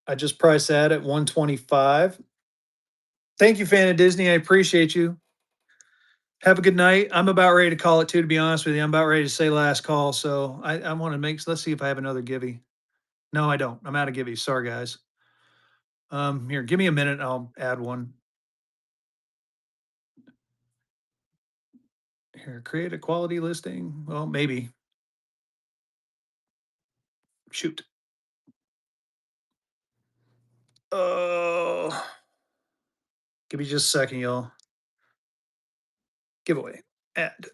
Speaker 1: I just priced that at 125. Thank you, fan of Disney. I appreciate you. Have a good night. I'm about ready to call it too, to be honest with you. I'm about ready to say last call. So I want to let's see if I have another givey. No, I don't. I'm out of givey. Sorry, guys. Here, give me a minute and I'll add one. Here, create a quality listing. Well, maybe. Shoot. Oh, give me just a second, y'all. Giveaway. Add.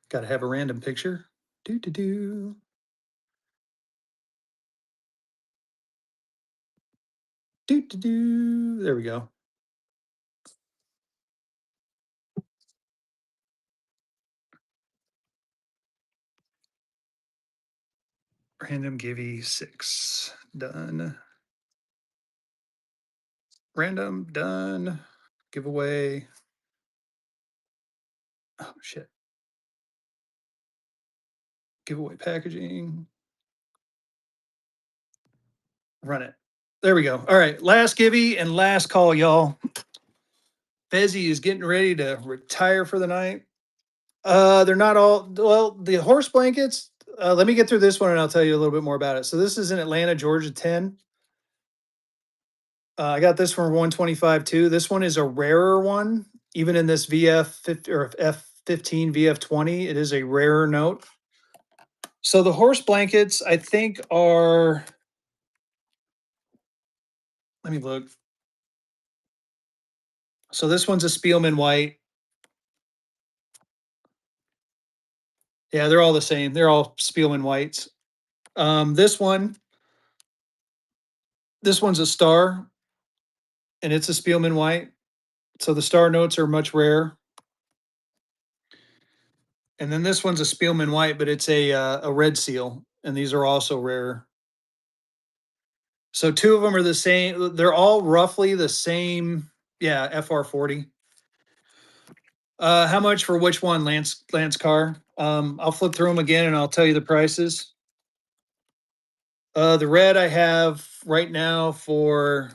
Speaker 1: Got to have a random picture. Do do do. Do do do. There we go. Random givey 6. Done. Random done. Giveaway. Oh shit. Giveaway packaging. Run it. There we go. All right. Last givey and last call, y'all. Fezzy is getting ready to retire for the night. They're not all well, the horse blankets. Let me get through this one and I'll tell you a little bit more about it. So this is in Atlanta, Georgia 10. I got this from 125 too. This one is a rarer one, even in this VF 50 or F15 VF20. It is a rarer note. So the horse blankets, I think, are. Let me look. So this one's a Spielman white. Yeah, they're all the same. They're all Spielman whites. This one, this one's a star, and it's a Spielman white. So the star notes are much rare. And then this one's a Spielman white, but it's a red seal, and these are also rare. So two of them are the same. They're all roughly the same. Yeah, FR40. How much for which one, Lance Carr? I'll flip through them again and I'll tell you the prices. The red I have right now for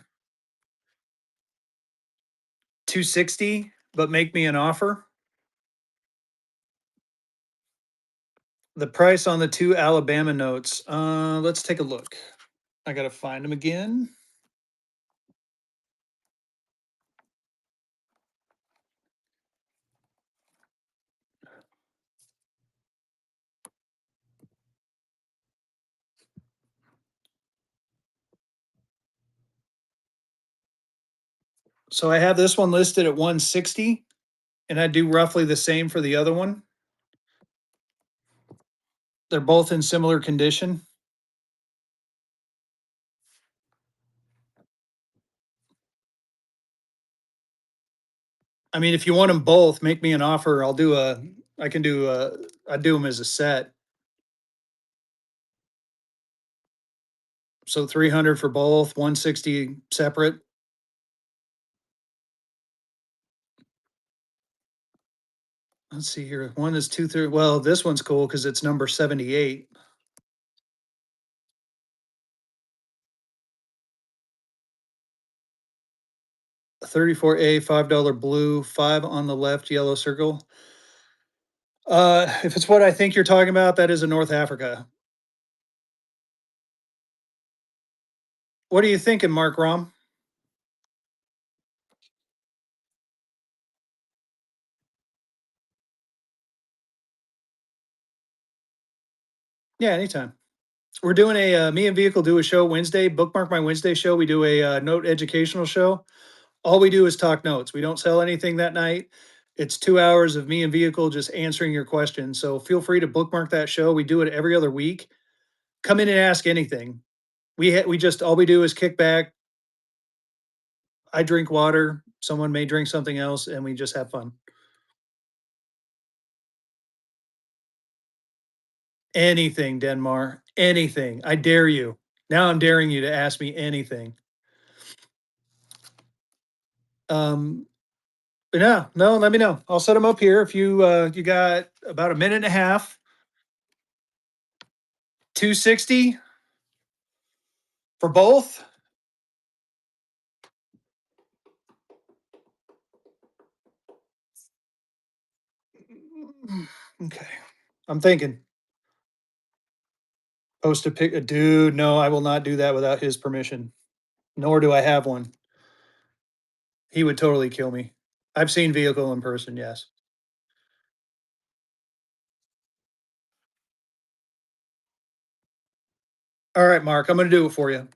Speaker 1: 260, but make me an offer. The price on the two Alabama notes. Let's take a look. I gotta find them again. So I have this one listed at 160, and I do roughly the same for the other one. They're both in similar condition. I mean, if you want them both, make me an offer. I can do I do them as a set. So 300 for both, 160 separate. Let's see here. One is 230. Well, this one's cool because it's number 78. 34A, $5 blue, five on the left, yellow circle. If it's what I think you're talking about, that is a North Africa. What are you thinking, Mark Rom? Yeah, anytime. We're doing me and Vehicle do a show Wednesday. Bookmark my Wednesday show. We do a note educational show. All we do is talk notes. We don't sell anything that night. It's 2 hours of me and Vehicle just answering your questions. So feel free to bookmark that show. We do it every other week. Come in and ask anything. We just all we do is kick back. I drink water. Someone may drink something else, and we just have fun. Anything, Denmar. Anything. I dare you. Now I'm daring you to ask me anything. Um, but no, no, let me know. I'll set them up here. If you got about a minute and a half, 260 for both. Okay. I'm thinking. Post a pic. Dude, no, I will not do that without his permission. Nor do I have one. He would totally kill me. I've seen Vehicle in person. Yes. All right, Mark. I'm going to do it for you.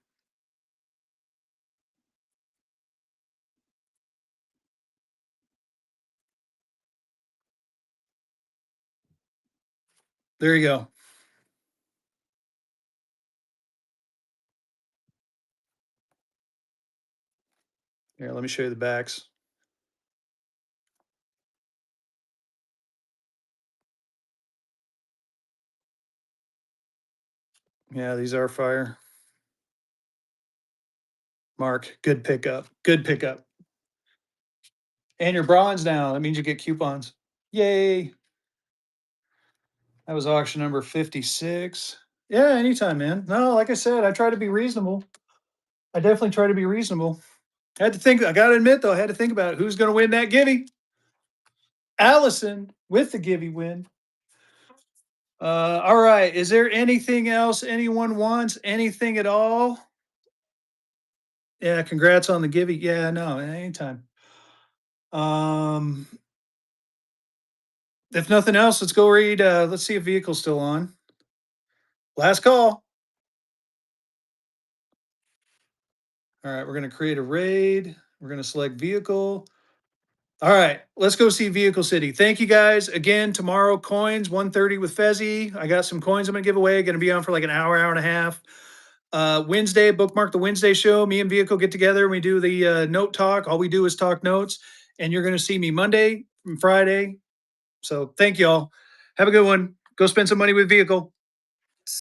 Speaker 1: There you go. Here, let me show you the backs. Yeah, these are fire. Mark, good pickup. Good pickup. And your bronze now. That means you get coupons. Yay. That was auction number 56. Yeah, anytime, man. No, like I said, I try to be reasonable. I definitely try to be reasonable. I had to think, I got to admit, though, I had to think about who's going to win that Givy. Allison with the Givy win. All right. Is there anything else anyone wants? Anything at all? Yeah, congrats on the Givy. Yeah, no, anytime. Um, if nothing else, let's go read. Let's see if Vehicle's still on. Last call. All right, we're going to create a raid. We're going to select Vehicle. All right, let's go see Vehicle City. Thank you guys again. Tomorrow, coins 1:30 with Fezzy. I got some coins I'm going to give away. Going to be on for like an hour, hour and a half. Wednesday, bookmark the Wednesday show. Me and Vehicle get together and we do the note talk. All we do is talk notes. And you're going to see me Monday and Friday. So thank you all. Have a good one. Go spend some money with Vehicle.